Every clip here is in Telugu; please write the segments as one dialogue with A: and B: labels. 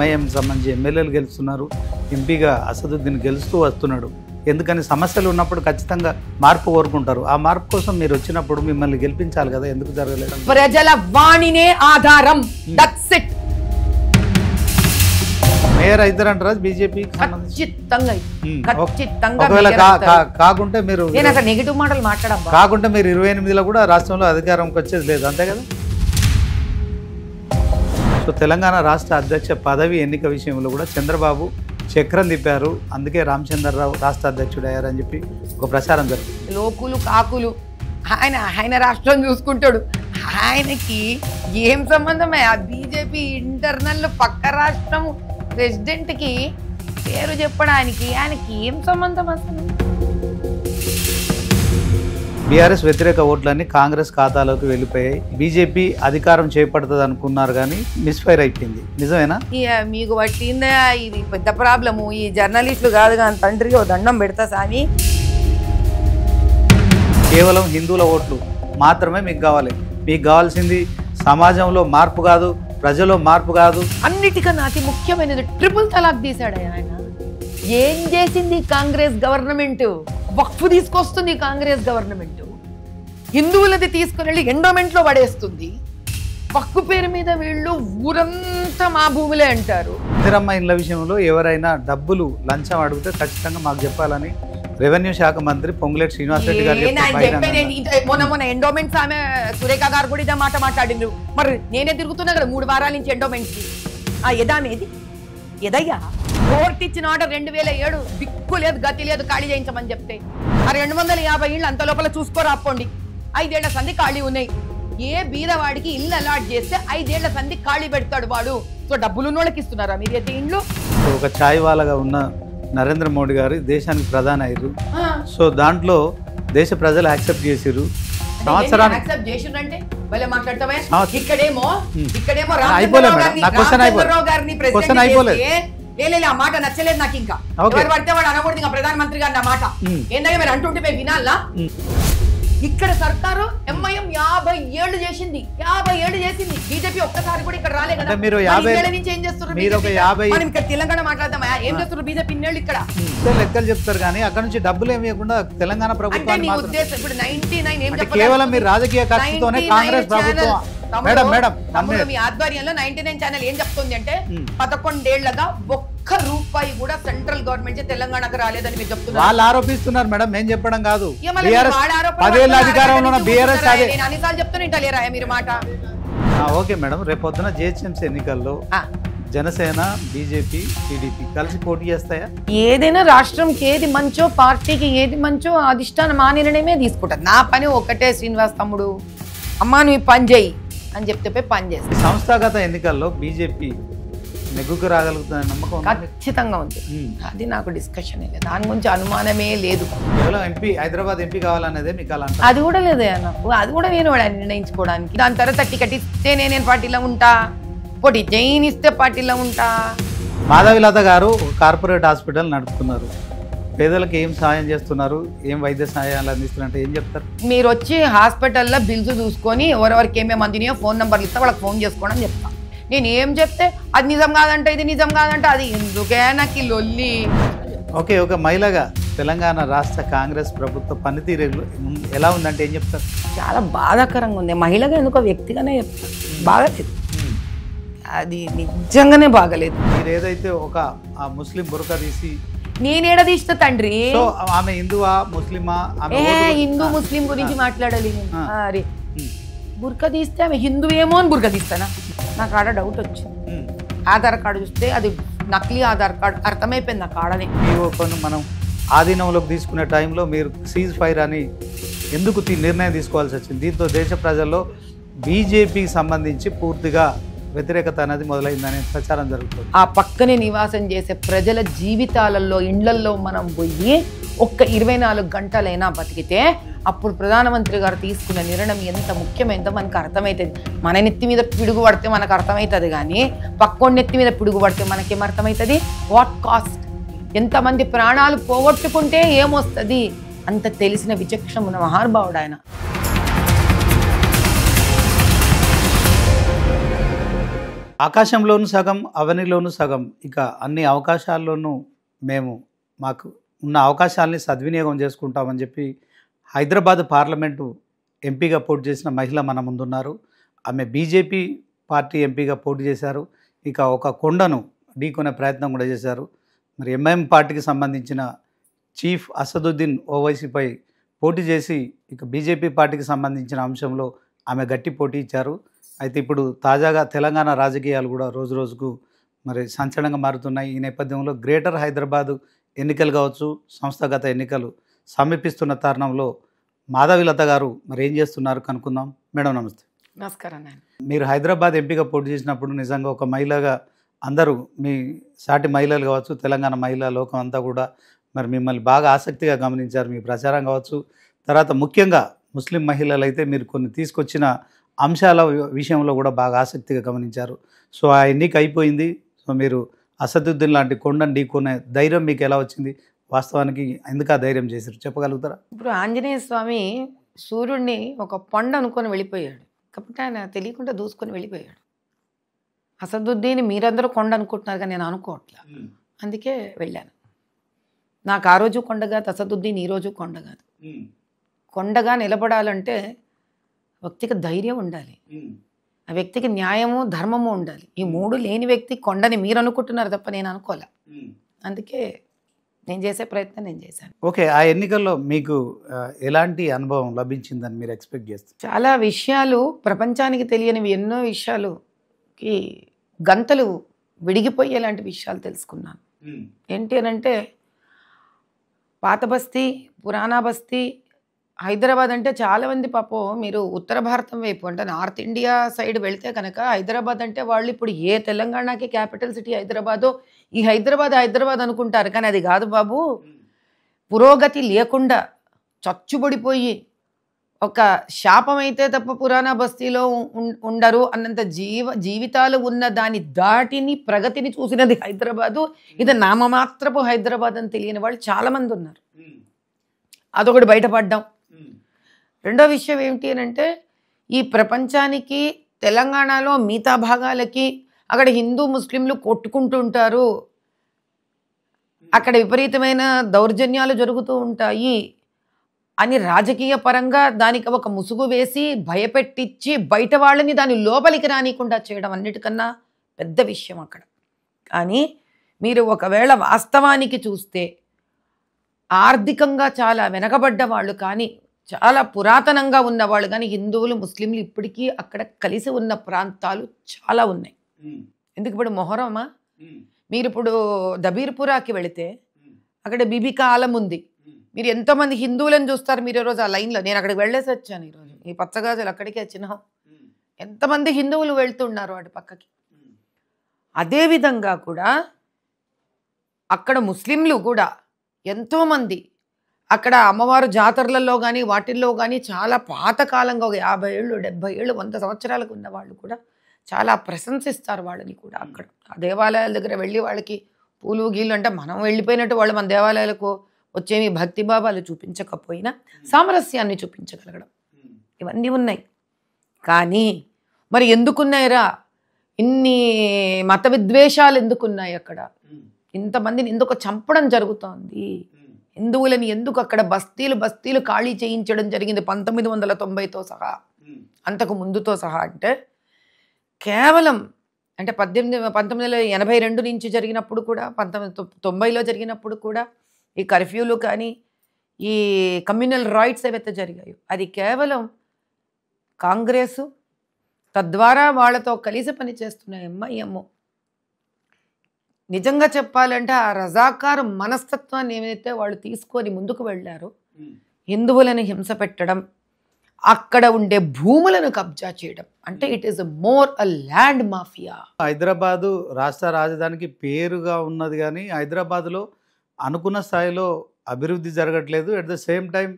A: ఎంఐఎం సంబంధించి ఎమ్మెల్యేలు గెలుస్తున్నారు, ఎంపీగా అసదుద్దీన్ గెలుస్తూ వస్తున్నాడు. ఎందుకని సమస్యలు ఉన్నప్పుడు ఖచ్చితంగా మార్పు కోరుకుంటారు. ఆ మార్పు కోసం మీరు వచ్చినప్పుడు మిమ్మల్ని గెలిపించాలి కదా, ఎందుకు జరగలేదు?
B: ప్రజల వాణినే ఆధారం. That's it.
A: మేయర్ అవుతారంటారా బీజేపీ?
B: ఖచ్చితంగా
A: కాకుంటే మీరు
B: నెగిటివ్ మాటలు మాట్లాడబ్బా.
A: కాకుంటే మీరు 28లో కూడా రాష్ట్రంలో అధికారంకి వచ్చేది లేదు, అంతే కదా? సో తెలంగాణ రాష్ట్ర అధ్యక్ష పదవి ఎన్నిక విషయంలో కూడా చంద్రబాబు చక్రం తిప్పారు, అందుకే రామచంద్రరావు రాష్ట్ర అధ్యక్షుడు అయ్యారని చెప్పి ఒక ప్రచారం జరుగుతుంది.
B: లోకులు కాకులు ఆయన రాష్ట్రం చూసుకుంటాడు. ఆయనకి ఏం సంబంధం? ఆ బీజేపీ ఇంటర్నల్ పక్క రాష్ట్రం ప్రెసిడెంట్కి పేరు చెప్పడానికి ఆయనకి ఏం సంబంధం అసలు?
A: బీఆర్ఎస్ వ్యతిరేక ఓట్లన్నీ కాంగ్రెస్ ఖాతాలోకి వెళ్ళిపోయాయి. బీజేపీ అధికారం చేపడుతుంది అనుకున్నారు కానీ మిస్ఫైర్ అయిపోయింది, నిజమేనా?
B: మీకు పట్టిందా ఇది పెద్ద ప్రాబ్లము. ఈ జర్నలిస్టులు కాదు కానీ తండ్రి ఓ దండం పెడతా సాని.
A: కేవలం హిందువుల ఓట్లు మాత్రమే మీకు కావాలి. మీకు కావాల్సింది సమాజంలో మార్పు కాదు, ప్రజల్లో మార్పు కాదు.
B: అన్నిటికన్నా అతి ముఖ్యమైనది ట్రిపుల్ తలాక్ తీశాడు ఆయన. ఏం చేసింది కాంగ్రెస్ గవర్నమెంట్? వక్ఫ్ తీసుకొస్తుంది కాంగ్రెస్ గవర్నమెంట్. హిందువులది తీసుకుని వెళ్ళి ఎండోమెంట్ లో పడేస్తుంది. వక్ఫ్ పేరు మీద వీళ్ళు ఊరంతా మా భూములే అంటారు.
A: ఇందిరమ్మ ఇండ్ల విషయంలో ఎవరైనా డబ్బులు లంచం అడిగితే ఖచ్చితంగా మాకు చెప్పాలని రెవెన్యూ శాఖ మంత్రి పొంగులేటి శ్రీనివాస్ రెడ్డి గారు
B: మొన్న ఎండోమెంట్స్ ఆమె సురేఖ గారు కూడా ఇదే మాట మాట్లాడిండ్రు. మరి నేనే తిరుగుతున్నా కదా 3 వారాల నుంచి ఎండోమెంట్స్ కి. ఆ ఎదామేది ఎదయ్యా? కోర్టు ఇచ్చిన ఆర్డర్ 2007, దిక్కు లేదు గతి లేదు ఖాళీ చేయించమని చెప్తే ఆ 250 ఇళ్ళు అంత లోపల చూసుకోరాపోండి. 5 ఏళ్ల సంధి ఖాళీ ఉన్నాయి. ఏ బీదవాడికి ఇల్లు అలాట్ చేస్తే 5 ఏళ్ల సంధి ఖాళీ పెడతాడు వాడు. సో డబ్బులున్నోళ్ళకి ఇస్తున్నారా మీరు అయితే ఇండ్లు?
A: ఒక ఛాయ్ వాళ్ళగా ఉన్న నరేంద్ర మోడీ గారు దేశానికి ప్రధాని అయ్యారు. సో దాంట్లో దేశ ప్రజలు యాక్సెప్ట్ చేసిరు.
B: ఆ మాట నచ్చలేదు నాకు. ఇంకా పడితే వాడు అనకూడదు ఇంకా ప్రధానమంత్రి గారిని ఆ మాట. ఏంటంటే మీరు అంటుంటే వినాలా? ఇక్కడ సర్కారు ఎంఐఎం 50 ఏళ్ళు చేసింది. 50 ఏళ్ళు చేసింది. బీజేపీ ఒక్కసారి కూడా ఇక్కడ రాలే కదా.
A: మీరు 50 ఏళ్ల నుంచి
B: ఏం చేస్తున్నారు?
A: మనం
B: ఇక్కడ తెలంగాణ మాట్లాడదామా? ఏం చేస్తున్నారు బీజేపీ ఇన్నేళ్ళు ఇక్కడ?
A: లెక్కలు చెప్తారు కానీ అక్కడ నుంచి డబ్బులు ఏమి ఇవ్వకుండా తెలంగాణ ప్రభుత్వాన్ని
B: ఉద్దేశం ఇప్పుడు 99 ఏం చెప్పారు?
A: కేవలం మీరు రాజకీయ కక్షతోనే కాంగ్రెస్ ప్రభుత్వం
B: మీ ఆధ్వర్యంలో 99 ఛానల్ ఏం చెప్తుంది అంటే 11 ఏళ్లగా ఒక్క రూపాయి కూడా సెంట్రల్ గవర్నమెంట్ తెలంగాణకు రాలేదని మీరు చెప్తున్నారు.
A: వాళ్ళు ఆరోపిస్తున్నారు మేడం, మేము చెప్పడం కాదు.
B: 10 ఏళ్ల అధికారంలో అన్నిసార్లు చెప్తూనే ఇంటలేరా మీరు మాట?
A: ఓకే మేడం, రేపు పొద్దున జిహెచ్ఎంసీ ఎన్నికల్లో జనసేన, బీజేపీ, టీడీపీ కలిసి పోటీ చేస్తాయా?
B: ఏదైనా రాష్ట్రంకి ఏది మంచో, పార్టీకి ఏది మంచో అధిష్టానం మా నిర్ణయమే తీసుకుంటారు. నా పని ఒకటే, శ్రీనివాస్ తమ్ముడు, అమ్మా నువ్వు పని చేయి అని చెప్తే పని చేస్తాను.
A: సంస్థాగత ఎన్నికల్లో బీజేపీ నెగ్గుకు రాగలుగుతుందని నమ్మకం
B: ఖచ్చితంగా ఉంది. అది నాకు డిస్కషన్ లేదు, దాని గురించి అనుమానమే లేదు.
A: కేవలం ఎంపీ, హైదరాబాద్ ఎంపీ కావాలనేదే మీకు అలా?
B: అది కూడా లేదు నాకు, అది కూడా నేను నిర్ణయించుకోవడానికి. దాని తర్వాత టికెట్ ఇస్తే నేను పార్టీలో ఉంటా, పోటీ జైన్ ఇస్తే పార్టీలో ఉంటా.
A: మాధవిలత గారు కార్పొరేట్ హాస్పిటల్ నడుపుతున్నారు. పేదలకు ఏం సహాయం చేస్తున్నారు, ఏం వైద్య సహాయాలు అందిస్తున్నారంటే ఏం చెప్తారు?
B: మీరు వచ్చి హాస్పిటల్లో బిల్స్ చూసుకొని ఎవరెవరికి ఏమేమి అందినాయో ఫోన్ నెంబర్లు ఇస్తే వాళ్ళకి ఫోన్ చేసుకోండి అని చెప్తాను. నేను ఏం చెప్తే అది నిజం కాదంటే ఇది నిజం కాదంటే అది ఎందుకే నాకు లొల్లి.
A: ఓకే, ఒక మహిళగా తెలంగాణ రాష్ట్ర కాంగ్రెస్ ప్రభుత్వ పనితీరు ఎలా ఉందంటే ఏం చెప్తారు?
B: చాలా బాధాకరంగా ఉంది. మహిళగా ఎందుకో వ్యక్తిగానే చెప్తాను, బాగాలేదు, అది నిజంగానే బాగలేదు.
A: మీరు ఏదైతే ఒక ముస్లిం బురకా తీసి
B: నేనేడ తీస్తా తండ్రి?
A: ఆమె హిందువా ముస్లిమా?
B: హిందూ ముస్లిం గురించి మాట్లాడాలి. అరే బుర్కా తీస్తే ఆమె హిందూ ఏమో అని బుర్కా తీస్తానా? నాకు ఆడ డౌట్ వచ్చింది. ఆధార్ కార్డు చూస్తే అది నకిలీ ఆధార్ కార్డు అర్థమైపోయింది నాకు ఆడనే.
A: మనం ఆధీనంలోకి తీసుకునే టైంలో మీరు సీజ్ ఫైర్ అని ఎందుకు నిర్ణయం తీసుకోవాల్సి వచ్చింది? దీంతో దేశ ప్రజల్లో బీజేపీకి సంబంధించి పూర్తిగా వ్యతిరేకత అనేది మొదలైందనే ప్రచారం జరుగుతుంది.
B: ఆ పక్కనే నివాసం చేసే ప్రజల జీవితాలలో, ఇండ్లల్లో మనం పోయి ఒక్క 24 గంటలైనా బతికితే అప్పుడు ప్రధానమంత్రి గారు తీసుకున్న నిర్ణయం ఎంత ముఖ్యమైందో మనకు అర్థమవుతుంది. మన నెత్తి మీద పిడుగు పడితే మనకు అర్థమవుతుంది కానీ పక్కోడి నెత్తి మీద పిడుగు పడితే మనకేం అర్థమవుతుంది? What cost? ఎంతమంది ప్రాణాలు పోగొట్టుకుంటే ఏమొస్తుంది? అంత తెలిసిన విచక్షణ ఉన్న మహానుభావుడు ఆయన.
A: ఆకాశంలోను సగం, అవనిలోను సగం. ఇక అన్ని అవకాశాల్లోనూ మేము మాకు ఉన్న అవకాశాలని సద్వినియోగం చేసుకుంటామని చెప్పి హైదరాబాద్ పార్లమెంటు ఎంపీగా పోటీ చేసిన మహిళ మన ముందున్నారు. ఆమె బీజేపీ పార్టీ ఎంపీగా పోటీ చేశారు. ఇక ఒక కొండను ఢీకొనే ప్రయత్నం కూడా చేశారు. మరి ఎంఐఎం పార్టీకి సంబంధించిన చీఫ్ అసదుద్దీన్ ఓవైసీపై పోటీ చేసి ఇక బీజేపీ పార్టీకి సంబంధించిన అంశంలో ఆమె గట్టి పోటీ ఇచ్చారు. అయితే ఇప్పుడు తాజాగా తెలంగాణ రాజకీయాలు కూడా రోజు రోజుకు మరి సంచలనంగా మారుతున్నాయి. ఈ నేపథ్యంలో గ్రేటర్ హైదరాబాదు ఎన్నికలు కావచ్చు, సంస్థాగత ఎన్నికలు సమీపిస్తున్న తరుణంలో మాధవిలత గారు మరి ఏం చేస్తున్నారు కనుక్కుందాం. మేడం నమస్తే.
B: నమస్కారం.
A: మీరు హైదరాబాద్ ఎంపీగా పోటీ చేసినప్పుడు నిజంగా ఒక మహిళగా అందరూ మీ సాటి మహిళలు కావచ్చు, తెలంగాణ మహిళా లోకం అంతా కూడా మరి మిమ్మల్ని బాగా ఆసక్తిగా గమనించారు. మీ ప్రచారం కావచ్చు, తర్వాత ముఖ్యంగా ముస్లిం మహిళలు అయితే మీరు కొన్ని తీసుకొచ్చిన అంశాల విషయంలో కూడా బాగా ఆసక్తిగా గమనించారు. సో ఆ ఎన్నిక అయిపోయింది. సో మీరు అసదుద్దీన్ లాంటి కొండను ఢీకొనే ధైర్యం మీకు ఎలా వచ్చింది? వాస్తవానికి ఎందుకు ఆ ధైర్యం చేశారు చెప్పగలుగుతారా?
B: ఇప్పుడు ఆంజనేయ స్వామి సూర్యుడిని ఒక పండు అనుకొని వెళ్ళిపోయాడు, కాబట్టి ఆయన తెలియకుండా దూసుకొని వెళ్ళిపోయాడు. అసదుద్దీన్ మీరందరూ కొండ అనుకుంటున్నారు కానీ నేను అనుకోవట్లా, అందుకే వెళ్ళాను. నాకు ఆ రోజు కొండ కాదు, అసదుద్దీన్ ఈరోజు కొండ కాదు. కొండగా నిలబడాలంటే వ్యక్తికి ధైర్యం ఉండాలి, ఆ వ్యక్తికి న్యాయము ధర్మము ఉండాలి. ఈ మూడు లేని వ్యక్తి కొండని మీరు అనుకుంటున్నారు తప్ప నేను అనుకోలే. అందుకే నేను చేసే ప్రయత్నం నేను చేశాను.
A: ఓకే, ఆ ఎన్నికల్లో మీకు ఎలాంటి అనుభవం లభించిందని మీరు ఎక్స్పెక్ట్ చేస్తారు?
B: చాలా విషయాలు, ప్రపంచానికి తెలియనివి ఎన్నో విషయాలుకి గంతలు విడిగిపోయేలాంటి విషయాలు తెలుసుకున్నాను. ఏంటి అని అంటే పాత బస్తీ, పురాణా బస్తీ, హైదరాబాద్ అంటే చాలామంది పాపం మీరు ఉత్తర భారతం వైపు అంటే నార్త్ ఇండియా సైడ్ వెళ్తే కనుక హైదరాబాద్ అంటే వాళ్ళు ఇప్పుడు ఏ తెలంగాణకి క్యాపిటల్ సిటీ హైదరాబాదో, ఈ హైదరాబాద్ అనుకుంటారు. కానీ అది కాదు బాబు. పురోగతి లేకుండా చచ్చుబడిపోయి ఒక శాపం అయితే తప్ప పురాణా బస్తీలో ఉండరు అన్నంత జీవితాలు ఉన్న దాని దాటిని ప్రగతిని చూసినది హైదరాబాదు. ఇది నామమాత్రపు హైదరాబాద్ అని తెలియని వాళ్ళు చాలామంది ఉన్నారు. అదొకటి బయటపడ్డాం. రెండో విషయం ఏమిటి అని అంటే ఈ ప్రపంచానికి తెలంగాణలో మిగతా భాగాలకి అక్కడ హిందూ ముస్లింలు కొట్టుకుంటూ ఉంటారు, అక్కడ విపరీతమైన దౌర్జన్యాలు జరుగుతూ ఉంటాయి అని రాజకీయ పరంగా దానికి ఒక ముసుగు వేసి భయపెట్టించి బయట వాళ్ళని దాని లోపలికి రానికుండా చేయడం అన్నిటికన్నా పెద్ద విషయం అక్కడ. కానీ మీరు ఒకవేళ వాస్తవానికి చూస్తే ఆర్థికంగా చాలా వెనకబడ్డ వాళ్ళు కానీ చాలా పురాతనంగా ఉన్నవాళ్ళు కానీ హిందువులు ముస్లింలు ఇప్పటికీ అక్కడ కలిసి ఉన్న ప్రాంతాలు చాలా ఉన్నాయి. ఎందుకు ఇప్పుడు మొహరమా, మీరు ఇప్పుడు దబీర్పురాకి వెళితే అక్కడ బీబీ ఆలం ఉంది. మీరు ఎంతోమంది హిందువులను చూస్తారు మీరు ఈరోజు ఆ లైన్లో. నేను అక్కడికి వెళ్ళేసి వచ్చాను ఈరోజు. ఈ పచ్చగాజులు అక్కడికే చిహ్నం. ఎంతమంది హిందువులు వెళ్తున్నారు అటు పక్కకి. అదేవిధంగా కూడా అక్కడ ముస్లింలు కూడా ఎంతోమంది అక్కడ అమ్మవారు జాతరలలో కానీ వాటిల్లో కానీ చాలా పాతకాలంగా ఒక 50 ఏళ్ళు 70 ఏళ్ళు 100 సంవత్సరాలకు ఉన్న వాళ్ళు కూడా చాలా ప్రశంసిస్తారు వాళ్ళని కూడా. అక్కడ ఆ దేవాలయాల దగ్గర వెళ్ళి వాళ్ళకి పూలు గీళ్ళు అంటే మనం వెళ్ళిపోయినట్టు వాళ్ళు మన దేవాలయాలకు వచ్చేమి భక్తిభావాలు చూపించకపోయినా సామరస్యాన్ని చూపించగలగడం ఇవన్నీ ఉన్నాయి. కానీ మరి ఎందుకున్నాయిరా ఇన్ని మత విద్వేషాలు? ఎందుకున్నాయి అక్కడ? ఇంతమందిని ఎందుకు చంపడం జరుగుతోంది? హిందువులని ఎందుకు అక్కడ బస్తీలు ఖాళీ చేయించడం జరిగింది 1990తో సహా, అంతకు ముందుతో సహా? అంటే కేవలం అంటే 1982 నుంచి జరిగినప్పుడు కూడా 1990లో జరిగినప్పుడు కూడా ఈ కర్ఫ్యూలు కానీ ఈ కమ్యూనల్ రైట్స్ ఏవైతే జరిగాయో అది కేవలం కాంగ్రెసు తద్వారా వాళ్ళతో కలిసి పనిచేస్తున్న ఎంఐఎం నిజంగా చెప్పాలంటే ఆ రజాకారు మనస్తత్వాన్ని ఏమైతే వాళ్ళు తీసుకొని ముందుకు వెళ్ళారో హిందువులను హింస పెట్టడం, అక్కడ ఉండే భూములను కబ్జా చేయడం, అంటే it is more a land mafia.
A: Hyderabad రాష్ట్ర రాజధానికి పేరుగా ఉన్నది కానీ హైదరాబాద్లో అనుకున్న స్థాయిలో అభివృద్ధి జరగట్లేదు. ఎట్ ద సేమ్ టైం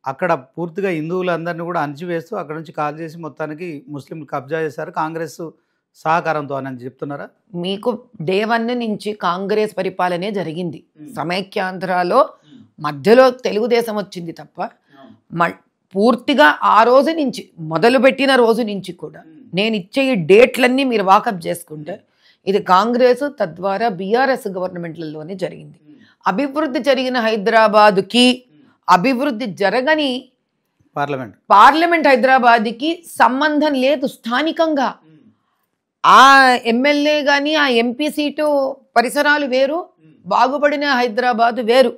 A: అక్కడ పూర్తిగా హిందువులందరినీ కూడా అణచివేస్తూ అక్కడ నుంచి కాల్ చేసి మొత్తానికి ముస్లింలు కబ్జా చేశారు కాంగ్రెస్ సహకారంతో అని చెప్తున్నారా?
B: మీకు డే 1 నుంచి కాంగ్రెస్ పరిపాలనే జరిగింది. సమైక్యాంధ్రలో మధ్యలో తెలుగుదేశం వచ్చింది తప్ప పూర్తిగా ఆ రోజు నుంచి మొదలుపెట్టిన రోజు నుంచి కూడా నేను ఇచ్చే ఈ డేట్లన్నీ మీరు వాకప్ చేసుకుంటే ఇది కాంగ్రెస్ తద్వారా బీఆర్ఎస్ గవర్నమెంట్లలోనే జరిగింది. అభివృద్ధి జరిగిన హైదరాబాదుకి అభివృద్ధి జరగని పార్లమెంట్ హైదరాబాద్కి సంబంధం లేదు. స్థానికంగా ఆ ఎమ్మెల్యే కానీ ఆ ఎంపీ సీటు పరిసరాలు వేరు, బాగుపడిన హైదరాబాదు వేరు.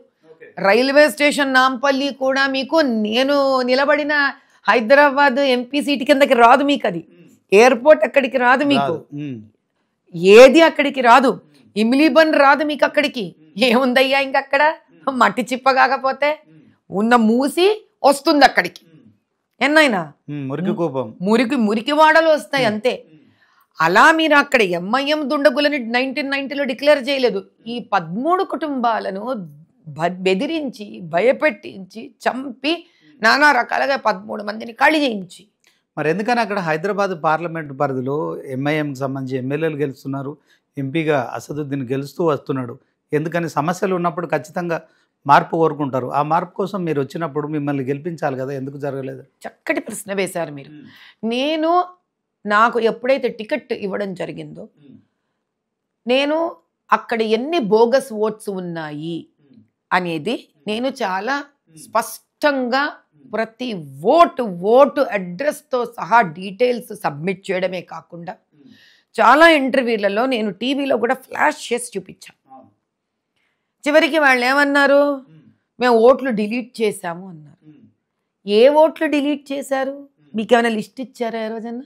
B: రైల్వే స్టేషన్ నాంపల్లి కూడా మీకు నేను నిలబడిన హైదరాబాద్ ఎంపీ సీటు కిందకి రాదు మీకు. అది ఎయిర్పోర్ట్ అక్కడికి రాదు మీకు, ఏది అక్కడికి రాదు, ఇమిలీబన్ రాదు మీకు అక్కడికి. ఏముందయ్యా ఇంకక్కడ మట్టి చిప్ప కాకపోతే ఉన్న మూసి వస్తుంది అక్కడికి. ఎన్నైనా మురికి వాడలు వస్తాయి అంతే. అలా మీరు అక్కడ ఎంఐఎం దుండగులని 1990లో డిక్లేర్ చేయలేదు. ఈ 13 కుటుంబాలను బెదిరించి భయపెట్టించి చంపి నానా రకాలుగా 13 మందిని ఖాళీ చేయించి.
A: మరి ఎందుకని అక్కడ హైదరాబాద్ పార్లమెంట్ పరిధిలో ఎంఐఎంకి సంబంధించి ఎమ్మెల్యేలు గెలుస్తున్నారు, ఎంపీగా అసదుద్దీన్ గెలుస్తూ వస్తున్నాడు? ఎందుకని? సమస్యలు ఉన్నప్పుడు ఖచ్చితంగా మార్పు కోరుకుంటారు. ఆ మార్పు కోసం మీరు వచ్చినప్పుడు మిమ్మల్ని గెలిపించాలి కదా, ఎందుకు జరగలేదు?
B: చక్కటి ప్రశ్న వేశారు మీరు. నాకు ఎప్పుడైతే టికెట్ ఇవ్వడం జరిగిందో నేను అక్కడ ఎన్ని బోగస్ ఓట్స్ ఉన్నాయి అనేది నేను చాలా స్పష్టంగా ప్రతి ఓటు అడ్రస్తో సహా డీటెయిల్స్ సబ్మిట్ చేయడమే కాకుండా చాలా ఇంటర్వ్యూలలో నేను టీవీలో కూడా ఫ్లాష్ చేసి చూపించాను. చివరికి వాళ్ళు ఏమన్నారు, మేము ఓట్లు డిలీట్ చేశాము అన్నారు. ఏ ఓట్లు డిలీట్ చేశారు? మీకేమైనా లిస్ట్ ఇచ్చారా ఏ రోజన్నా?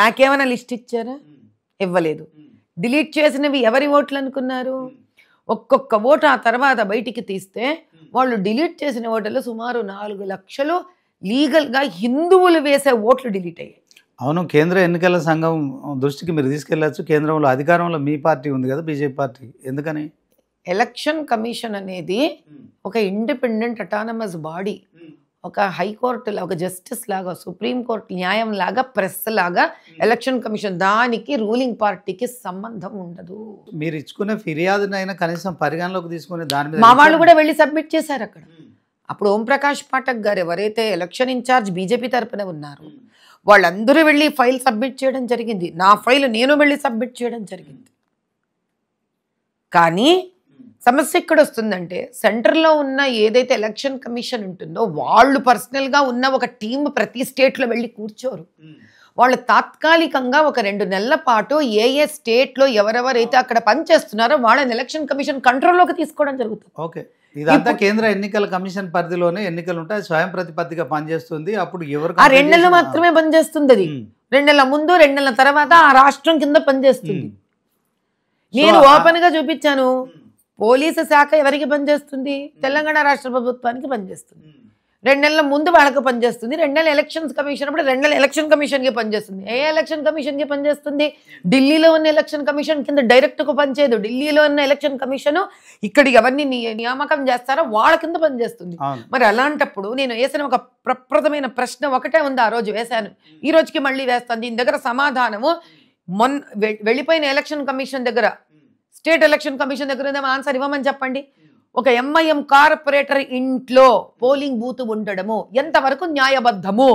B: నాకేమైనా లిస్ట్ ఇచ్చారా? ఇవ్వలేదు. డిలీట్ చేసినవి ఎవరి ఓట్లు అనుకున్నారు? ఒక్కొక్క ఓటు ఆ తర్వాత బయటికి తీస్తే వాళ్ళు డిలీట్ చేసిన ఓట్లలో సుమారు 4 లక్షలు లీగల్గా హిందువులు వేసే ఓట్లు డిలీట్ అయ్యాయి.
A: అవును, కేంద్ర ఎన్నికల సంఘం దృష్టికి మీరు తీసుకెళ్లొచ్చు. కేంద్రంలో అధికారంలో మీ పార్టీ ఉంది కదా, బీజేపీ పార్టీ. ఎందుకని?
B: ఎలక్షన్ కమిషన్ అనేది ఒక ఇండిపెండెంట్ అటానమస్ బాడీ, ఒక హైకోర్టు లాగా, ఒక జస్టిస్ లాగా, సుప్రీంకోర్టు న్యాయం లాగా, ప్రెస్ లాగా ఎలక్షన్ కమిషన్. దానికి రూలింగ్ పార్టీకి సంబంధం ఉండదు.
A: మీరు ఇచ్చుకునే ఫిర్యాదునైనా కనీసం పరిగణలోకి తీసుకునే దాని మీద
B: మా వాళ్ళు కూడా వెళ్ళి సబ్మిట్ చేశారు అక్కడ. అప్పుడు ఓంప్రకాష్ పాఠక్ గారు ఎవరైతే ఎలక్షన్ ఇన్ఛార్జ్ బీజేపీ తరపున ఉన్నారు వాళ్ళందరూ వెళ్ళి ఫైల్ సబ్మిట్ చేయడం జరిగింది. నా ఫైల్ నేను వెళ్ళి సబ్మిట్ చేయడం జరిగింది. కానీ సమస్య ఎక్కడ వస్తుందంటే సెంటర్లో ఉన్న ఏదైతే ఎలక్షన్ కమిషన్ ఉంటుందో వాళ్ళు పర్సనల్గా ఉన్న ఒక టీం ప్రతి స్టేట్లో వెళ్ళి కూర్చోరు. వాళ్ళు తాత్కాలికంగా ఒక 2 నెలల పాటు ఏ స్టేట్లో ఎవరెవరైతే అక్కడ పనిచేస్తున్నారో వాళ్ళని ఎలక్షన్ కమిషన్ కంట్రోల్లోకి తీసుకోవడం జరుగుతుంది.
A: ఓకే, ఇదంతా కేంద్ర ఎన్నికల కమిషన్ పరిధిలోనే ఎన్నికలు ఉంటాయి, స్వయం ప్రతిపత్తిగా పనిచేస్తుంది. అప్పుడు ఎవరు
B: ఆ 2 నెలలు మాత్రమే పనిచేస్తుంది. అది 2 నెలల ముందు 2 నెలల తర్వాత ఆ రాష్ట్రం కింద పనిచేస్తుంది. నేను ఓపెన్ గా చూపించాను. పోలీసు శాఖ ఎవరికి పనిచేస్తుంది? తెలంగాణ రాష్ట్ర ప్రభుత్వానికి పనిచేస్తుంది. 2 నెలల ముందు వాళ్ళకి పనిచేస్తుంది. 2 నెలల ఎలక్షన్స్ కమిషన్ అప్పుడు 2 నెలల ఎలక్షన్ కమిషన్కి పనిచేస్తుంది. ఏ ఎలక్షన్ కమిషన్కి పనిచేస్తుంది? ఢిల్లీలో ఉన్న ఎలక్షన్ కమిషన్ కింద డైరెక్ట్గా పనిచేయదు. ఢిల్లీలో ఉన్న ఎలక్షన్ కమిషన్ ఇక్కడికి ఎవరిని నియామకం చేస్తారో వాళ్ళ కింద పనిచేస్తుంది. మరి అలాంటప్పుడు నేను వేసిన ఒక ప్రప్రదమైన ప్రశ్న ఒకటే ఉంది, ఆ రోజు వేశాను, ఈ రోజుకి మళ్ళీ వేస్తాను. దీని దగ్గర సమాధానము వెళ్ళిపోయిన ఎలక్షన్ కమిషన్ దగ్గర, స్టేట్ ఎలక్షన్ కమిషన్ దగ్గర ఆన్సర్ ఇవ్వమని చెప్పండి. ఒక ఎంఐఎం కార్పొరేటర్ ఇంట్లో పోలింగ్ బూత్ ఉండడము ఎంతవరకు న్యాయబద్ధము?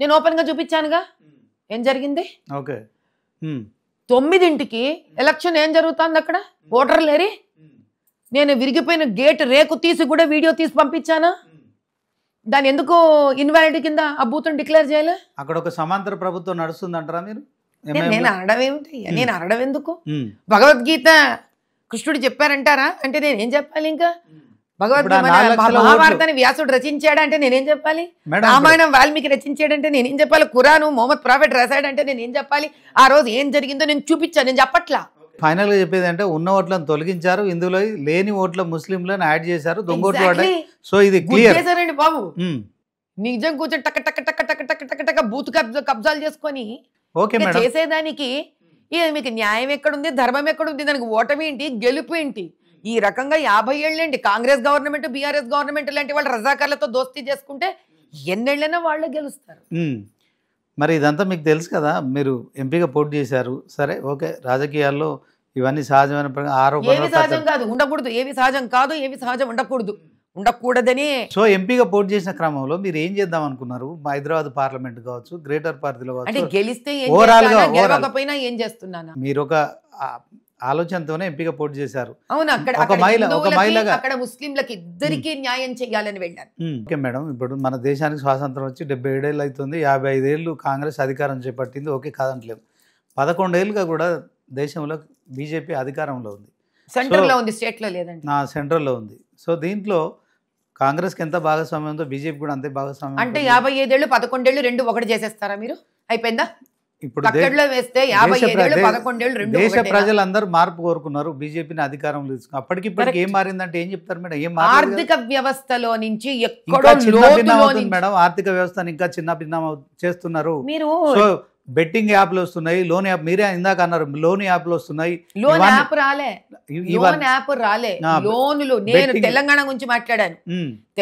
B: నేను ఓపెన్ గా చూపించానుగా. ఏం జరిగింది? 9ంటికి ఎలక్షన్ ఏం జరుగుతుంది అక్కడ? ఓటర్ లేరి. నేను విరిగిపోయిన గేట్ రేకు తీసి కూడా వీడియో తీసి పంపించానా? దాని ఎందుకు ఇన్వాలిడ్ కింద ఆ బూత్ డిక్లేర్ చేయాలి?
A: అక్కడ ఒక సమాంతర ప్రభుత్వం నడుస్తుందంటారా మీరు?
B: నేను అనడం ఏమిటి? నేను అనడం ఎందుకు? భగవద్గీత కృష్ణుడు చెప్పారంటారా? అంటే నేనేం చెప్పాలి? ఇంకా మహాభారతాన్ని వ్యాసుడు రచించాడంటే నేనేం చెప్పాలి? రామాయణం వాల్మీకి రచించాడంటే నేనేం చెప్పాలి? ఖురాను మొహమ్మద్ ప్రాఫెట్ రాశాడంటే నేనేం చెప్పాలి? ఆ రోజు ఏం జరిగిందో నేను చూపించాను, నేను చెప్పట్లా.
A: ఫైనల్ గా చెప్పేది అంటే ఉన్న ఓట్లను తొలగించారు, ఇందులో లేని ఓట్ల ముస్లింలను యాడ్ చేశారు, దొంగ ఓట్లు పడ్డాయి. సో ఇది క్లియర్
B: చేశారండి బాబు. నిజం కూర్చొని టక్ టక్ టక్ టక్ టక్ టక్ టక్ బూత్ కబ్జాలు చేసుకొని చేసేదానికి మీకు న్యాయం ఎక్కడుంది? ధర్మం ఎక్కడుంది? దానికి ఓటమి ఏంటి? గెలుపు ఏంటి? ఈ రకంగా 50 ఏళ్ళేంటి కాంగ్రెస్ గవర్నమెంట్, బీఆర్ఎస్ గవర్నమెంట్ లాంటి వాళ్ళు రజాకార్లతో దోస్తీ చేసుకుంటే ఎన్నేళ్ళైనా వాళ్ళే గెలుస్తారు.
A: మరి ఇదంతా మీకు తెలుసు కదా, మీరు ఎంపీగా పోటీ చేశారు. సరే ఓకే, రాజకీయాల్లో ఇవన్నీ సహజమైన ఆరోపణలు.
B: ఏవి సహజం కాదు, ఉండకూడదు. ఏవి సహజం కాదు, ఏవి సహజం ఉండకూడదు. ఉండకూడదని.
A: సో ఎంపీగా పోటీ చేసిన క్రమంలో మీరు ఏం చేద్దాం అనుకున్నారు? హైదరాబాద్ పార్లమెంట్ కావచ్చు, గ్రేటర్ పరిధిలో
B: అంటే
A: కావచ్చు,
B: గెలిస్తే ఏం
A: ఓవరాల్ గా
B: చేస్తానా, గెలవకపోయినా ఏం చేస్తున్నానా?
A: మీరు ఒక ఆలోచనతోనే ఎంపీగా పోటీ చేశారు.
B: అవును, అక్కడ
A: ఒక మహిళగా
B: అక్కడ ముస్లింలకు ఇద్దరికి న్యాయం చేయాలని వెళ్ళాను.
A: ఓకే మేడం, ఇప్పుడు మన దేశానికి స్వాతంత్రం వచ్చి 77 ఏళ్ళు అవుతుంది. 55 ఏళ్ళు కాంగ్రెస్ అధికారం చేపట్టింది. ఓకే, కాదంటలేము. 11 ఏళ్ళుగా కూడా దేశంలో బీజేపీ అధికారంలో ఉంది.
B: సెంటర్ లో ఉంది, స్టేట్ లో లేదండి.
A: సెంట్రల్లో ఉంది. సో దీంట్లో కాంగ్రెస్కి ఎంత భాగస్వామ్యం ఉందో బీజేపీ కూడా అంతే భాగస్వామ్యం.
B: అంటే 55 ఏళ్ళు 11 ఏళ్ళు రెండు ఒకటి చేసేస్తారా మీరు? అయిపోయిందా?
A: ఇప్పుడు
B: వేస్తే 55 ఏళ్ళు 11 ఏళ్ళు రెండు
A: దేశ ప్రజలందరూ మార్పు కోరుకున్నారు, బీజేపీని అధికారంలో తీసుకున్నారు. అప్పటికిప్పటికి ఏం మారిందంటే ఏం చెప్తారు మేడం? ఏం
B: ఆర్థిక వ్యవస్థలో నుంచి
A: మేడం, ఆర్థిక వ్యవస్థను ఇంకా చిన్న భిన్నం చేస్తున్నారు
B: మీరు.
A: సో బెట్టింగ్ యాప్లు వస్తున్నాయి, లోన్ యాప్, మీరే ఇందాక అన్నారు లోన్ యాప్లు వస్తున్నాయి.
B: లోన్ యాప్ రాలే, లోన్లు. నేను తెలంగాణ గురించి మాట్లాడాను.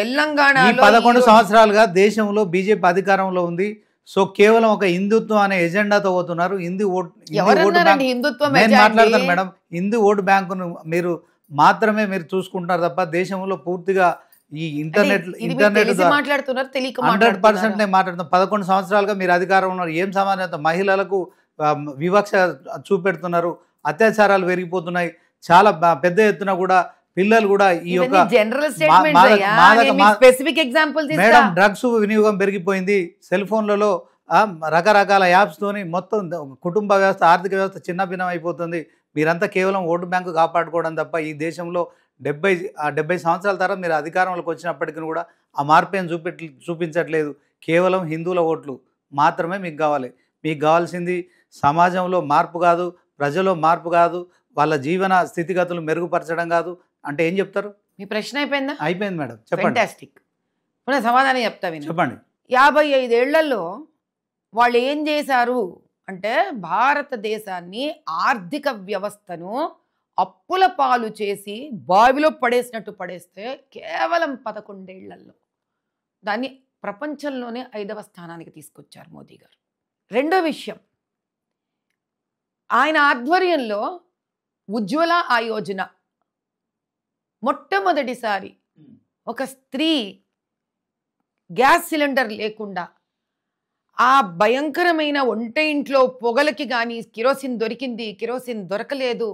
B: తెలంగాణ
A: 11 సంవత్సరాలుగా దేశంలో బీజేపీ అధికారంలో ఉంది. సో కేవలం ఒక హిందుత్వం అనే ఎజెండాతో పోతున్నారు.
B: హిందుత్వం
A: మాట్లాడతారు మేడం, హిందూ ఓటు బ్యాంకును మీరు మాత్రమే మీరు చూసుకుంటున్నారు తప్ప దేశంలో పూర్తిగా ఈ ఇంటర్నెట్ 100% మాట్లాడుతున్నాం. 11 సంవత్సరాలుగా మీరు అధికారంలో ఉన్నారు. ఏం సమాధానం? మహిళలకు వివక్ష చూపెడుతున్నారు, అత్యాచారాలు పెరిగిపోతున్నాయి. చాలా పెద్ద ఎత్తున కూడా పిల్లలు కూడా ఈ యొక్క మేడం డ్రగ్స్ వినియోగం పెరిగిపోయింది. సెల్ ఫోన్లలో రకరకాల యాప్స్ తోని మొత్తం కుటుంబ వ్యవస్థ, ఆర్థిక వ్యవస్థ చిన్న భిన్నం అయిపోతుంది. మీరంతా కేవలం ఓటు బ్యాంకు కాపాడుకోవడం తప్ప ఈ దేశంలో 70 సంవత్సరాల తర్వాత మీరు అధికారంలోకి వచ్చినప్పటికీ కూడా ఆ మార్పు ఏం చూపించట్లేదు. కేవలం హిందువుల ఓట్లు మాత్రమే మీకు కావాలి. మీకు కావాల్సింది సమాజంలో మార్పు కాదు, ప్రజల్లో మార్పు కాదు, వాళ్ళ జీవన స్థితిగతులు మెరుగుపరచడం కాదు. అంటే ఏం చెప్తారు?
B: మీ ప్రశ్న అయిపోయిందా?
A: అయిపోయింది మేడం, చెప్పండి.
B: ఫ్యాంటాస్టిక్. సమాధానం చెప్తా విను.
A: చెప్పండి.
B: 55 ఏళ్లలో వాళ్ళు ఏం చేశారు అంటే భారతదేశాన్ని, ఆర్థిక వ్యవస్థను అప్పుల పాలు చేసి బావిలో పడేసినట్టు పడేస్తే కేవలం 11 ఏళ్లలో దాన్ని ప్రపంచంలోనే 5వ స్థానానికి తీసుకొచ్చారు మోదీ గారు. రెండో విషయం, ఆయన ఆధ్వర్యంలో ఉజ్వల యోజన, మొట్టమొదటిసారి ఒక స్త్రీ గ్యాస్ సిలిండర్ లేకుండా ఆ భయంకరమైన వంట ఇంట్లో పొగలకి కానీ కిరోసిన్ దొరికింది, కిరోసిన్ దొరకలేదు,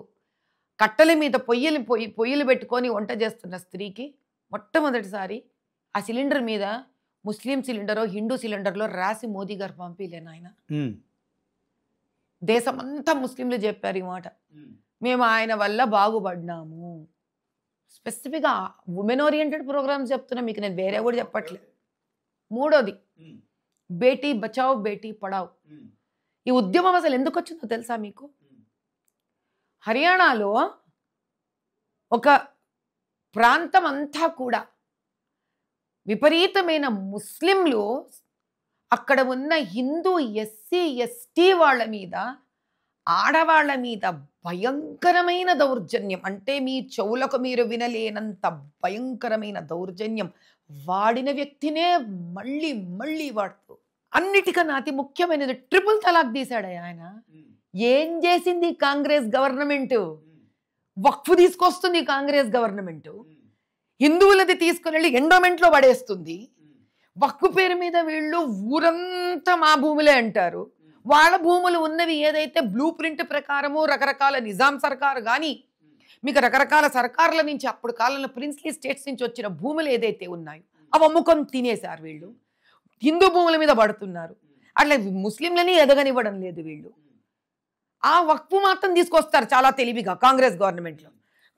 B: కట్టెల మీద పొయ్యిలు పెట్టుకొని వంట చేస్తున్న స్త్రీకి మొట్టమొదటిసారి ఆ సిలిండర్ మీద ముస్లిం సిలిండరో హిందూ సిలిండర్లో రాసి మోదీ గారు పంపిలేను. ఆయన దేశమంతా ముస్లింలు చెప్పారు ఈ మాట, మేము ఆయన వల్ల బాగుపడ్డాము. స్పెసిఫిక్గా ఉమెన్ ఓరియంటెడ్ ప్రోగ్రామ్స్ చెప్తున్నా మీకు, నేను వేరే కూడా చెప్పట్లేదు. మూడోది బేటీ బచావ్ బేటీ పడావ్. ఈ ఉద్యమం అసలు ఎందుకు వచ్చిందో తెలుసా మీకు? హర్యానాలో ఒక ప్రాంతం అంతా కూడా విపరీతమైన ముస్లింలు అక్కడ ఉన్న హిందూ ఎస్సీ ఎస్టీ వాళ్ళ మీద, ఆడవాళ్ళ మీద భయంకరమైన దౌర్జన్యం, అంటే మీ చెవులకు మీరు వినలేనంత భయంకరమైన దౌర్జన్యం వాడిన వ్యక్తినే మళ్ళీ మళ్ళీ వాడుతూ, అన్నిటికన్నా అతి ముఖ్యమైనది ట్రిపుల్ తలాక్ తీశాడు ఆయన. ఏం చేసింది కాంగ్రెస్ గవర్నమెంట్? వక్ఫ్ తీసుకొస్తుంది కాంగ్రెస్ గవర్నమెంట్, హిందువులది తీసుకుని వెళ్ళి ఎండోమెంట్లో పడేస్తుంది. వక్ఫ్ పేరు మీద వీళ్ళు ఊరంతా మా భూములే అంటారు. వాళ్ళ భూములు ఉన్నవి ఏదైతే బ్లూ ప్రింట్ ప్రకారము రకరకాల నిజాం సర్కారు కానీ మీకు రకరకాల సర్కారుల నుంచి అప్పుడు కాలంలో ప్రిన్స్లీ స్టేట్స్ నుంచి వచ్చిన భూములు ఏదైతే ఉన్నాయో అవి అమ్ముకొని తినేశారు వీళ్ళు. హిందూ భూముల మీద పడుతున్నారు. అట్లా ముస్లింలని ఎదగనివ్వడం లేదు వీళ్ళు. ఆ వక్ఫ్ మాత్రం తీసుకొస్తారు చాలా తెలివిగా కాంగ్రెస్ గవర్నమెంట్లో.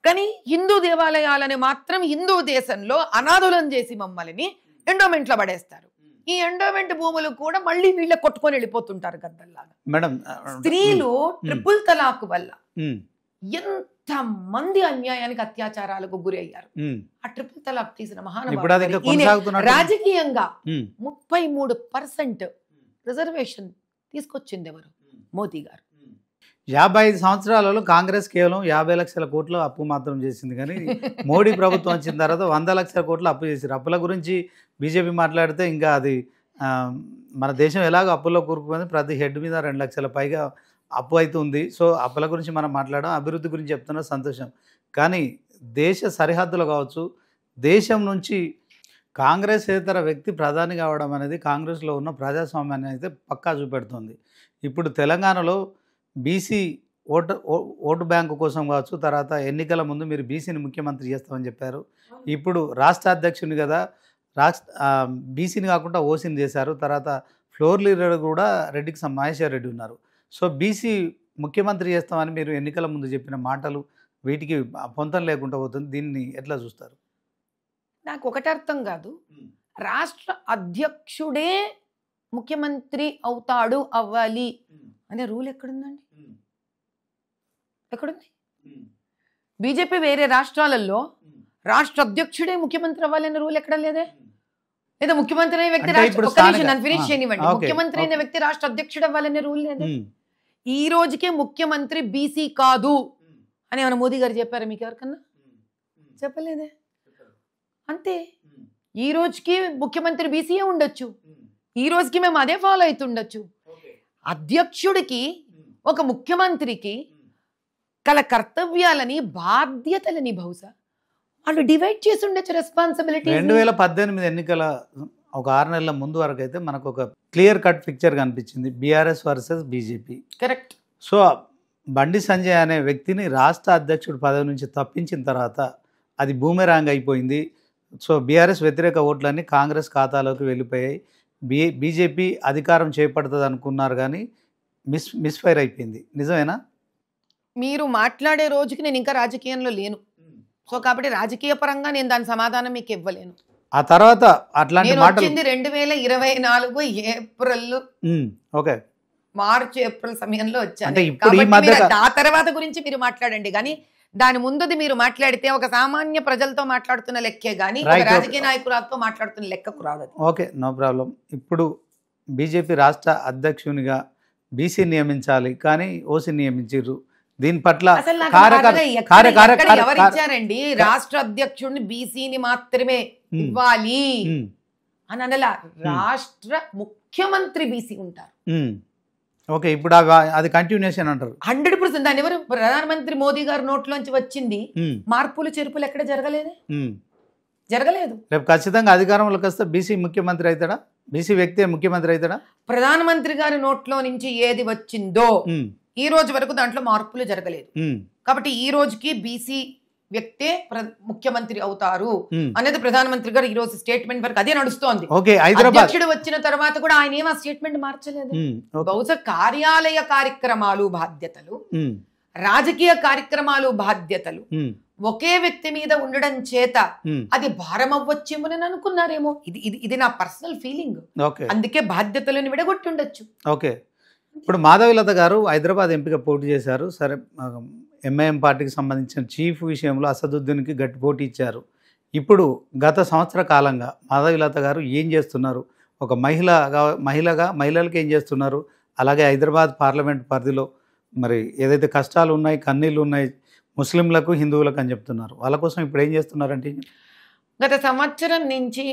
B: కానీ హిందూ దేవాలయాలని మాత్రం హిందూ దేశంలో అనాథులను చేసి మమ్మల్ని ఎండోమెంట్లో పడేస్తారు. ఈ ఎండోమెంట్ భూములు కూడా మళ్ళీ వీళ్ళ కొట్టుకొని వెళ్ళిపోతుంటారు గద్దల్లాగా.
A: మేడం,
B: స్త్రీలు ట్రిపుల్ తలాక్ వల్ల ఎంత మంది అన్యాయానికి అత్యాచారాలకు గురి అయ్యారు. ఆ ట్రిపుల్ తలాక్ తీసిన మహానుభావుడు రాజకీయంగా 33% రిజర్వేషన్ తీసుకొచ్చింది ఎవరు? మోదీ గారు.
A: 55 సంవత్సరాలలో కాంగ్రెస్ కేవలం 50 లక్షల కోట్ల అప్పు మాత్రం చేసింది. కానీ మోడీ ప్రభుత్వం వచ్చిన తర్వాత 100 లక్షల కోట్ల అప్పు చేశారు. అప్పుల గురించి బీజేపీ మాట్లాడితే ఇంకా అది మన దేశం ఎలాగో అప్పుల్లో కూరుకుపోయింది. ప్రతి హెడ్ మీద 2 లక్షల పైగా అప్పు అవుతుంది. సో అప్పుల గురించి మనం మాట్లాడడం, అభివృద్ధి గురించి చెప్తున్నా సంతోషం. కానీ దేశ సరిహద్దులు కావచ్చు, దేశం నుంచి కాంగ్రెసేతర వ్యక్తి ప్రధాని కావడం అనేది కాంగ్రెస్లో ఉన్న ప్రజాస్వామ్యాన్ని అయితే పక్కా చూపెడుతుంది. ఇప్పుడు తెలంగాణలో బీసీ ఓటు బ్యాంకు కోసం కావచ్చు, తర్వాత ఎన్నికల ముందు మీరు బీసీని ముఖ్యమంత్రి చేస్తామని చెప్పారు. ఇప్పుడు రాష్ట్ర అధ్యక్షుని కదా, బీసీని కాకుండా ఓసీని చేశారు. తర్వాత ఫ్లోర్ లీడర్ కూడా మహేశ్వర్ రెడ్డి ఉన్నారు. సో బీసీ ముఖ్యమంత్రి చేస్తామని మీరు ఎన్నికల ముందు చెప్పిన మాటలు వీటికి పొంతం లేకుండా పోతుంది. దీన్ని ఎట్లా చూస్తారు?
B: నాకు ఒకటి అర్థం కాదు, రాష్ట్ర అధ్యక్షుడే ముఖ్యమంత్రి అవుతాడు అవ్వాలి అనే రూల్ ఎక్కడుందండి? ఎక్కడుంది? బీజేపీ వేరే రాష్ట్రాలలో రాష్ట్ర అధ్యక్షుడే ముఖ్యమంత్రి అవ్వాలనే రూల్ ఎక్కడ లేదే. లేదా ముఖ్యమంత్రి అనే వ్యక్తి ముఖ్యమంత్రి అనే వ్యక్తి రాష్ట్ర అధ్యక్షుడు అవ్వాలనే రూల్ లేదే. ఈ రోజుకే ముఖ్యమంత్రి బీసీ కాదు అని ఏమైనా మోదీ గారు చెప్పారా మీకు ఎవరికన్నా? చెప్పలేదే. అంతే, ఈ రోజుకి ముఖ్యమంత్రి బీసీయే ఉండొచ్చు, ఈ రోజుకి మేము అదే ఫాలో అవుతుండొచ్చు. అధ్యక్షుడికి ఒక ముఖ్యమంత్రికి కల కర్తవ్యాలని బాధ్యతలని బహుశా వాళ్ళు డివైడ్ చేసి ఉండొచ్చు రెస్పాన్సిబిలిటీ.
A: 2018 ఎన్నికల ఒక 6 నెలల ముందు వరకు అయితే మనకు ఒక క్లియర్ కట్ పిక్చర్ కనిపించింది, BRS versus BJP.
B: Correct.
A: So Bandi Sanjay అనే వ్యక్తిని రాష్ట్ర అధ్యక్షుడు పదవి నుంచి తప్పించిన తర్వాత అది బూమెరాంగ్ అయిపోయింది. సో బీఆర్ఎస్ వ్యతిరేక ఓట్లన్నీ కాంగ్రెస్ ఖాతాలోకి వెళ్ళిపోయాయి. బీజేపీ అధికారం చేపడుతుంది అనుకున్నారు కానీ మిస్ఫైర్ అయిపోయింది. నిజమేనా?
B: మీరు మాట్లాడే రోజుకి నేను ఇంకా రాజకీయంలో లేను, సో కాబట్టి రాజకీయ పరంగా నేను దాని సమాధానం మీకు ఇవ్వలేను.
A: ఆ తర్వాత అట్లాంటి మాటలు
B: 2024 ఏప్రిల్,
A: ఓకే,
B: మార్చ్ ఏప్రిల్ సమయంలో వచ్చాను. ఆ తర్వాత గురించి మీరు మాట్లాడండి, కానీ దాని ముందుది మీరు మాట్లాడితే ఒక సామాన్య ప్రజలతో మాట్లాడుతున్న లెక్కే కానీ రాజకీయ నాయకులతో మాట్లాడుతున్న లెక్కకు రాదు.
A: Okay, no problem. ఇప్పుడు బీజేపీ రాష్ట్ర అధ్యక్షునిగా బీసీ నియమించాలి కానీ ఓసీ నియమించారు. దీని పట్ల
B: ఎవరిచ్చారండి? రాష్ట్ర అధ్యక్షుడిని బీసీని మాత్రమే ఇవ్వాలి అని అనలా, రాష్ట్ర ముఖ్యమంత్రి బీసీ ఉంటారు.
A: ఓకే, ఇప్పుడు అది కంటిన్యూషన్ అంటారు.
B: 100%. దాని ఎవరు? ప్రధానమంత్రి మోదీ గారి నోట్లోంచి వచ్చింది. మార్పులు చేర్పులు ఎక్కడ జరగలేదు.
A: రేపు ఖచ్చితంగా అధికారంలోకి వస్తే బీసీ ముఖ్యమంత్రి అవుతాడా? బీసీ వ్యక్తి ముఖ్యమంత్రి అవుతాడా?
B: ప్రధానమంత్రి గారి నోట్లో నుంచి ఏది వచ్చిందో ఈ రోజు వరకు దాంట్లో మార్పులు జరగలేదు. కాబట్టి ఈ రోజుకి బీసీ వ్యక్తే ముఖ్యమంత్రి అవుతారు అనేది ప్రధానమంత్రి గారు ఈ రోజు స్టేట్మెంట్ వరకు అదే నడుస్తోంది. అధ్యక్షుడు వచ్చిన తర్వాత కూడా ఆయన ఏమో స్టేట్మెంట్ మార్చలేదు. బహుశా కార్యాలయ కార్యక్రమాలు బాధ్యతలు, రాజకీయ కార్యక్రమాలు బాధ్యతలు ఒకే వ్యక్తి మీద ఉండడం చేత అది భారం అవ్వచ్చేమో అని అనుకున్నారేమో. ఇది నా పర్సనల్ ఫీలింగ్. అందుకే బాధ్యతలను విడగొట్టి ఉండొచ్చు.
A: ఓకే, ఇప్పుడు మాధవీలత గారు హైదరాబాద్ ఎంపీగా పోటీ చేశారు. సరే, ఎంఐఎం పార్టీకి సంబంధించిన చీఫ్ విషయంలో అసదుద్దీన్కి గట్టి పోటీ ఇచ్చారు. ఇప్పుడు గత సంవత్సర కాలంగా మాధవీలత గారు ఏం చేస్తున్నారు? ఒక మహిళగా మహిళలకు ఏం చేస్తున్నారు? అలాగే హైదరాబాద్ పార్లమెంట్ పరిధిలో మరి ఏదైతే కష్టాలు ఉన్నాయి, కన్నీళ్ళు ఉన్నాయి ముస్లింలకు, హిందువులకు అని చెప్తున్నారు. వాళ్ళ కోసం ఇప్పుడు ఏం చేస్తున్నారంటే,
B: గత సంవత్సరం నుంచి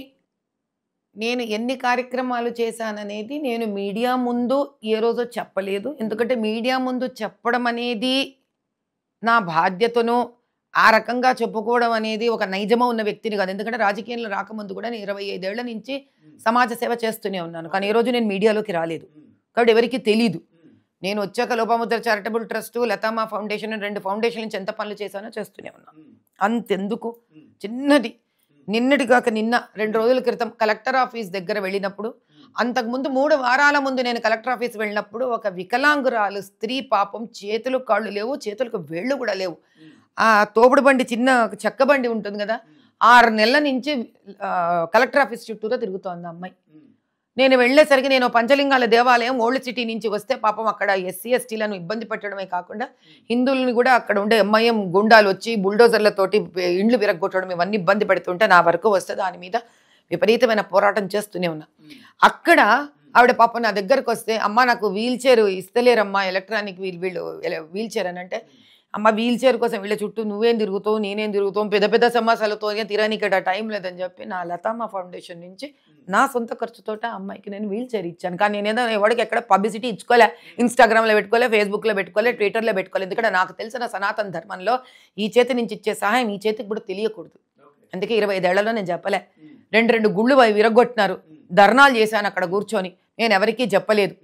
B: నేను ఎన్ని కార్యక్రమాలు చేశాననేది నేను మీడియా ముందు ఏ రోజో చెప్పలేదు. ఎందుకంటే మీడియా ముందు చెప్పడం అనేది నా బాధ్యతను ఆ రకంగా చెప్పుకోవడం అనేది ఒక నైజమా ఉన్న వ్యక్తిని కాదు. ఎందుకంటే రాజకీయంలో రాకముందు కూడా నేను 25 ఏళ్ల నుంచి సమాజ సేవ చేస్తూనే ఉన్నాను, కానీ ఏ రోజు నేను మీడియాలోకి రాలేదు. కాబట్టి ఎవరికి తెలీదు. నేను వచ్చాక లోపాముద్ర చారిటబుల్ ట్రస్ట్, లతామా ఫౌండేషన్, 2 ఫౌండేషన్ నుంచి ఎంత పనులు చేశానో చేస్తూనే ఉన్నాను. అంతెందుకు, చిన్నది నిన్నటి కాక నిన్న 2 రోజుల క్రితం కలెక్టర్ ఆఫీస్ దగ్గర వెళ్ళినప్పుడు, అంతకుముందు 3 వారాల ముందు నేను కలెక్టర్ ఆఫీస్ వెళ్ళినప్పుడు ఒక వికలాంగురాలు స్త్రీ పాపం చేతులు కాళ్ళు లేవు, చేతులకు వేళ్ళు కూడా లేవు. ఆ తోపుడు బండి, చిన్న చెక్క బండి ఉంటుంది కదా, 6 నెలల నుంచి కలెక్టర్ ఆఫీస్ చుట్టూతో తిరుగుతోంది అమ్మాయి. నేను వెళ్ళేసరికి నేను పంచలింగాల దేవాలయం ఓల్డ్ సిటీ నుంచి వస్తే పాపం అక్కడ ఎస్సీ ఎస్టీలను ఇబ్బంది పెట్టడమే కాకుండా హిందువులను కూడా అక్కడ ఉండే ఎంఐఎం గుండాలు వచ్చి బుల్డోజర్లతోటి ఇండ్లు విరగొట్టడం, ఇవన్నీ ఇబ్బంది పెడుతుంటే నా వరకు వస్తే దాని మీద విపరీతమైన పోరాటం చేస్తూనే ఉన్నా. అక్కడ ఆవిడ పాపం నా దగ్గరకు వస్తే, అమ్మ నాకు వీల్ చైర్ ఇస్తలేరమ్మా, ఎలక్ట్రానిక్ వీల్ చైర్ అని అంటే, అమ్మ వీల్ చైర్ కోసం వీళ్ళ చుట్టూ నువ్వేం తిరుగుతావు, నేనేం తిరుగుతాం, పెద్ద పెద్ద సమస్యలతో తిరగనీకి టైం లేదని చెప్పి నా లతామా ఫౌండేషన్ నుంచి నా సొంత ఖర్చుతో అమ్మాయికి నేను వీల్ చైర్ ఇచ్చాను. కానీ నేనేదో ఎవరికి ఎక్కడ పబ్లిసిటీ ఇచ్చుకోలే, ఇన్స్టాగ్రామ్లో పెట్టుకోలే, ఫేస్బుక్లో పెట్టుకోలే, ట్విట్టర్లో పెట్టుకోలేదు. ఎందుకంటే నాకు తెలిసిన సనాతన ధర్మంలో ఈ చేతి నుంచి ఇచ్చే సహాయం ఈ చేతికి కూడా తెలియకూడదు. అందుకే 25 ఏళ్లలో నేను చెప్పలే. 2 గుళ్ళు విరగొట్టినారు, ధర్నాలు చేశాను అక్కడ కూర్చొని, నేను ఎవరికీ చెప్పలేదు.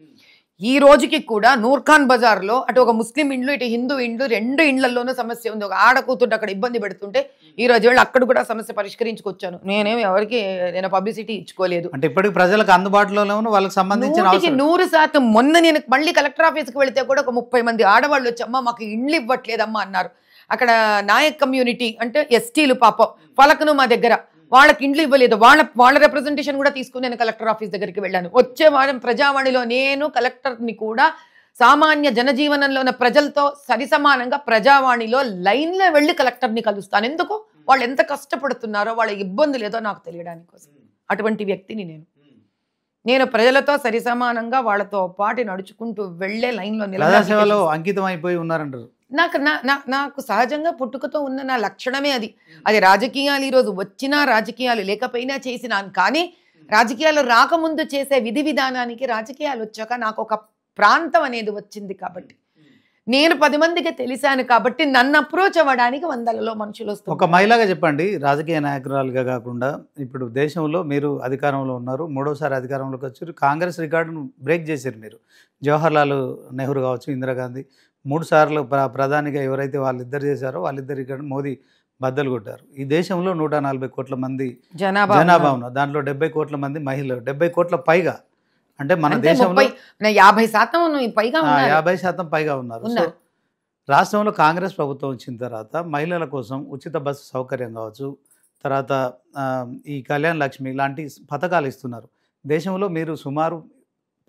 B: ఈ రోజుకి కూడా నూర్ఖాన్ బజార్లో అటు ఒక ముస్లిం ఇండ్లు ఇటు హిందూ ఇండ్లు 2 ఇండ్లలోనూ సమస్య ఉంది. ఒక ఆడ కూతుంటే అక్కడ ఇబ్బంది పెడుతుంటే ఈ రోజు అక్కడ కూడా సమస్య పరిష్కరించుకొచ్చాను. నేనేమి ఎవరికి నేను పబ్లిసిటీ ఇచ్చుకోలేదు.
A: అంటే ఇప్పటికి ప్రజలకు అందుబాటులోనే వాళ్ళకి సంబంధించిన
B: 100%. మొన్న నేను మళ్ళీ కలెక్టర్ ఆఫీస్కి వెళితే కూడా ఒక 30 మంది ఆడవాళ్ళు వచ్చి అమ్మ మాకు ఇండ్లు ఇవ్వట్లేదమ్మా అన్నారు. అక్కడ నాయక్ కమ్యూనిటీ అంటే ఎస్టీలు పాపం వాళ్ళకును మా దగ్గర వాళ్ళకి ఇండ్లు ఇవ్వలేదు. వాళ్ళ రిప్రజెంటేషన్ కూడా తీసుకుని నేను కలెక్టర్ ఆఫీస్ దగ్గరికి వెళ్ళాను. వచ్చే వారం ప్రజావాణిలో నేను కలెక్టర్ని కూడా సామాన్య జనజీవనంలో ఉన్న ప్రజలతో సరిసమానంగా ప్రజావాణిలో లైన్లో వెళ్ళి కలెక్టర్ని కలుస్తాను. ఎందుకు? వాళ్ళు ఎంత కష్టపడుతున్నారో, వాళ్ళ ఇబ్బందులు ఏదో నాకు తెలియడానికి కోసం. అటువంటి వ్యక్తిని నేను ప్రజలతో సరిసమానంగా వాళ్ళతో పాటు నడుచుకుంటూ వెళ్లే లైన్లో
A: నిలబడి అంకితం అయిపోయి ఉన్నారంటారు.
B: నాకు సహజంగా పుట్టుకతో ఉన్న నా లక్షణమే అది. రాజకీయాలు ఈరోజు వచ్చినా రాజకీయాలు లేకపోయినా చేసినాను. కానీ రాజకీయాలు రాకముందు చేసే విధి విధానానికి రాజకీయాలు వచ్చాక నాకు ఒక ప్రాంతం అనేది వచ్చింది కాబట్టి, నేను 10 మందికి తెలిసాను కాబట్టి నన్ను అప్రోచ్ అవ్వడానికి వందలలో మనుషులు వస్తారు.
A: ఒక మహిళగా చెప్పండి, రాజకీయ నాయకురాలుగా కాకుండా ఇప్పుడు దేశంలో మీరు అధికారంలో ఉన్నారు, 3వసారి అధికారంలోకి వచ్చారు, కాంగ్రెస్ రికార్డును బ్రేక్ చేశారు మీరు. జవహర్లాల్ నెహ్రూ కావచ్చు, ఇందిరాగాంధీ 3 సార్లు ప్రధానిగా ఎవరైతే వాళ్ళిద్దరు చేశారో వాళ్ళిద్దరు రికార్డు మోదీ బద్దలు కొట్టారు. ఈ దేశంలో 140 కోట్ల మంది జనాభా ఉన్నారు, దాంట్లో 70 కోట్ల మంది మహిళలు, 70 కోట్ల పైగా. అంటే మన దేశంలో
B: 50% పైగా
A: 50% పైగా ఉన్నారు. సో రాష్ట్రంలో కాంగ్రెస్ ప్రభుత్వం వచ్చిన తర్వాత మహిళల కోసం ఉచిత బస్సు సౌకర్యం కావచ్చు, తర్వాత ఈ కళ్యాణ్ లక్ష్మి లాంటి పథకాలు ఇస్తున్నారు. దేశంలో మీరు సుమారు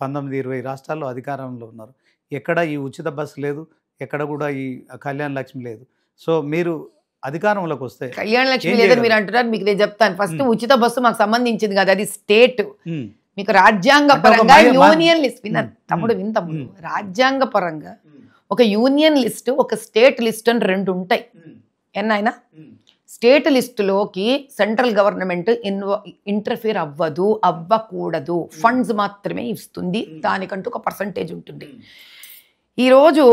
A: 19-20 రాష్ట్రాల్లో అధికారంలో ఉన్నారు. ఎక్కడ ఈ ఉచిత బస్సు లేదు, ఎక్కడ కూడా ఈ కళ్యాణ్ లక్ష్మి లేదు. సో మీరు అధికారంలోకి వస్తే
B: కళ్యాణ లక్ష్మి లేదని మీరు అంటున్నారు. మీకు నేను చెప్తాను. ఫస్ట్ ఉచిత బస్సు మాకు సంబంధించింది కదా, అది స్టేట్. మీకు రాజ్యాంగ పరంగా యూనియన్ లిస్ట్ తమ్ముడు రాజ్యాంగ పరంగా ఒక యూనియన్ లిస్ట్, ఒక స్టేట్ లిస్ట్ అని 2 ఉంటాయి. ఎన్నైనా స్టేట్ లిస్టులోకి సెంట్రల్ గవర్నమెంట్ ఇంటర్ఫియర్ అవ్వకూడదు. ఫండ్స్ మాత్రమే ఇస్తుంది, దానికంటూ ఒక పర్సంటేజ్ ఉంటుంది. ఈరోజు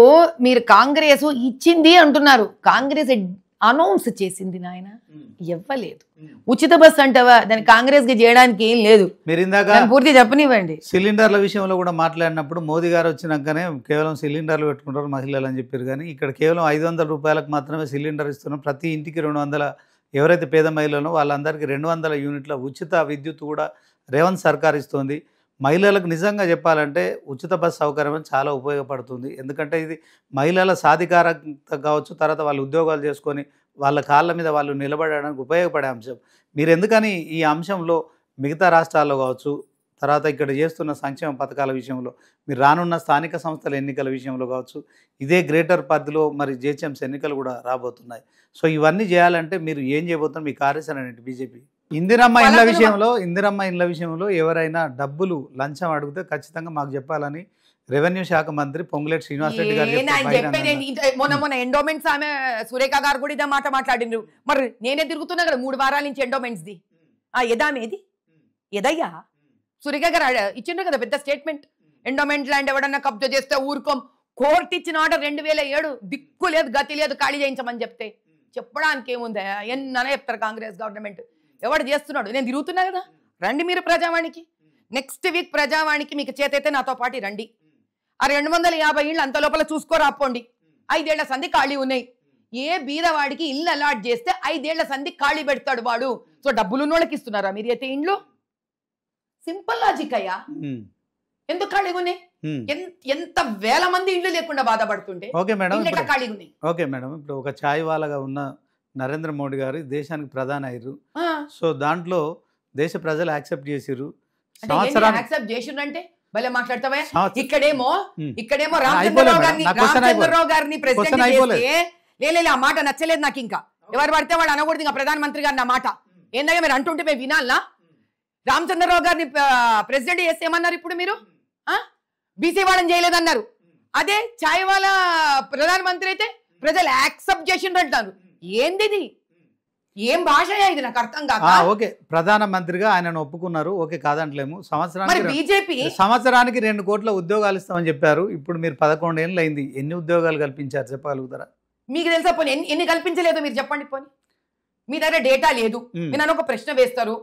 B: మీరు కాంగ్రెస్ ఇచ్చింది అంటున్నారు, కాంగ్రెస్ అనౌన్స్ చేసింది నాయన ఇవ్వలేదు. ఉచిత బస్సు అంటావా, దాన్ని కాంగ్రెస్ కి చేయడానికి ఏం లేదు.
A: మీరు ఇందాక
B: పూర్తి చెప్పనివ్వండి.
A: సిలిండర్ల విషయంలో కూడా మాట్లాడినప్పుడు మోదీ గారు వచ్చినాకనే కేవలం సిలిండర్లు పెట్టుకుంటారు మహిళలు అని చెప్పారు. కానీ ఇక్కడ కేవలం 500 రూపాయలకు మాత్రమే సిలిండర్ ఇస్తున్నాం. ప్రతి ఇంటికి 200, ఎవరైతే పేద మహిళలో వాళ్ళందరికీ 200 యూనిట్ల ఉచిత విద్యుత్ కూడా రేవంత్ సర్కార్ ఇస్తుంది. మహిళలకు నిజంగా చెప్పాలంటే ఉచిత బస్సు సౌకర్యం చాలా ఉపయోగపడుతుంది. ఎందుకంటే ఇది మహిళల సాధికారత కావచ్చు, తర్వాత వాళ్ళు ఉద్యోగాలు చేసుకొని వాళ్ళ కాళ్ళ మీద వాళ్ళు నిలబడడానికి ఉపయోగపడే అంశం. మీరు ఎందుకని ఈ అంశంలో మిగతా రాష్ట్రాల్లో కావచ్చు, తర్వాత ఇక్కడ చేస్తున్న సంక్షేమ పథకాల విషయంలో, మీరు రానున్న స్థానిక సంస్థల ఎన్నికల విషయంలో కావచ్చు, ఇదే గ్రేటర్ పరిధిలో మరి జిహెచ్ఎంసీ ఎన్నికలు కూడా రాబోతున్నాయి. సో ఇవన్నీ చేయాలంటే మీరు ఏం చేయబోతున్నారు, మీ కార్యాచరణ ఏంటి? బీజేపీ ఇందిరమ్మ ఇండ్ల విషయంలో ఎవరైనా డబ్బులు లంచం అడిగితే ఖచ్చితంగా మాకు చెప్పాలని రెవెన్యూ శాఖ మంత్రి పొంగులేటి శ్రీనివాసరెడ్డి గారు
B: మొన్న ఎండోమెంట్స్ ఆమె సురేఖ గారు కూడా ఇదే మాట మాట్లాడిండ్రు. మరి నేనే తిరుగుతున్నా కదా 3 వారాల నుంచి ఎండోమెంట్స్ ది. ఎదామేది ఎదయ్యా సురేఖ గారు ఇచ్చిండ్రు కదా పెద్ద స్టేట్మెంట్. ఎండోమెంట్ ల్యాండ్ ఎవడన్నా కబ్జా చేస్తే ఊరుకోం, కోర్టు ఇచ్చిన ఆర్డర్ 2007 దిక్కు లేదు గతి లేదు ఖాళీ చేయించమని చెప్తే చెప్పడానికి ఏముందా? ఎన్ననే చెప్తారు కాంగ్రెస్ గవర్నమెంట్. ఎవడు చేస్తున్నాడు? నేను తిరుగుతున్నా కదా, రండి మీరు ప్రజావాణికి. నెక్స్ట్ వీక్ ప్రజావాణికి మీకు చేతైతే నాతో పాటు రండి. 250 ఇళ్ళు అంత లోపల చూసుకోరాపోండి. 5 ఏళ్ల సంధి ఖాళీ ఉన్నాయి. ఏ బీదవాడికి ఇల్లు అలాట్ చేస్తే 5 ఏళ్ల సంధి ఖాళీ పెడతాడు వాడు. సో డబ్బులు ఉన్నోళ్ళకి ఇస్తున్నారా మీరు అయితే ఇండ్లు? సింపుల్ లాజిక్ అయ్యా. ఎందుకు ఖాళీగా ఉన్నాయి? ఎంత వేల మంది ఇల్లు లేకుండా బాధపడుతుంటే ఖాళీగా ఉన్నాయి.
A: ఓకే మేడం, ఇప్పుడు ఒక ఛాయ్ వాలాగా ఉన్న నరేంద్ర మోడీ గారు దేశానికి ప్రధాని అయ్యారు. సో దాంట్లో దేశ ప్రజలు యాక్సెప్ట్ చేసిరు.
B: యాక్సెప్ట్ చేసిండ్రంటే భలే మాట్లాడతావా? ఇక్కడేమో రామచంద్రరావు గారిని ప్రెసిడెంట్ చేస్తే లేదు ఆ మాట నచ్చలేదు నాకు. ఇంకా ఎవరు పడితే వాళ్ళు అనకూడదు ఇంకా ప్రధానమంత్రి గారిని. ఆ మాట ఏందయ్యా మీరు అంటుంటే మేము వినాలనా? రామచంద్రరావు గారిని ప్రెసిడెంట్ చేస్తే ఏమన్నారు ఇప్పుడు మీరు? బీసీ వాళ్ళని చేయలేదన్నారు. అదే ఛాయ్ వాళ్ళ ప్రధానమంత్రి అయితే ప్రజలు యాక్సెప్ట్ చేసిండ్రు అంటారు. ఏంది ఏం భాష ఇది నాకు అర్థం కాక.
A: ఓకే, ప్రధానమంత్రిగా ఆయనను ఒప్పుకున్నారు, ఓకే కాదంటలేము.
B: బీజేపీ
A: సంవత్సరానికి 2 కోట్ల ఉద్యోగాలు ఇస్తామని చెప్పారు. ఇప్పుడు మీరు 11 ఏళ్ళు అయింది, ఎన్ని ఉద్యోగాలు కల్పించారు చెప్పగలుగుతారా?
B: మీకు తెలుసా? పోనీ ఎన్ని కల్పించలేదో మీరు చెప్పండి. పోనీ మీ దగ్గర డేటా లేదు, మీరు నన్ను ఒక ప్రశ్న వేస్తారు,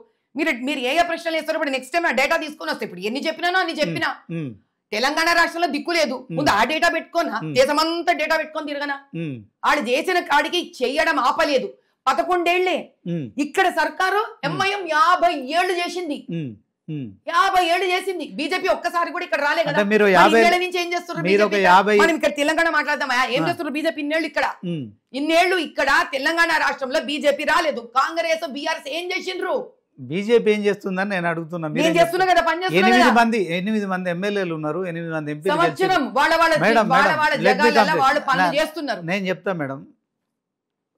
B: మీరు ఏ ప్రశ్నలు వేస్తారు, ఇప్పుడు నెక్స్ట్ టైం ఆ డేటా తీసుకొని వస్తే ఇప్పుడు ఎన్ని చెప్పినానో అన్ని చెప్పినా తెలంగాణ రాష్ట్రంలో దిక్కు లేదు, ముందు ఆ డేటా పెట్టుకోనా, దేశమంతా డేటా పెట్టుకొని తిరగనా, ఆడు చేసిన కాడికి చెయ్యడం ఆపలేదు 11 ఏళ్లే. ఇక్కడ సర్కారు ఎంఐఎం 50 ఏళ్లు చేసింది, 50 ఏళ్లు చేసింది. బీజేపీ ఒక్కసారి కూడా ఇక్కడ రాలే కదా.
A: మీరు
B: నుంచి ఏం చేస్తున్నారు మనం ఇక్కడ తెలంగాణ మాట్లాడదామా, ఏం చేస్తున్నారు బీజేపీ ఇన్నేళ్లు ఇక్కడ తెలంగాణ రాష్ట్రంలో బీజేపీ రాలేదు, కాంగ్రెస్ బీఆర్ఎస్ ఏం చేసిండ్రు,
A: బీజేపీ ఏం చేస్తుందని నేను అడుగుతున్నా. 8 మంది ఎమ్మెల్యేలు ఉన్నారు, 8 మంది ఎంపీలు. నేను చెప్తా మేడం,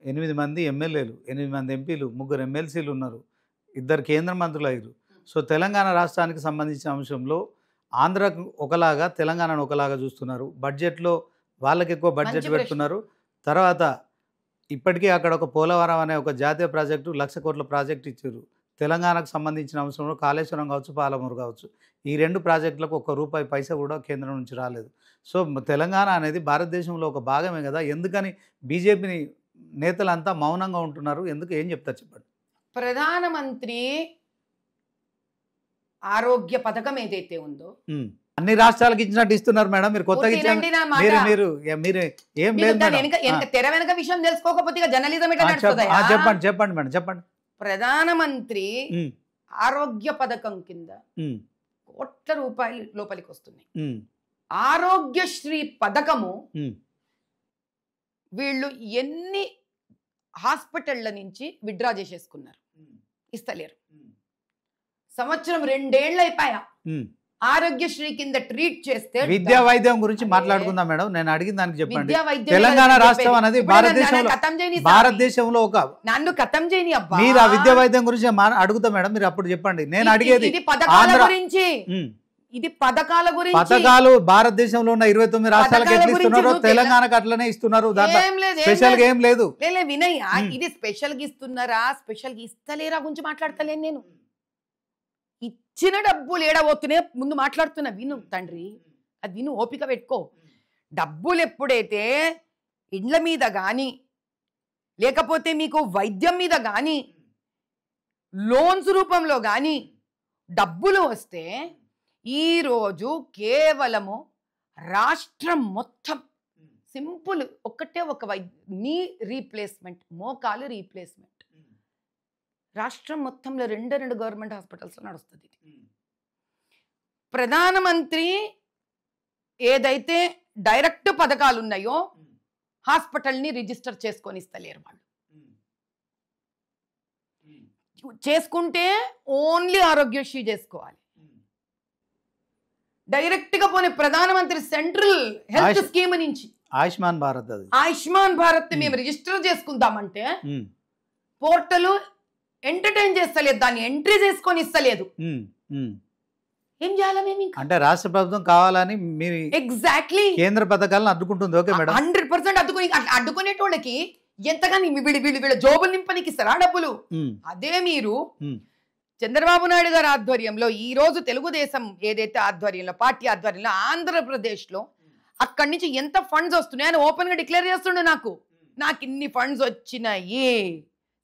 A: 8 మంది ఎమ్మెల్యేలు, 8 మంది ఎంపీలు, 3 ఎమ్మెల్సీలు ఉన్నారు, 2 కేంద్ర మంత్రులు అయ్యారు. సో తెలంగాణ రాష్ట్రానికి సంబంధించిన అంశంలో ఆంధ్రకు ఒకలాగా తెలంగాణను ఒకలాగా చూస్తున్నారు. బడ్జెట్లో వాళ్ళకి ఎక్కువ బడ్జెట్ పెడుతున్నారు. తర్వాత ఇప్పటికీ అక్కడ ఒక పోలవరం అనే ఒక జాతీయ ప్రాజెక్టు 1,00,000 కోట్ల ప్రాజెక్టు ఇచ్చారు. తెలంగాణకు సంబంధించిన అంశంలో కాళేశ్వరం కావచ్చు, పాలమూరు కావచ్చు, ఈ 2 ప్రాజెక్టులకు ₹1 పైసా కూడా కేంద్రం నుంచి రాలేదు. సో తెలంగాణ అనేది భారతదేశంలో ఒక భాగమే కదా. ఎందుకని బీజేపీని నేతలంతా మౌనంగా ఉంటున్నారు? ఎందుకు, ఏం చెప్తారు చెప్పండి.
B: ప్రధానమంత్రి ఆరోగ్య పథకం ఏదైతే ఉందో
A: అన్ని రాష్ట్రాలకు ఇచ్చినట్టు ఇస్తున్నారు మేడం. మీరు కొత్తగా మీరు ఏం లేదు
B: తెర వెనక విషయం తెలుసుకోకపోతే జర్నలిజం
A: చెప్పండి మేడం, చెప్పండి.
B: ప్రధానమంత్రి ఆరోగ్య పథకం కింద ₹1,00,00,000 లోపలికి వస్తున్నాయి. ఆరోగ్యశ్రీ పథకము వీళ్ళు ఎన్ని హాస్పిటళ్ల నుంచి విత్డ్రా చేసేసుకున్నారు, ఇస్తలేరు. సంవత్సరం 2 ఏళ్ళు అయిపోయా, ఆరోగ్యశ్రీ కింద ట్రీట్ చేస్తే.
A: విద్యా వైద్యం గురించి మాట్లాడుకుందాం మేడం. నేను అడిగిన దానికి చెప్పండి. తెలంగాణ రాష్ట్రం అనేది భారతదేశంలో ఒక
B: నన్ను కథం చేయని అబ్బా,
A: మీరు ఆ విద్యా వైద్యం గురించి అడుగుతా మేడం, మీరు అప్పుడు చెప్పండి. నేను అడిగేది
B: పథకాల గురించి, ఇది పథకాల గురించి.
A: పథకాలు భారతదేశంలో ఉన్న 29 రాష్ట్రాలకు ఎట్లా ఇస్తున్నారు, తెలంగాణకు అట్లనే ఇస్తున్నారు. స్పెషల్ గా ఏం లేదు.
B: వినయ్, ఇది స్పెషల్ గా ఇస్తున్నారా, స్పెషల్ గా ఇస్తలేరా గురించి మాట్లాడతలేను నేను. ఇచ్చిన డబ్బులు ఏడబోతున్నాయి ముందు మాట్లాడుతున్నా, విను తండ్రి, అది విను, ఓపిక పెట్టుకో. డబ్బులు ఎప్పుడైతే ఇండ్ల మీద కానీ లేకపోతే మీకు వైద్యం మీద కానీ లోన్స్ రూపంలో కానీ డబ్బులు వస్తే, ఈరోజు కేవలము రాష్ట్రం మొత్తం సింపుల్ ఒక్కటే ఒక నీ రీప్లేస్మెంట్, మోకాలు రీప్లేస్మెంట్ రాష్ట్రం మొత్తంలో 2 గవర్నమెంట్ హాస్పిటల్స్లో నడుస్తుంది. ప్రధానమంత్రి ఏదైతే డైరెక్ట్ పథకాలు ఉన్నాయో హాస్పిటల్ని రిజిస్టర్ చేసుకొని ఇస్తలేరు వాళ్ళు. చేసుకుంటే ఓన్లీ ఆరోగ్యశ్రీ చేసుకోవాలి. డైరెక్ట్ గా పోనీ ప్రధానమంత్రి సెంట్రల్ హెల్త్ స్కీమ్ నుంచి
A: ఆయుష్మాన్ భారత్,
B: ఆయుష్మాన్ భారత్ మేము రిజిస్టర్ చేసుకుందామంటే పోర్టల్ ఎంటర్టైన్ చేస్తలేదు, దాన్ని ఎంట్రీ చేసుకొని ఇస్తలేదు. ఏం చేయాలి మేము?
A: అంటే రాష్ట్ర ప్రభుత్వం కావాలని మీరు
B: ఎగ్జాక్ట్లీ
A: కేంద్ర పథకాలను అడ్డుకుంటుంది. ఓకే మేడం,
B: 100% అడ్డుకునేటోళ్ళకి ఎంతగాని వీళ్ళ జోబులు నింపనికి ఇస్తారా డబ్బులు? అదే మీరు చంద్రబాబు నాయుడు గారి ఆధ్వర్యంలో ఈ రోజు తెలుగుదేశం ఏదైతే ఆధ్వర్యంలో, పార్టీ ఆధ్వర్యంలో ఆంధ్రప్రదేశ్ లో అక్కడి నుంచి ఎంత ఫండ్స్ వస్తున్నాయి అని ఓపెన్ గా డిక్లేర్ చేస్తుండే. నాకు ఇన్ని ఫండ్స్ వచ్చినాయి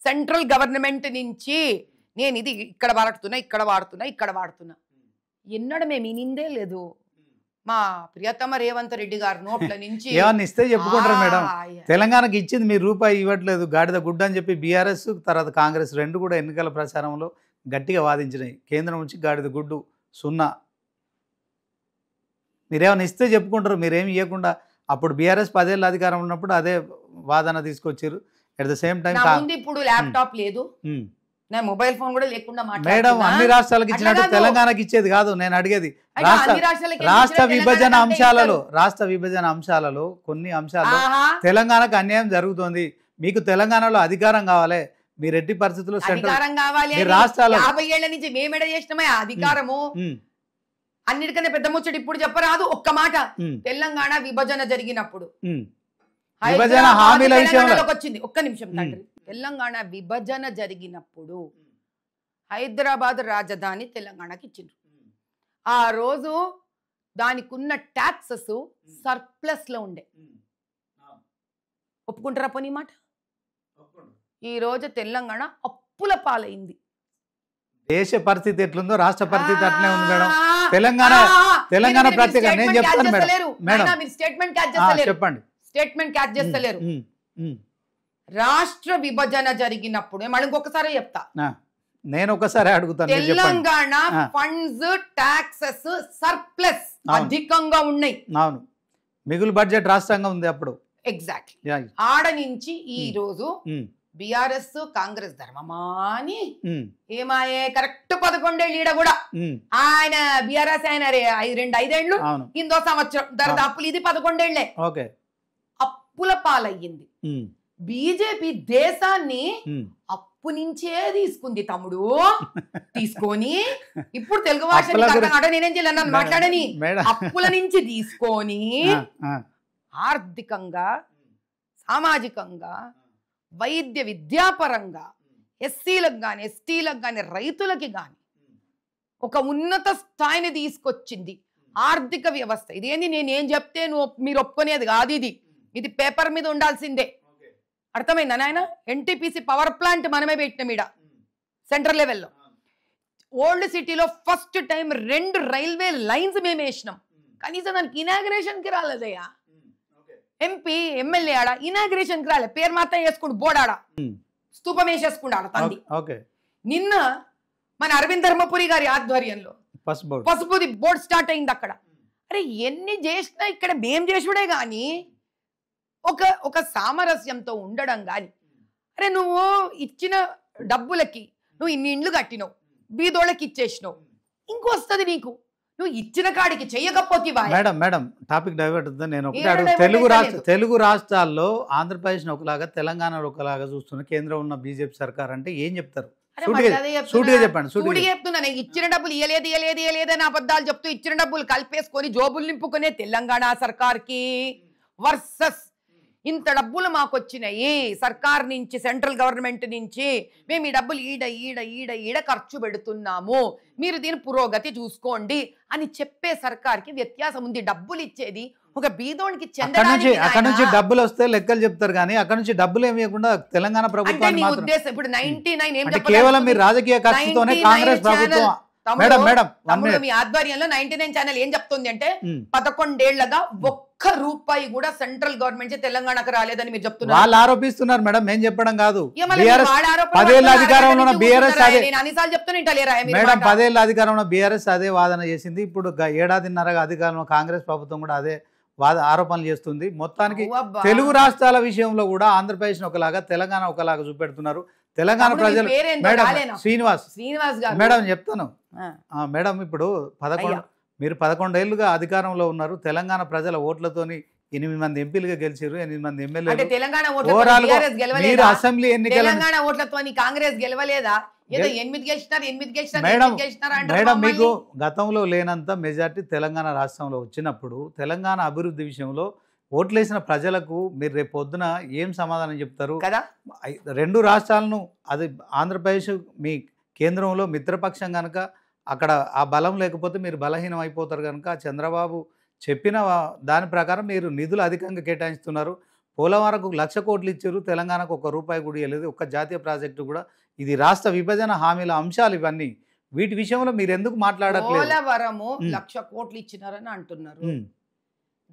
B: సెంట్రల్ గవర్నమెంట్ నుంచి, నేను ఇది ఇక్కడ వాడుతున్నా. ఎన్నడూ మేము ఇనిందే లేదు. మా ప్రియతమ రేవంత్ రెడ్డి గారు నోట్ల నుంచి
A: ఏమన్నా ఇస్తే చెప్పుకుంటారు మేడం. తెలంగాణకి ఇచ్చింది మీరు రూపాయి ఇవ్వట్లేదు, గాడిద గుడ్డ అని చెప్పి బీఆర్ఎస్ తర్వాత కాంగ్రెస్ 2 కూడా ఎన్నికల ప్రచారంలో గట్టిగా వాదించినాయి. కేంద్రం నుంచి గాడిద గుడ్డు 0. మీరేమైనా ఇస్తే చెప్పుకుంటారు, మీరేమి ఇవ్వకుండా. అప్పుడు బీఆర్ఎస్ 10 ఏళ్ళ అధికారం ఉన్నప్పుడు అదే వాదన తీసుకొచ్చారు. అట్ ద సేమ్ టైం
B: ఇప్పుడు ల్యాప్టాప్ లేదు, నా మొబైల్ ఫోన్ కూడా లేకుండా
A: మేడం అన్ని రాష్ట్రాలకు ఇచ్చినట్టు తెలంగాణకి ఇచ్చేది కాదు నేను అడిగేది. రాష్ట్ర విభజన అంశాలలో కొన్ని అంశాలు తెలంగాణకు అన్యాయం జరుగుతుంది. మీకు తెలంగాణలో అధికారం కావాలి, మీరు ఎట్టి పరిస్థితుల్లో
B: రాష్ట్రాలు 50 ఏళ్ల నుంచి మేమెడ చేసినమే అధికారము. అన్నిటికన్నా పెద్ద ముచ్చట ఇప్పుడు చెప్పరాదు ఒక్క మాట. తెలంగాణ విభజన జరిగినప్పుడు
A: విభజన హామీల విషయంలో
B: వచ్చింది. ఒక్క నిమిషం తండ్రి. తెలంగాణ విభజన జరిగినప్పుడు హైదరాబాద్ రాజధాని తెలంగాణకి ఇచ్చిండ్రు. ఆ రోజు దానికి ఉన్న ట్యాక్సెస్ సర్ప్లస్ లో ఉండే. ఒప్పుకుంటారా పోనీ మాట? ఈ రోజు తెలంగాణ అప్పుల పాలైంది.
A: దేశ పరిస్థితి ఎట్లుందో రాష్ట్ర పరిస్థితి అట్లనే ఉంది మేడం. తెలంగాణ ప్రత్యేక నేను చెప్తాను మేడం.
B: స్టేట్మెంట్ క్యాచ్ చేస్తలేరు.
A: చెప్పండి.
B: స్టేట్మెంట్ క్యాచ్ చేస్తలేరు. రాష్ట్ర విభజన జరిగినప్పుడు మళ్ళీ ఇంకొకసారి చెప్తా,
A: నేను ఒకసారి అడుగుతాను.
B: తెలంగాణ ఫండ్స్ టాక్సెస్ సర్ప్లస్ అధికంగా ఉన్నాయి.
A: అవును, మిగులు బడ్జెట్ రాష్ట్రంగా ఉంది అప్పుడు.
B: ఎగ్జాక్ట్లీ. ఆడ నుంచి ఈ రోజు బిఆర్ఎస్ కాంగ్రెస్ ధర్మమాని ఏమాయే కరెక్ట్ 11 ఏళ్ళు ఈడ కూడా ఆయన బిఆర్ఎస్ ఆయన 5 ఏళ్ళు ఇందో సంవత్సరం దరిదాపులు ఇది 11 ఏళ్లే అప్పుల పాలయ్యింది. బీజేపీ దేశాన్ని అప్పు నుంచే తీసుకుంది తమ్ముడు. తీసుకొని ఇప్పుడు తెలుగు భాష నేనేం చేయాలన్నా మాట్లాడని, అప్పుల నుంచి తీసుకొని ఆర్థికంగా సామాజికంగా వైద్య విద్యాపరంగా ఎస్సీలకు కానీ ఎస్టీలకు కానీ రైతులకి కానీ ఒక ఉన్నత స్థాయిని తీసుకొచ్చింది ఆర్థిక వ్యవస్థ. ఇదేంది నేనేం చెప్తే మీరు ఒప్పుకునేది కాదు. ఇది పేపర్ మీద ఉండాల్సిందే. అర్థమైందా నాయన? ఎన్టీపీసీ పవర్ ప్లాంట్ మనమే పెట్టినాం ఈడ సెంట్రల్ లెవెల్లో. ఓల్డ్ సిటీలో ఫస్ట్ టైం 2 రైల్వే లైన్స్ మేము వేసినాం. కనీసం దానికి ఇనాగ్రేషన్కి రాలేదయ్యా. ఎంపీ ఎమ్మెల్యే ఆడ ఇనాగ్రేషన్కి రాలే, పేరు మాత్రం వేసుకుంటు బోర్డాడ స్తూపం వేసేసుకుంటాడు తండ్రి. నిన్న మన అరవింద్ ధర్మపురి గారి ఆధ్వర్యంలో పసుపుది బోర్డు స్టార్ట్ అయింది అక్కడ. అరే ఎన్ని చేసినా ఇక్కడ మేం చేసుడే గాని ఒక సామరస్యంతో ఉండడం గాని. అరే నువ్వు ఇచ్చిన డబ్బులకి నువ్వు ఇన్ని ఇండ్లు కట్టినావు, బీదోళ్ళకి ఇచ్చేసినావు, ఇంకొస్తుంది నీకు. నువ్వు ఇచ్చిన కాడికి చెయ్యకపోతే
A: మేడం టాపిక్ డైవర్ట్ అవుతుంది. నేను తెలుగు రాష్ట్రాల్లో ఆంధ్రప్రదేశ్ ఒకలాగా తెలంగాణ ఒకలాగా చూస్తున్న కేంద్రం ఉన్న బీజేపీ సర్కార్ అంటే ఏం చెప్తారు?
B: చెప్తున్నా. ఇచ్చిన డబ్బులు ఇయ్యలేదని అబద్ధాలు చెప్తూ ఇచ్చిన డబ్బులు కలిపేసుకొని జోబులు నింపుకునే తెలంగాణ సర్కార్కి వర్సెస్ ఇంత డబ్బులు మాకు వచ్చినాయి సర్కార్ నుంచి, సెంట్రల్ గవర్నమెంట్ నుంచి, మేము ఈ డబ్బులు ఈడ ఖర్చు పెడుతున్నాము, మీరు దీని పురోగతి చూసుకోండి అని చెప్పే సర్కార్కి వ్యత్యాసం ఉంది. డబ్బులు ఇచ్చేది ఒక బీదోనికి
A: అక్కడ నుంచి డబ్బులు వస్తే లెక్కలు చెప్తారు కానీ అక్కడ నుంచి డబ్బులు ఏమి ఇవ్వకుండా తెలంగాణ ప్రభుత్వం
B: ఉద్దేశం. ఇప్పుడు 99
A: కేవలం మీరు రాజకీయ ఖర్చుతోనే కాంగ్రెస్ ప్రభుత్వం
B: మీ ఆధ్వర్యంలో 99 ఛానల్ ఏం చెప్తుంది అంటే 11 ఏళ్లగా ఒక్క రూపాయి కూడా సెంట్రల్ గవర్నమెంట్ తెలంగాణకు రాలేదని మీరు చెప్తున్నారు.
A: వాళ్ళు ఆరోపిస్తున్నారు మేడం, మేము చెప్పడం కాదు.
B: 10 ఏళ్ల అధికారంలో
A: బీఆర్ఎస్ అదే వాదన చేసింది. ఇప్పుడు 1.5 ఏడాదిన్నరగా అధికారంలో కాంగ్రెస్ ప్రభుత్వం కూడా అదే ఆరోపణలు చేస్తుంది. మొత్తానికి తెలుగు రాష్ట్రాల విషయంలో కూడా ఆంధ్రప్రదేశ్ ఒకలాగా తెలంగాణ ఒకలాగా చూపెడుతున్నారు. తెలంగాణ ప్రజలు శ్రీనివాస్ మేడం చెప్తాను మేడం. ఇప్పుడు 11 ఏళ్లుగా అధికారంలో ఉన్నారు. తెలంగాణ ప్రజల ఓట్లతోని 8 మంది ఎంపీలుగా గెలిచారు, 8 మంది ఎమ్మెల్యేలు.
B: మీరు అసెంబ్లీ ఎన్నికల కాంగ్రెస్ గెలవలేదా?
A: మేడం మీకు గతంలో లేనంత మెజార్టీ తెలంగాణ రాష్ట్రంలో వచ్చినప్పుడు తెలంగాణ అభివృద్ధి విషయంలో ఓట్లేసిన ప్రజలకు మీరు రేపు పొద్దున ఏం సమాధానం చెప్తారు
B: కదా?
A: 2 రాష్ట్రాలను అది ఆంధ్రప్రదేశ్ మీ కేంద్రంలో మిత్రపక్షం కనుక అక్కడ ఆ బలం లేకపోతే మీరు బలహీనం అయిపోతారు కనుక చంద్రబాబు చెప్పిన దాని ప్రకారం మీరు నిధులు అధికంగా కేటాయిస్తున్నారు. పోలవరంకు 1,00,000 కోట్లు ఇచ్చారు, తెలంగాణకు 1 రూపాయి కూడా ఇవ్వలేదు, ఒక్క జాతీయ ప్రాజెక్టు కూడా. ఇది రాష్ట్ర విభజన హామీల అంశాలు ఇవన్నీ. వీటి విషయంలో మీరు ఎందుకు మాట్లాడట్లేదు?
B: పోలవరము 1,00,000 కోట్లు ఇచ్చినారని అంటున్నారు.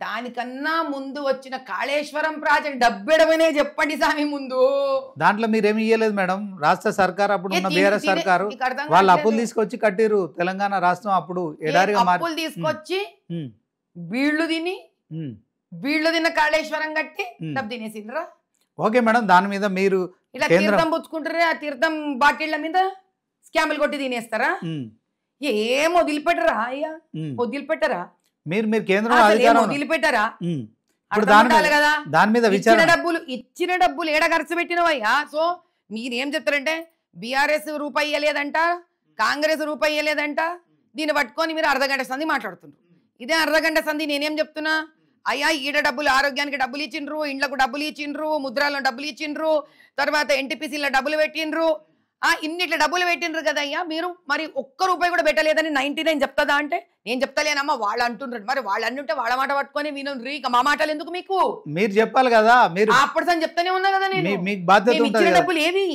B: దానికన్నా ముందు వచ్చిన కాళేశ్వరం ప్రాజెక్ట్ డబ్బెడమనే చెప్పండి స్వామి ముందు.
A: దాంట్లో మీరేమి ఇయ్యలేదు మేడం. రాష్ట్ర సర్కార్ అప్పుడు ఉన్న బీఆర్ఎస్ సర్కారు వాళ్ళు అప్పులు తీసుకొచ్చి కట్టిరు. తెలంగాణ రాష్ట్రం అప్పుడు ఎడారిగా
B: అప్పులు తీసుకొచ్చి వీళ్ళు తిన్న కాళేశ్వరం కట్టి డబ్బు తినేసిండ్రా.
A: ఓకే మేడం, దాని మీద మీరు
B: ఇలా తీర్థం పుచ్చుకుంటారే, ఆ తీర్థం బాటిళ్ల మీద స్కాములు కొట్టి తినేస్తారా? ఏం వదిలిపెట్టరా అయ్యా? వదిలిపెట్టరా?
A: మీరు కేంద్రం
B: వదిలిపెట్టారా?
A: దాని మీద
B: ఇచ్చిన డబ్బులు ఏడ ఖర్చు పెట్టినవయ్యా. సో మీరేం చెప్తారంటే బీఆర్ఎస్ రూపాయి ఇవ్వలేదంట, కాంగ్రెస్ రూపాయి ఇవ్వలేదంట, దీన్ని పట్టుకొని మీరు అర్ధగంట సంధి మాట్లాడుతున్నారు. ఇదే అర్ధగంట సంధి నేనేం చెప్తున్నా, అయ్యా ఈడ డబ్బులు ఆరోగ్యానికి డబ్బులు ఇచ్చిండ్రు, ఇండ్లకు డబ్బులు ఇచ్చిండ్రు, ముద్రాల్లో డబ్బులు ఇచ్చిండ్రు, తర్వాత ఎన్టీపీసీలో డబ్బులు పెట్టిండ్రు, ఇన్ని ఇట్లా డబ్బులు పెట్టిండ్రు కదయ్యా మీరు, మరి ఒక్క రూపాయి కూడా పెట్టలేదని 99 చెప్తుందా అంటే నేను చెప్తలేనమ్మా వాళ్ళు అంటుండ్రు. మరి వాళ్ళు అంటుంటే వాళ్ళ మాట పట్టుకొని వినండ్రి, ఇక మా మాటలు ఎందుకు మీకు?
A: మీరు చెప్పాలి కదా, మీరు
B: అప్పటిసని చెప్తానే ఉన్నా కదా నేను.
A: మీకు బాధ్యత
B: మేము
A: ఉంటుంది
B: ఇచ్చిన
A: కదా.
B: డబ్బులు ఏవి?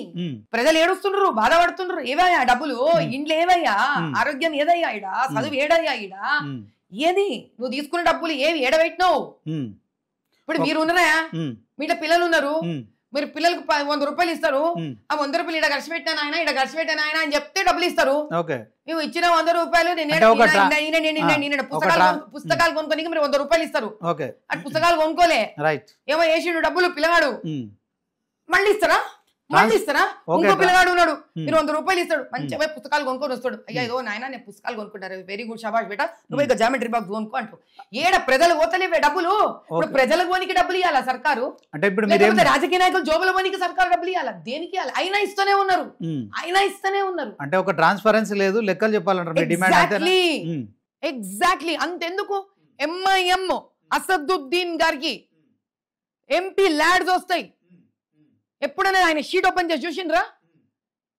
B: ప్రజలు ఏడుస్తుండ్రు, బాధపడుతుండ్రు. ఏవయ్యా డబ్బులు? ఇంట్లో ఏవయ్యా? ఆరోగ్యం ఏదయ్యా ఈడ? చదువు ఏడయ్యా ఈడ? ఏది నువ్వు తీసుకున్న డబ్బులు ఏవి ఏడబెట్టినావు? ఇప్పుడు మీరు ఉన్నారా, మీ పిల్లలు ఉన్నారు, మీరు పిల్లలకు 100 రూపాయలు ఇస్తారు. ఆ 100 రూపాయలు ఇక్కడ ఖర్చు పెట్టాను ఆయన, ఇక్కడ ఖర్చు పెట్టాను ఆయన అని చెప్తే డబ్బులు ఇస్తారు. నువ్వు ఇచ్చిన 100 రూపాయలు పుస్తకాలు కొనుక్కొని మీరు 100 రూపాయలు ఇస్తారు. అటు పుస్తకాలు కొనుక్కోలే, ఏమో వేసిండు డబ్బులు పిల్లగాడు, మళ్ళీ ఇస్తారా? మళ్ళీ ఇస్తారా? ఇంకో పిల్లగాడు ఉన్నాడు, మీరు 100 రూపాయలు ఇస్తాడు, మంచిగా పుస్తకాలు కొనుక్కొని వస్తాడు. అయ్యా ఏదో నాయన నేను పుస్తకాలు కొనుక్కుంటారు, వెరీ గుడ్ షాబాష్ బేటా, నువ్వు ఇక జామెట్రీ బాక్స్ కొనుక్కో అంటూ. ఏడ ప్రజలు పోతలేవే డబ్బులు? ఇప్పుడు ప్రజల పోనీకి డబ్బులు ఇవ్వాలా సర్కారు? అంటే ఇప్పుడు రాజకీయ నాయకులు జోబుల పోనీకి సర్కారు డబ్బులు ఇవ్వాలా? దేనికి ఇవ్వాలి? అయినా ఇస్తూనే ఉన్నారు, అయినా ఇస్తూనే ఉన్నారు. అంటే ఒక ట్రాన్స్పరెన్సీ లేదు, లెక్కలు చెప్పాలంటారు. ఎగ్జాక్ట్లీ. అంతెందుకు, ఎంఐఎం అసదుద్దీన్ గారికి ఎంపీ ల్యాడ్స్ వస్తాయి. ఎప్పుడైనా ఆయన షీట్ ఓపెన్ చేసి చూసిండ్రా?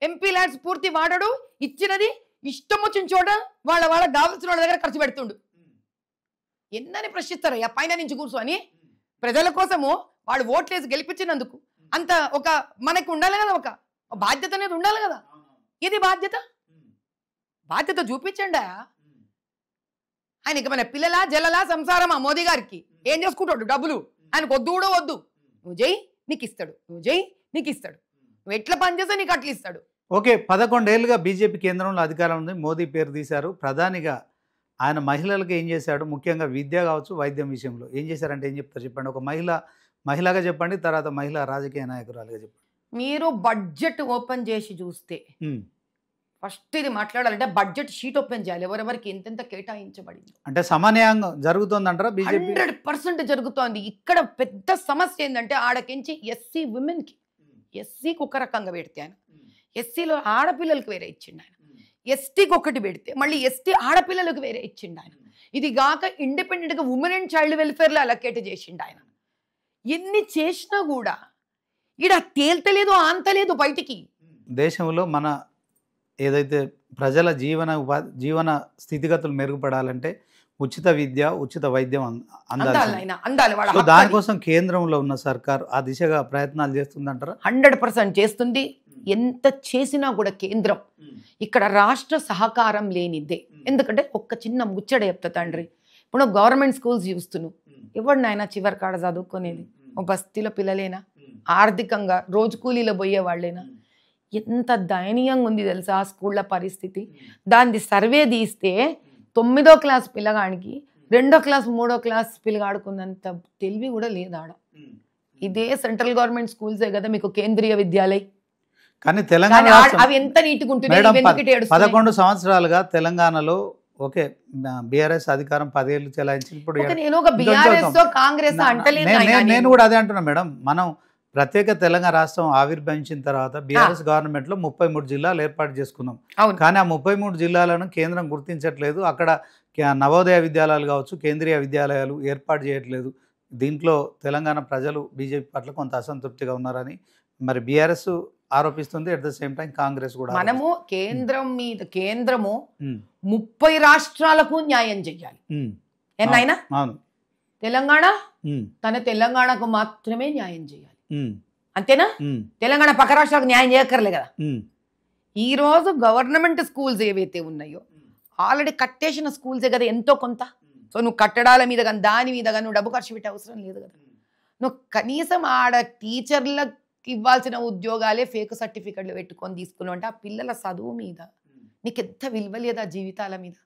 B: ఎంపీ ల్యాడ్స్ పూర్తి వాడడు, ఇచ్చినది ఇష్టం వచ్చిన చోట వాళ్ళ కావాల్సిన వాళ్ళ దగ్గర ఖర్చు పెడుతుండు. ఎన్నని ప్రశ్నిస్తారు ఆ పైన నుంచి కూర్చొని? ప్రజల కోసము వాళ్ళు ఓట్లేసి గెలిపించినందుకు అంత ఒక మనకు ఉండాలి కదా, ఒక బాధ్యత అనేది ఉండాలి కదా. ఇది బాధ్యత, బాధ్యత చూపించండి. ఆయనకి మన పిల్లలా జల్లలా సంసారమా? మోదీ గారికి ఏం చేసుకుంటాడు డబ్బులు? ఆయనకు వద్దు కూడా వద్దు. నువ్వు జై నీకు ఇస్తాడు, నువ్వు జై నీకు ఇస్తాడు, నువ్వు ఎట్లా పనిచేస్తే నీకు అట్లా ఇస్తాడు. ఓకే, 11 ఏళ్ళుగా బీజేపీ కేంద్రంలో అధికారం ఉంది. మోదీ పేరు తీశారు ప్రధానిగా. ఆయన మహిళలకు ఏం చేశాడు? ముఖ్యంగా విద్య కావచ్చు, వైద్యం విషయంలో ఏం చేశారంటే ఏం చెప్తారు చెప్పండి? ఒక మహిళగా చెప్పండి, తర్వాత మహిళా రాజకీయ నాయకురాలుగా చెప్పండి. మీరు బడ్జెట్ ఓపెన్ చేసి చూస్తే ఫస్ట్ ఇది మాట్లాడాలంటే బడ్జెట్ షీట్ ఓపెన్ చేయాలి, ఎవరెవరికి ఎంతెంత కేటాయించబడింది. అంటే సమన్యాయంగా జరుగుతుంది అంటారా? 100% జరుగుతోంది. ఇక్కడ పెద్ద సమస్య ఏంటంటే ఆడకించి ఎస్సీ ఉమెన్కి, ఎస్సీకి ఒక రకంగా పెడితే ఆయన, ఎస్సీలో ఆడపిల్లలకు వేరే ఇచ్చిండు ఆయన, ఎస్టీకి ఒకటి పెడితే మళ్ళీ ఎస్టీ ఆడపిల్లలకు వేరే ఇచ్చిండు ఆయన. ఇది గాక ఇండిపెండెంట్గా ఉమెన్ అండ్ చైల్డ్ వెల్ఫేర్లో అలకేట్ చేసిండు ఆయన. ఎన్ని చేసినా కూడా ఈడ తేల్తలేదు, ఆంతలేదు బయటికి. దేశంలో మన ఏదైతే ప్రజల జీవన స్థితిగతులు మెరుగుపడాలంటే ఉచిత విద్య, ఉచిత వైద్యం అందాలి. దానికోసం కేంద్రంలో ఉన్న సర్కారు ఆ దిశగా ప్రయత్నాలు చేస్తుందంటారా? 100% చేస్తుంది. ఎంత చేసినా కూడా కేంద్రం ఇక్కడ రాష్ట్ర సహకారం లేనిదే. ఎందుకంటే ఒక్క చిన్న ముచ్చట చెప్తా తండ్రి, ఇప్పుడు గవర్నమెంట్ స్కూల్స్ చూస్తున్నావు, ఎవరినైనా చివరి కాడ చదువుకునేది ఓ బస్తీలో పిల్లలేనా? ఆర్థికంగా రోజు కూలీలో పోయే వాళ్ళేనా? ఎంత దయనీయంగా ఉంది తెలుసా ఆ స్కూళ్ళ పరిస్థితి. దాన్ని సర్వే తీస్తే 9వ క్లాస్ పిల్లగాడికి 2వ క్లాస్ 3వ క్లాస్ పిల్లగాడుకున్నంత తెలివి కూడా లేదు ఆడ. ఇదే సెంట్రల్ గవర్నమెంట్ స్కూల్సే కదా మీకు కేంద్రీయ విద్యాలయ. కానీ తెలంగాణ అవి ఎంత నీట్గా ఉంటుంది. 11 సంవత్సరాలుగా తెలంగాణలో ఓకే బీఆర్ఎస్ అధికారం 10 ఏళ్ళు చెలాయించి ఇప్పుడు నేను కూడా అదే అంటున్నా మేడం. మనం ప్రత్యేక తెలంగాణ రాష్ట్రం ఆవిర్భవించిన తర్వాత బీఆర్ఎస్ గవర్నమెంట్లో 33 జిల్లాలు ఏర్పాటు చేసుకున్నాం. కానీ ఆ 33 జిల్లాలను కేంద్రం గుర్తించట్లేదు. అక్కడ నవోదయ విద్యాలయాలు కావచ్చు, కేంద్రీయ విద్యాలయాలు ఏర్పాటు చేయట్లేదు. దీంట్లో తెలంగాణ ప్రజలు బీజేపీ పట్ల కొంత అసంతృప్తిగా ఉన్నారని మరి బీఆర్ఎస్ ఆరోపిస్తుంది. At the same time Congress కూడా. మనము కేంద్రము 30 రాష్ట్రాలకు న్యాయం చెయ్యాలి. ఏనాయనా తెలంగాణ తన తెలంగాణకు మాత్రమే న్యాయం చేయాలి, అంతేనా? తెలంగాణ పక్క రాష్ట్రాలకు న్యాయం చేయక్కర్లే కదా. ఈ రోజు గవర్నమెంట్ స్కూల్స్ ఏవైతే ఉన్నాయో ఆల్రెడీ కట్టేసిన స్కూల్సే కదా ఎంతో కొంత. సో నువ్వు కట్టడాల మీద కానీ దాని మీద కానీ నువ్వు డబ్బు ఖర్చు పెట్టే అవసరం లేదు కదా. నువ్వు కనీసం ఆడ టీచర్లకు ఇవ్వాల్సిన ఉద్యోగాలే ఫేక్ సర్టిఫికెట్లు పెట్టుకొని తీసుకున్నావు అంటే ఆ పిల్లల చదువు మీద నీకు ఎంత విలువ లేదా? జీవితాల మీద.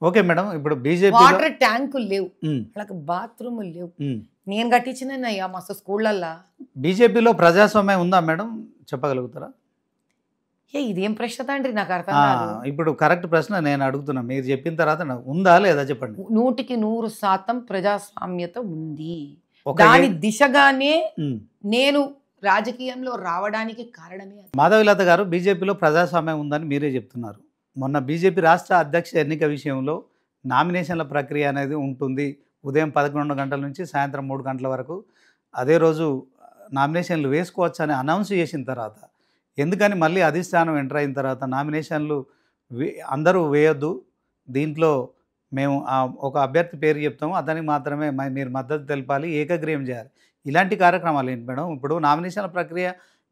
B: ఓకే మేడం, ఇప్పుడు బీజేపీ వాటర్ ట్యాంకులు లేవు, వాళ్ళకి బాత్రూములు లేవు. నేను కట్టించిన మస్తు స్కూళ్ళల్లా. బీజేపీలో ప్రజాస్వామ్యం ఉందా మేడం, చెప్పగలుగుతారా? ఇదేం ప్రశ్న తండ్రి, నాకు అర్థం కాదు. ఇప్పుడు కరెక్ట్ ప్రశ్న నేను అడుగుతున్నా, మీరు చెప్పిన తర్వాత ఉందా లేదా చెప్పండి. 100% ప్రజాస్వామ్యత ఉంది. దాని దిశగానే నేను రాజకీయంలో రావడానికి కారణమే. మాధవిలత గారు, బీజేపీలో ప్రజాస్వామ్యం ఉందని మీరే చెప్తున్నారు. మొన్న బీజేపీ రాష్ట్ర అధ్యక్ష ఎన్నిక విషయంలో నామినేషన్ల ప్రక్రియ అనేది ఉంటుంది. ఉదయం 11 గంటల నుంచి సాయంత్రం 3 గంటల వరకు అదే రోజు నామినేషన్లు వేసుకోవచ్చు అని అనౌన్స్ చేసిన తర్వాత
A: ఎందుకని మళ్ళీ అధిష్టానం ఎంటర్ అయిన తర్వాత నామినేషన్లు అందరూ వేయొద్దు, దీంట్లో మేము ఒక అభ్యర్థి పేరు చెప్తాము, అతనికి మాత్రమే మీరు మద్దతు తెలపాలి, ఏకగ్రీవం చేయాలి, ఇలాంటి కార్యక్రమాలు ఏంటి మేడం? ఇప్పుడు నామినేషన్ల ప్రక్రియ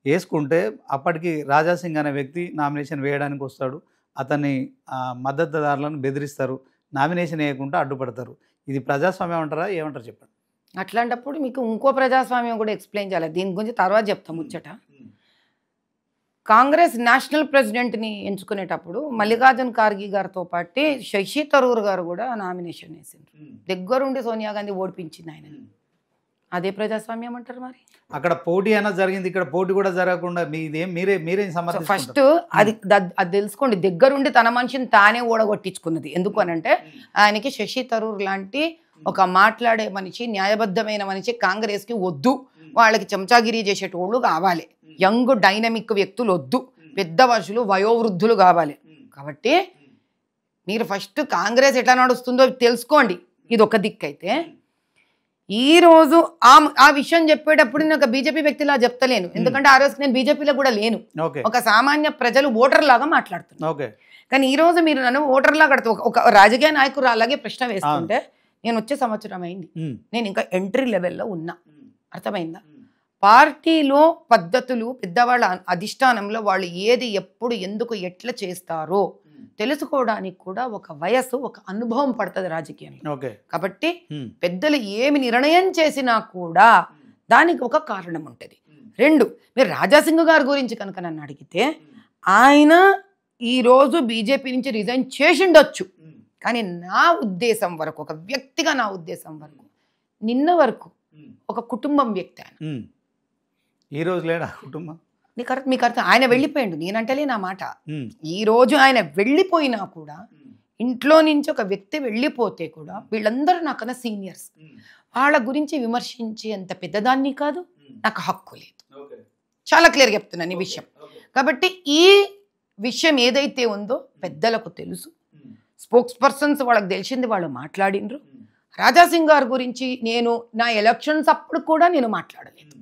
A: వేసుకుంటే అప్పటికి రాజాసింగ్ అనే వ్యక్తి నామినేషన్ వేయడానికి వస్తాడు, అతన్ని మద్దతుదారులను బెదిరిస్తారు, నామినేషన్ వేయకుండా అడ్డుపడతారు. ఇది ప్రజాస్వామ్యం అంటారా, ఏమంటారు చెప్పండి?
B: అట్లాంటప్పుడు మీకు ఇంకో ప్రజాస్వామ్యం కూడా ఎక్స్ప్లెయిన్ చేయాలి, దీని గురించి తర్వాత చెప్తాం ముచ్చట. కాంగ్రెస్ నేషనల్ ప్రెసిడెంట్ని ఎంచుకునేటప్పుడు మల్లికార్జున్ ఖార్గే గారితో పాటు శశి థరూర్ గారు కూడా నామినేషన్ వేసిండ్రు, దగ్గరుండి సోనియా గాంధీ ఓడిపించింది ఆయనని. అదే ప్రజాస్వామ్యం అంటారు మరి?
A: అక్కడ పోటీ అయినా జరిగింది, ఇక్కడ పోటీ కూడా జరగకుండా మీరే
B: ఫస్ట్ అది తెలుసుకోండి. దగ్గరుండి తన మనిషిని తానే ఓడగొట్టించుకున్నది. ఎందుకు అనంటే ఆయనకి శశి థరూర్ లాంటి ఒక మాట్లాడే మనిషి, న్యాయబద్ధమైన మనిషి కాంగ్రెస్కి వద్దు, వాళ్ళకి చెంచాగిరి చేసేటోళ్ళు కావాలి, యంగ్ డైనమిక్ వ్యక్తులు వద్దు, పెద్ద మనుషులు వయోవృద్ధులు కావాలి. కాబట్టి మీరు ఫస్ట్ కాంగ్రెస్ ఎట్లా నడుస్తుందో తెలుసుకోండి. ఇది ఒక దిక్కు అయితే, ఈరోజు ఆ విషయం చెప్పేటప్పుడు నేను ఒక బీజేపీ వ్యక్తిలా చెప్తలేను, ఎందుకంటే ఆ రోజు నేను బీజేపీలో కూడా లేను, ఒక సామాన్య ప్రజలు ఓటర్ లాగా మాట్లాడుతున్నాను. కానీ ఈరోజు మీరు నన్ను ఓటర్ లాగా ఒక రాజకీయ నాయకుడు అలాగే ప్రశ్న వేస్తుంటే, నేను వచ్చే సంవత్సరం అయింది, నేను ఇంకా ఎంట్రీ లెవెల్లో ఉన్నా, అర్థమైందా? పార్టీలో పద్ధతులు పెద్దవాళ్ళ అధిష్టానంలో వాళ్ళు ఏది ఎప్పుడు ఎందుకు ఎట్లా చేస్తారో తెలుసుకోవడానికి కూడా ఒక వయసు, ఒక అనుభవం పడుతుంది రాజకీయంలో. కాబట్టి పెద్దలు ఏమి నిర్ణయం చేసినా కూడా దానికి ఒక కారణం ఉంటుంది. రెండు, మీరు రాజాసింగ్ గారి గురించి కనుక నన్ను అడిగితే, ఆయన ఈరోజు బీజేపీ నుంచి రిజైన్ చేసిండొచ్చు, కానీ నా ఉద్దేశం వరకు, ఒక వ్యక్తిగా నా ఉద్దేశం వరకు, నిన్న వరకు ఒక కుటుంబం వ్యక్తి ఆయన.
A: ఈ రోజు లేడా కుటుంబం?
B: మీకు అర్థం, ఆయన వెళ్ళిపోయిండు, నేనంటలే నా మాట. ఈ రోజు ఆయన వెళ్ళిపోయినా కూడా, ఇంట్లో నుంచి ఒక వ్యక్తి వెళ్ళిపోతే కూడా వీళ్ళందరూ నాకన్నా సీనియర్స్, వాళ్ళ గురించి విమర్శించేంత పెద్దదాన్ని కాదు, నాకు హక్కు లేదు. చాలా క్లియర్గా చెప్తున్నాను ఈ విషయం. కాబట్టి ఈ విషయం ఏదైతే ఉందో పెద్దలకు తెలుసు, స్పోక్స్ పర్సన్స్ వాళ్ళకి తెలిసింది, వాళ్ళు మాట్లాడినరు. రాజాసింగ్ గారి గురించి నేను నా ఎలక్షన్స్ అప్పుడు కూడా నేను మాట్లాడలేదు,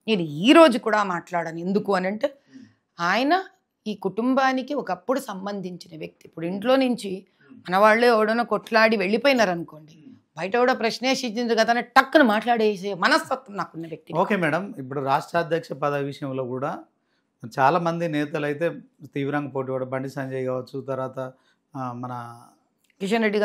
B: నేను ఈరోజు కూడా మాట్లాడను. ఎందుకు అని అంటే, ఆయన ఈ కుటుంబానికి ఒకప్పుడు సంబంధించిన వ్యక్తి. ఇప్పుడు ఇంట్లో నుంచి మన వాళ్ళే ఎవడనో కొట్లాడి వెళ్ళిపోయినారు అనుకోండి, బయట కూడా ప్రశ్నేషించారు కదా అని టక్కున మాట్లాడేసే మనస్తత్వం నాకున్న వ్యక్తి.
A: ఓకే మేడం, ఇప్పుడు రాష్ట్ర అధ్యక్ష పదవి విషయంలో కూడా చాలామంది నేతలు అయితే తీవ్రంగా పోటీ పడ్డారు. బండి సంజయ్ కావచ్చు, తర్వాత మన
B: కిషన్ రెడ్డి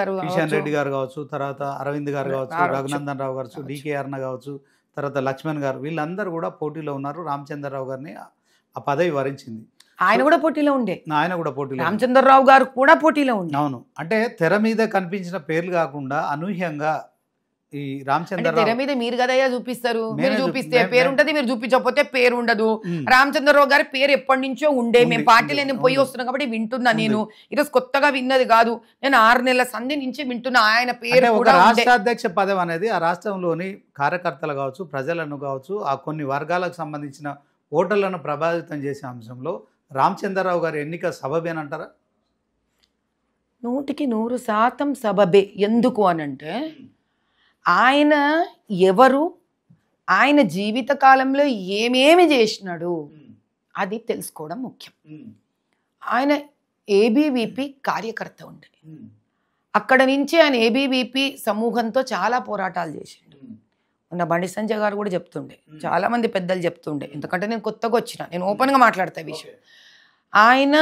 A: గారు కావచ్చు, తర్వాత అరవింద్ గారు కావచ్చు, రఘునందన్ రావు కావచ్చు, డికే అరుణ కావచ్చు, తర్వాత లక్ష్మణ్ గారు, వీళ్ళందరూ కూడా పోటీలో ఉన్నారు. రామచంద్రరావు గారిని ఆ పదవి వరించింది,
B: ఆయన కూడా పోటీలో ఉండే,
A: ఆయన కూడా పోటీలో,
B: రామచంద్రరావు గారు కూడా పోటీలో ఉండే.
A: అవును, అంటే తెర మీద కనిపించిన పేర్లు కాకుండా అనూహ్యంగా ఈ రామచంద్రరావు
B: తెర మీద మీరు కదయ్యా చూపిస్తారు, మీరు చూపిస్తే పేరు ఉంటది, మీరు చూపించకపోతే పేరు ఉండదు. రామచంద్రరావు గారి పేరు ఎప్పటి నుంచో ఉండే, మేము పార్టీలో నేను పోయి వస్తున్నాం కాబట్టి వింటున్నా. నేను ఈరోజు కొత్తగా విన్నది కాదు, నేను 6 నెలల సంధి నుంచి వింటున్నా ఆయన పేరు.
A: రాష్ట్ర అధ్యక్ష పదవి అనేది ఆ రాష్ట్రంలోని కార్యకర్తలు కావచ్చు, ప్రజలను కావచ్చు, ఆ కొన్ని వర్గాలకు సంబంధించిన ఓటర్లను ప్రభావితం చేసే అంశంలో రామచంద్రరావు గారి ఎన్నిక సబబేనంటారా?
B: 100% సబబే. ఎందుకు అనంటే, ఆయన ఎవరు, ఆయన జీవిత కాలంలో ఏమేమి చేసినాడు అది తెలుసుకోవడం ముఖ్యం. ఆయన ఏబీవీపీ కార్యకర్త ఉండే, అక్కడ నుంచి ఆయన ఏబీవీపీ సమూహంతో చాలా పోరాటాలు చేసిండు. ఉన్న బండి సంజయ్ గారు కూడా చెప్తుండే, చాలా మంది పెద్దలు చెప్తుండే, ఎందుకంటే నేను కొత్తగా వచ్చిన, నేను ఓపెన్గా మాట్లాడతా విషయం. ఆయన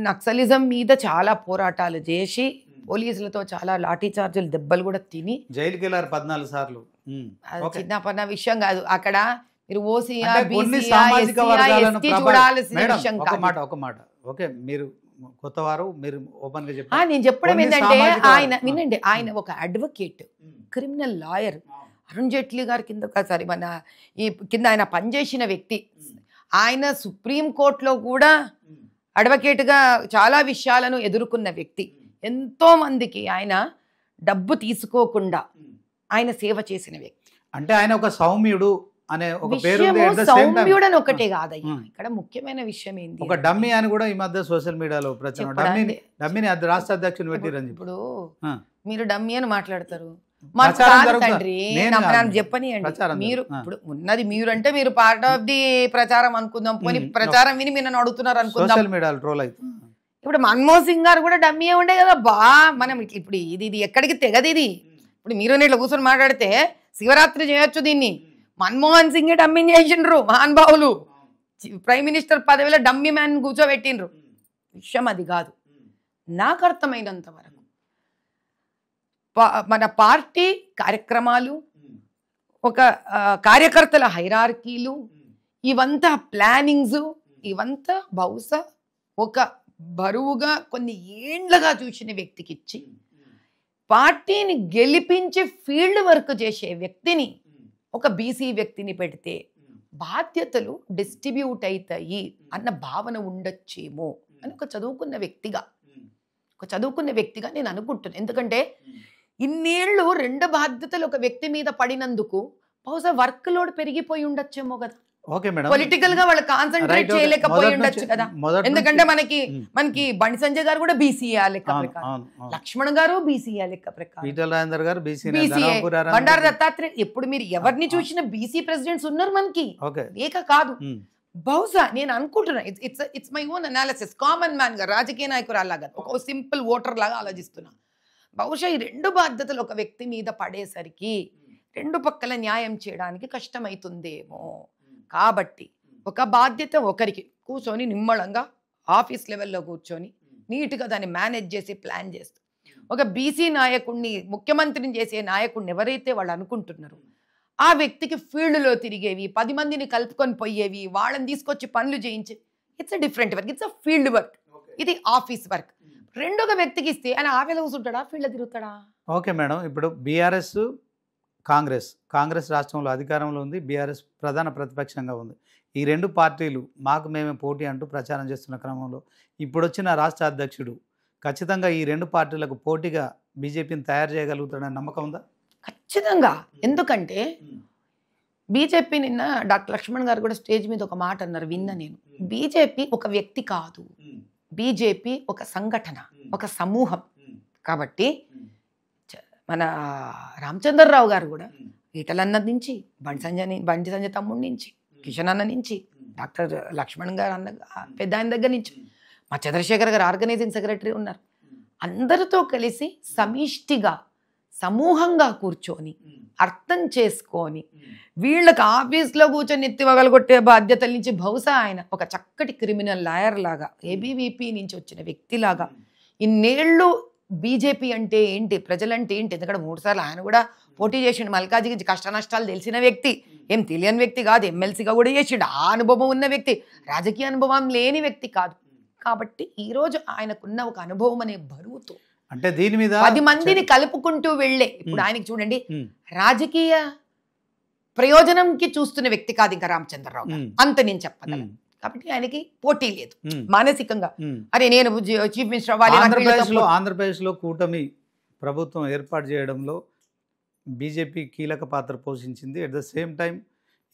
B: నక్సలిజం మీద చాలా పోరాటాలు చేసి, పోలీసులతో చాలా లాఠీ చార్జీలు దెబ్బలు కూడా తిని
A: జైలుకి వెళ్ళారు 14 సార్లు.
B: చిన్న పన్న విషయం కాదు. అక్కడ మీరు
A: ఒక మాట ఓకే, మీరు కొత్తవారు, మీరు ఓపెన్ గా చెప్పండి.
B: నేను చెప్పడం ఏంటంటే, ఆయన వినండి, ఆయన ఒక advocate, criminal lawyer, Arun Jaitley గారి కింద ఆయన పనిచేసిన వ్యక్తి. ఆయన సుప్రీం కోర్టులో కూడా అడ్వకేట్గా చాలా విషయాలను ఎదుర్కొన్న వ్యక్తి. ఎంతో మందికి ఆయన డబ్బు తీసుకోకుండా ఆయన సేవ చేసిన వ్యక్తి.
A: అంటే ఆయన ఒక సౌమ్యుడు అనే ఒక పేరు.
B: సౌమ్యుడు అని ఒకటే కాదయ్యా, ఇక్కడ ముఖ్యమైన విషయం ఏంటి,
A: ఒక డమ్మీ అని కూడా ఈ మధ్య సోషల్ మీడియాలో ప్రచారం, డమ్మీని రాష్ట్ర అధ్యక్షుని పెట్టిరని.
B: ఇప్పుడు మీరు డమ్మీ అని మాట్లాడతారు, మాకు
A: ప్రచారం
B: కాదు
A: జరుగుతుంది.
B: తండ్రి,
A: నేను కాదు.
B: నాకు చెప్పనియండి.
A: ప్రచారం
B: మీరు
A: జరుగుతుంది.
B: ఇప్పుడు ఉన్నది మీరు అంటే మీరు పార్ట్ ఆఫ్ ది ప్రచారం అనుకుందాం, పోనీ ప్రచారం విని మీరు నన్ను అడుగుతున్నారు అనుకుందాం.
A: సోషల్ మీడియాలో ట్రోల్ అవుతుంది.
B: ఇప్పుడు మన్మోహన్ సింగ్ గారు కూడా డమ్మీ ఉండే కదా బా. మనం ఇప్పుడు ఇది ఎక్కడికి తెగదు ఇది. ఇప్పుడు మీరు ఇట్లా కూర్చొని మాట్లాడితే శివరాత్రి చేయొచ్చు దీన్ని. మన్మోహన్ సింగ్ డమ్మీ చేసిండ్రు మహానుభావులు. ప్రైమ్ మినిస్టర్ పదవిలో డమ్మీ మ్యాన్ కూర్చోబెట్టిండ్రు. విషయం అది కాదు. నాకు అర్థమైనంత వరకు మన పార్టీ కార్యక్రమాలు, ఒక కార్యకర్తల హైరార్కీలు, ఇవంతా ప్లానింగ్స్, ఇవంతా బహుశా ఒక బరువుగా కొన్ని ఏండ్లుగా చూసిన వ్యక్తికి ఇచ్చి పార్టీని గెలిపించి ఫీల్డ్ వర్క్ చేసే వ్యక్తిని, ఒక బీసీ వ్యక్తిని పెడితే బాధ్యతలు డిస్ట్రిబ్యూట్ అవుతాయి అన్న భావన ఉండొచ్చేమో అని ఒక చదువుకున్న వ్యక్తిగా నేను అనుకుంటున్నాను. ఎందుకంటే ఇన్నేళ్ళు రెండు బాధ్యతలు ఒక వ్యక్తి మీద పడినందుకు బహుశా వర్క్ లోడ్ పెరిగిపోయి ఉండొచ్చేమో కదా.
A: ఓకే మేడం,
B: పొలిటికల్ గా వాళ్ళు కాన్సన్ట్రేట్ చేయలేకపోయి ఉండొచ్చు కదా. ఎందుకంటే మనకి బండి సంజయ్ గారు కూడా బీసీఏ లెక్క ప్రకారం, లక్ష్మణ్ గారు బీసీఏ లెక్క ప్రకారం,
A: ఈటెల రాజేందర్ గారు
B: బీసీఏ, బండారు దత్తాత్రేయ, ఎప్పుడు మీరు ఎవరిని చూసినా బీసీ ప్రెసిడెంట్స్ ఉన్నారు మనకి, ఏక కాదు. బహుశా నేను అనుకుంటున్నా, it's my own analysis, common man గా, రాజకీయ నాయకురాలాగా, ఒక సింపుల్ ఓటర్ లాగా ఆలోచిస్తున్నా. బహుశా ఈ రెండు బాధ్యతలు ఒక వ్యక్తి మీద పడేసరికి రెండు పక్కల న్యాయం చేయడానికి కష్టమవుతుందేమో. కాబట్టి ఒక బాధ్యత ఒకరికి కూర్చొని నిమ్మళంగా ఆఫీస్ లెవెల్లో కూర్చొని నీట్గా దాన్ని మేనేజ్ చేసి ప్లాన్ చేస్తూ, ఒక బీసీ నాయకుడిని, ముఖ్యమంత్రిని చేసే నాయకుడిని ఎవరైతే వాళ్ళు అనుకుంటున్నారో ఆ వ్యక్తికి ఫీల్డ్లో తిరిగేవి, 10 మందిని కలుపుకొని పోయేవి, వాళ్ళని తీసుకొచ్చి పనులు చేయించి, it's a different work, it's a field work, ఇది ఆఫీస్ వర్క్. రెండొక వ్యక్తికి ఇస్తే ఆయన ఆఫీస్లో కూర్చుంటాడా, ఫీల్డ్లో తిరుగుతాడా?
A: ఓకే మేడం, ఇప్పుడు బీఆర్ఎస్ కాంగ్రెస్ రాష్ట్రంలో అధికారంలో ఉంది, బీఆర్ఎస్ ప్రధాన ప్రతిపక్షంగా ఉంది. ఈ రెండు పార్టీలు మాకు మేమే పోటీ అంటూ ప్రచారం చేస్తున్న క్రమంలో ఇప్పుడు వచ్చిన రాష్ట్ర అధ్యక్షుడు ఖచ్చితంగా ఈ రెండు పార్టీలకు పోటీగా బీజేపీని తయారు చేయగలుగుతాడని నమ్మకం ఉందా?
B: ఖచ్చితంగా. ఎందుకంటే బీజేపీ నిన్న డాక్టర్ లక్ష్మణ్ గారు కూడా స్టేజ్ మీద ఒక మాట అన్నారు, విన్నా నేను. బీజేపీ ఒక వ్యక్తి కాదు, బీజేపీ ఒక సంఘటన, ఒక సమూహం. కాబట్టి మన రామచంద్రరావు గారు కూడా ఈటలన్న నుంచి, బండి సంజయ్ తమ్ముడి నుంచి, కిషన్ అన్న నుంచి, డాక్టర్ లక్ష్మణ్ గారు అన్న పెద్ద ఆయన దగ్గర నుంచి, మా చంద్రశేఖర్ గారు ఆర్గనైజింగ్ సెక్రటరీ ఉన్నారు. అందరితో కలిసి సమిష్టిగా సమూహంగా కూర్చొని అర్థం చేసుకొని వీళ్ళకి ఆఫీస్లో కూర్చొని ఎత్తివగలగొట్టే బాధ్యతల నుంచి బహుశా ఆయన ఒక చక్కటి క్రిమినల్ లాయర్ లాగా, ఏబీవీపీ నుంచి వచ్చిన వ్యక్తిలాగా ఇన్నేళ్ళు బీజేపీ అంటే ఏంటి, ప్రజలంటే ఏంటి, ఎందుకంటే 3 సార్లు ఆయన కూడా పోటీ చేసిండు, మల్కాజికి కష్ట నష్టాలు తెలిసిన వ్యక్తి, ఏం తెలియని వ్యక్తి కాదు, ఎమ్మెల్సీగా కూడా చేసిండు, ఆ అనుభవం ఉన్న వ్యక్తి, రాజకీయ అనుభవం లేని వ్యక్తి కాదు. కాబట్టి ఈరోజు ఆయనకున్న ఒక అనుభవం అనే బరువుతో
A: అంటే దీని మీద
B: 10 మందిని కలుపుకుంటూ వెళ్ళే, ఇప్పుడు ఆయనకి చూడండి రాజకీయ ప్రయోజనంకి చూస్తున్న వ్యక్తి కాదు ఇంకా రామచంద్రరావు గారు, అంత నేను చెప్పగలను. కాబట్టి ఆయనకి పోటీ లేదు మానసికంగా. అరే నేను చీఫ్ మినిస్టర్ అవ్వాలి.
A: ఆంధ్రప్రదేశ్లో కూటమి ప్రభుత్వం ఏర్పాటు చేయడంలో బీజేపీ కీలక పాత్ర పోషించింది. అట్ ద సేమ్ టైం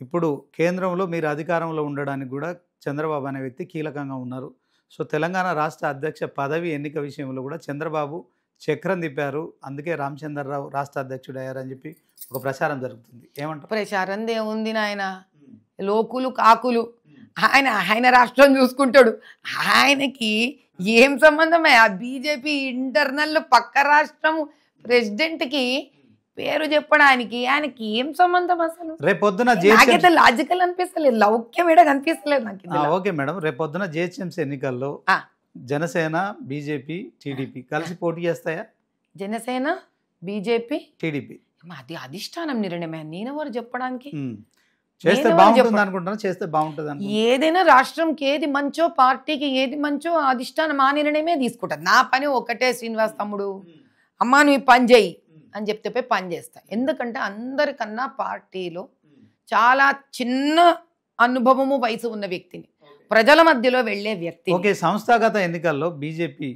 A: ఇప్పుడు కేంద్రంలో మీరు అధికారంలో ఉండడానికి కూడా చంద్రబాబు అనే వ్యక్తి కీలకంగా ఉన్నారు. సో తెలంగాణ రాష్ట్ర అధ్యక్ష పదవి ఎన్నిక విషయంలో కూడా చంద్రబాబు చక్రం తిప్పారు, అందుకే రామచంద్రరావు రాష్ట్ర అధ్యక్షుడు అయ్యారని చెప్పి ఒక ప్రచారం జరుగుతుంది. ఏమంటారు?
B: ప్రచారం ఏముంది నాయన, లోకులు కాకులు, ఆయన రాష్ట్రం చూసుకుంటాడు. ఆయనకి ఏం సంబంధం? ఆ బీజేపీ ఇంటర్నల్ పక్క రాష్ట్రం ప్రెసిడెంట్కి పేరు చెప్పడానికి ఆయనకి ఏం సంబంధం అసలు?
A: రేపొద్దున
B: లాజికల్ అనిపిస్తలేదు, లౌక్యం ఏడా కనిపిస్తలేదు నాకు.
A: ఓకే మేడం, రేపొద్దున జిహెచ్ఎంసీ ఎన్నికల్లో జనసేన, బీజేపీ, టీడీపీ కలిసి పోటీ చేస్తాయా?
B: జనసేన, బీజేపీ,
A: టీడీపీ
B: అది అధిష్టానం నిర్ణయమే, నేనెవరు చెప్పడానికి?
A: చేస్తే బాగుంటుంది అనుకుంటున్నా, చేస్తే బాగుంటుంది.
B: ఏదైనా రాష్ట్రంకి ఏది మంచో, పార్టీకి ఏది మంచో అధిష్టానం ఆ నిర్ణయమే తీసుకుంటారు. నా పని ఒకటే, శ్రీనివాస్ తమ్ముడు, అమ్మా నువ్వు పని చేయి అని చెప్తే పోయి పని చేస్తా. ఎందుకంటే అందరికన్నా పార్టీలో చాలా చిన్న అనుభవము, వయసు ఉన్న వ్యక్తిని, ప్రజల మధ్యలో వెళ్లే వ్యక్తి.
A: ఓకే, సంస్థాగత ఎన్నికల్లో బీజేపీ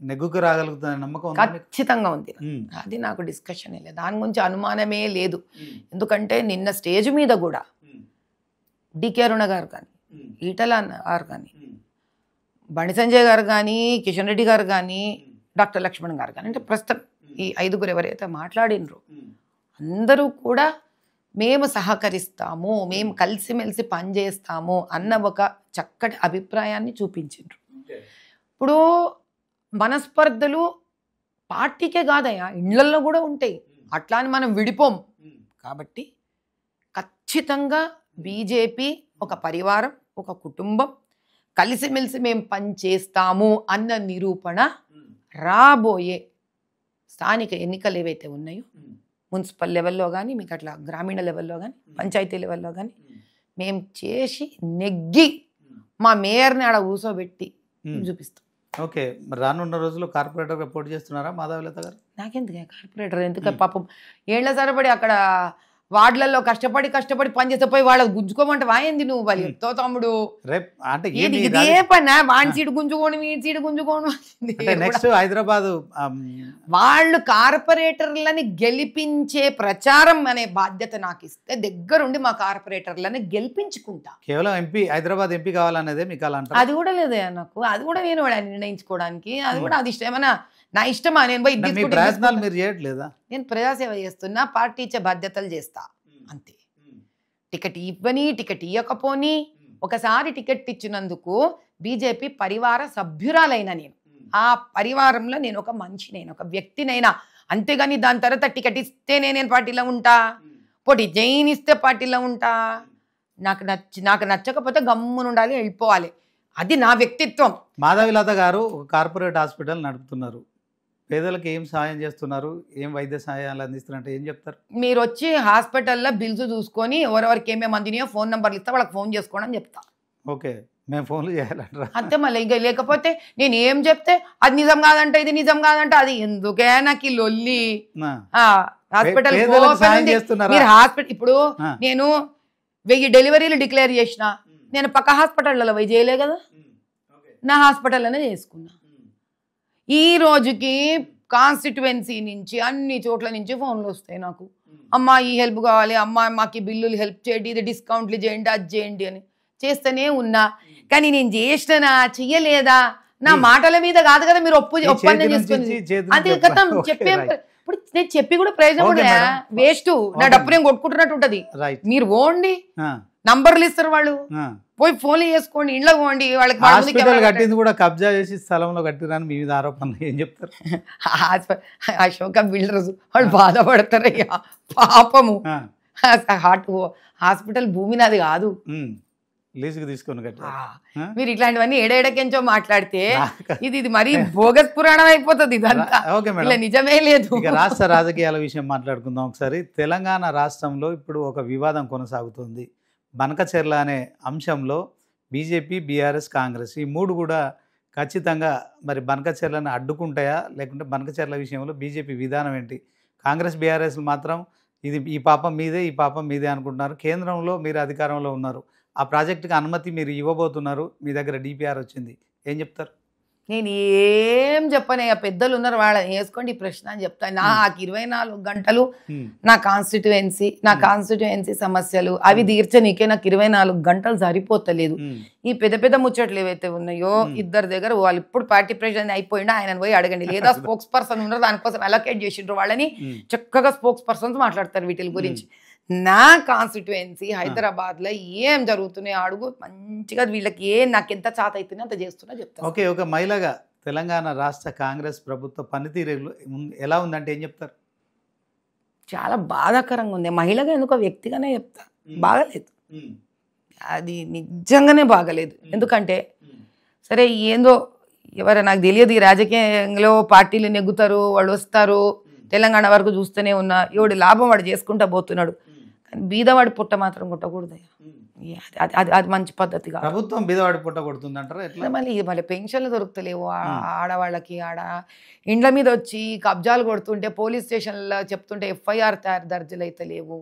A: నెగ్గుకు రాగలుగుతున్న నమ్మకం
B: ఖచ్చితంగా ఉంది. అది నాకు డిస్కషన్ లేదు, దాని గురించి అనుమానమే లేదు. ఎందుకంటే నిన్న స్టేజ్ మీద కూడా డికే అరుణ గారు కానీ, ఈటల గారు కానీ, బండి సంజయ్ గారు కానీ, కిషన్ రెడ్డి గారు కానీ, డాక్టర్ లక్ష్మణ్ గారు కానీ, అంటే ప్రస్తుతం ఈ 5గురు ఎవరైతే మాట్లాడినరో అందరూ కూడా మేము సహకరిస్తాము, మేము కలిసిమెలిసి పనిచేస్తాము అన్న ఒక చక్కటి అభిప్రాయాన్ని చూపించిండ్రు. ఇప్పుడు మనస్పర్ధలు పార్టీకే కాదయ్యా, ఇళ్లల్లో కూడా ఉంటాయి. అట్లా అని మనం విడిపోం. కాబట్టి ఖచ్చితంగా బీజేపీ ఒక పరివారం, ఒక కుటుంబం, కలిసిమెలిసి మేము పనిచేస్తాము అన్న నిరూపణ రాబోయే స్థానిక ఎన్నికలు ఏవైతే ఉన్నాయో మున్సిపల్ లెవెల్లో కానీ, మీకు అట్లా గ్రామీణ లెవెల్లో కానీ, పంచాయతీ లెవెల్లో కానీ మేము చేసి నెగ్గి మా మేయర్ని ఆడ కూర్చోబెట్టి చూపిస్తాం.
A: ఓకే, మరి రానున్న రోజుల్లో కార్పొరేటర్గా పోటీ చేస్తున్నారా మాధవీలత గారు?
B: నాకెందుకు కార్పొరేటర్, ఎందుకు పాపం ఏళ్ల సరబడి అక్కడ వార్డులలో కష్టపడి పనిచేస్తే పోయి వాళ్ళకి గుంజుకోమంటే వాయింది నువ్వు వాళ్ళు చెప్తావు తమ్ముడు.
A: అంటే
B: ఇదే పనా వాడి సీటు గుంజుకోని వీడి సీటు గుంజుకోని.
A: నెక్స్ట్ హైదరాబాద్
B: వాళ్ళు కార్పొరేటర్లని గెలిపించే ప్రచారం అనే బాధ్యత నాకు ఇస్తే దగ్గరుండి మా కార్పొరేటర్లని గెలిపించుకుంటా.
A: కేవలం ఎంపీ, హైదరాబాద్ ఎంపీ కావాలనేదే మీకు అలా అంటారు?
B: అది కూడా లేదే నాకు, అది కూడా నేను నిర్ణయించుకోవడానికి, అది కూడా అది ఇష్టమేనా నా ఇష్టమా? నేను పోయి
A: ప్రయత్నాలు మీరు చేయట్లేదా?
B: నేను ప్రజాసేవ చేస్తున్నా, పార్టీ ఇచ్చే బాధ్యతలు చేస్తా అంతే. టికెట్ ఇవ్వని టికెట్ ఇవ్వకపోని, ఒకసారి టికెట్ ఇచ్చినందుకు బీజేపీ పరివార సభ్యురాలైన నేను, ఆ పరివారంలో నేను ఒక మనిషినైనా, ఒక వ్యక్తినైనా, అంతేగాని దాని తర్వాత టికెట్ ఇస్తేనే నేను పార్టీలో ఉంటా, పోటీ జైన్ ఇస్తే పార్టీలో ఉంటా. నాకు నచ్చకపోతే గమ్మున ఉండాలి, వెళ్ళిపోవాలి. అది నా వ్యక్తిత్వం.
A: మాధవీలత గారు ఒక కార్పొరేట్ హాస్పిటల్ నడుపుతున్నారు. పేదలకు ఏం సహాయం చేస్తున్నారు, ఏం వైద్య సహాయాలు అందిస్తున్నారంటే ఏం చెప్తారు?
B: మీరు వచ్చి హాస్పిటల్లో బిల్స్ చూసుకొని ఎవరెవరికి ఏమేమి అందినాయో ఫోన్ నెంబర్లు ఇస్తే వాళ్ళకి ఫోన్ చేసుకోండి అని చెప్తా.
A: ఓకే, మేము ఫోన్లు చేయాలంటారా?
B: అంతే. మళ్ళీ ఇంకా లేకపోతే నేను ఏం చెప్తే అది నిజం కాదంటే ఇది నిజం కాదంటే అది ఎందుకే నాకు ఈ లొల్లి. హాస్పిటల్ మీరు హాస్పిటల్ ఇప్పుడు నేను 1000 డెలివరీలు డిక్లేర్ చేసిన, నేను పక్క హాస్పిటల్లో పోయి చేయలే కదా, నా హాస్పిటల్లోనే చేసుకున్నా. ఈ రోజుకి కాన్స్టిట్యువెన్సీ నుంచి అన్ని చోట్ల నుంచి ఫోన్లు వస్తాయి నాకు, అమ్మా ఈ హెల్ప్ కావాలి, అమ్మా మాకు ఈ బిల్లులు హెల్ప్ చేయండి, ఇది డిస్కౌంట్లు చేయండి, అది చేయండి అని చేస్తూనే ఉన్నా. కానీ నేను చేసినా చెయ్యలేదా నా మాటల మీద కాదు కదా, మీరు ఒప్పందం చేసుకుని అది గతం చెప్పే. ఇప్పుడు నేను చెప్పి కూడా ప్రయోజనం కూడా వేస్ట్, నా డబ్బు నేను కొట్టుకుంటున్నట్టు ఉంటది. మీరు ఓండి, నంబర్లు ఇస్తారు వాళ్ళు, పోయి ఫోన్లు చేసుకోండి, ఇంట్లో పోండి. వాళ్ళకి
A: కట్టింది కూడా కబ్జా చేసి స్థలంలో కట్టిరని మీ మీద ఆరోపణలు ఏం చెప్తారు?
B: అశోక బిల్డర్స్ వాళ్ళు బాధపడతారయ్యా పాపము. హాస్పిటల్ భూమి నాది కాదు,
A: లీజుకి తీసుకొని కట్టారు.
B: మీరు ఇట్లాంటివన్నీ ఏడేడకెంచో మాట్లాడితే ఇది మరీ బోగస్ పురాణం అయిపోతుంది. ఇదంతా నిజమే లేదు.
A: ఇక రాష్ట్ర రాజకీయాల విషయం మాట్లాడుకుందాం ఒకసారి. తెలంగాణ రాష్ట్రంలో ఇప్పుడు ఒక వివాదం కొనసాగుతుంది. బనకచెర్ల అనే అంశంలో బీజేపీ, బీఆర్ఎస్, కాంగ్రెస్ ఈ మూడు కూడా ఖచ్చితంగా మరి బనకచెర్లను అడ్డుకుంటాయా, లేకుంటే బనకచెర్ల విషయంలో బీజేపీ విధానం ఏంటి? కాంగ్రెస్, బీఆర్ఎస్లు మాత్రం ఇది ఈ పాపం మీదే, ఈ పాపం మీదే అనుకుంటున్నారు. కేంద్రంలో మీరు అధికారంలో ఉన్నారు, ఆ ప్రాజెక్టుకి అనుమతి మీరు ఇవ్వబోతున్నారు, మీ దగ్గర డిపిఆర్ వచ్చింది, ఏం చెప్తారు?
B: నేను ఏం చెప్పనయ్యా, పెద్దలు ఉన్నారు వాళ్ళని వేసుకోండి ఈ ప్రశ్న అని చెప్తాను. నాకు 24 గంటలు నా కాన్స్టిట్యుయెన్సీ సమస్యలు అవి తీర్చనీకే నాకు 24 గంటలు సరిపోతలేదు. ఈ పెద్ద పెద్ద ముచ్చట్లు ఏవైతే ఉన్నాయో ఇద్దరి దగ్గర వాళ్ళు ఇప్పుడు పార్టీ ప్రెసిడెంట్ అయిపోయినా ఆయన పోయి అడగండి, లేదా స్పోక్స్ పర్సన్ ఉన్నారు దానికోసం అలొకేట్ చేసిండ్రు వాళ్ళని, చక్కగా స్పోక్స్ పర్సన్స్ మాట్లాడతారు వీటి గురించి. నా కాన్స్టిట్యుయెన్సీ హైదరాబాద్లో ఏం జరుగుతున్నాయి అడుగు, మంచిగా వీళ్ళకి నాకు ఎంత చాత అవుతుంది అంత చేస్తున్నా చెప్తాను.
A: ఓకే, ఒక మహిళగా తెలంగాణ రాష్ట్ర కాంగ్రెస్ ప్రభుత్వ పనితీరు ఎలా ఉందంటే ఏం చెప్తారు?
B: చాలా బాధాకరంగా ఉంది. మహిళగా ఎందుకో వ్యక్తిగానే చెప్తా, బాగలేదు, అది నిజంగానే బాగలేదు. ఎందుకంటే సరే ఏందో ఎవరు నాకు తెలియదు, ఈ రాజకీయంలో పార్టీలు నెగ్గుతారు, వాళ్ళు వస్తారు, తెలంగాణ వరకు చూస్తూనే ఉన్నా, ఎవడు లాభం వాడు చేసుకుంటా పోతున్నాడు. కానీ బీదవాడి పుట్ట మాత్రం కొట్టకూడదు, అది మంచి పద్ధతి కాదు.
A: ప్రభుత్వం బీదవాడి పుట్ట కొడుతుందంటారా? ఎట్లా?
B: మళ్ళీ పెన్షన్లు దొరుకుతలేవు ఆడవాళ్ళకి, ఇండ్ల మీద వచ్చి కబ్జాలు కొడుతుంటే పోలీస్ స్టేషన్లో చెప్తుంటే ఎఫ్ఐఆర్ దర్జలు అయితే లేవు,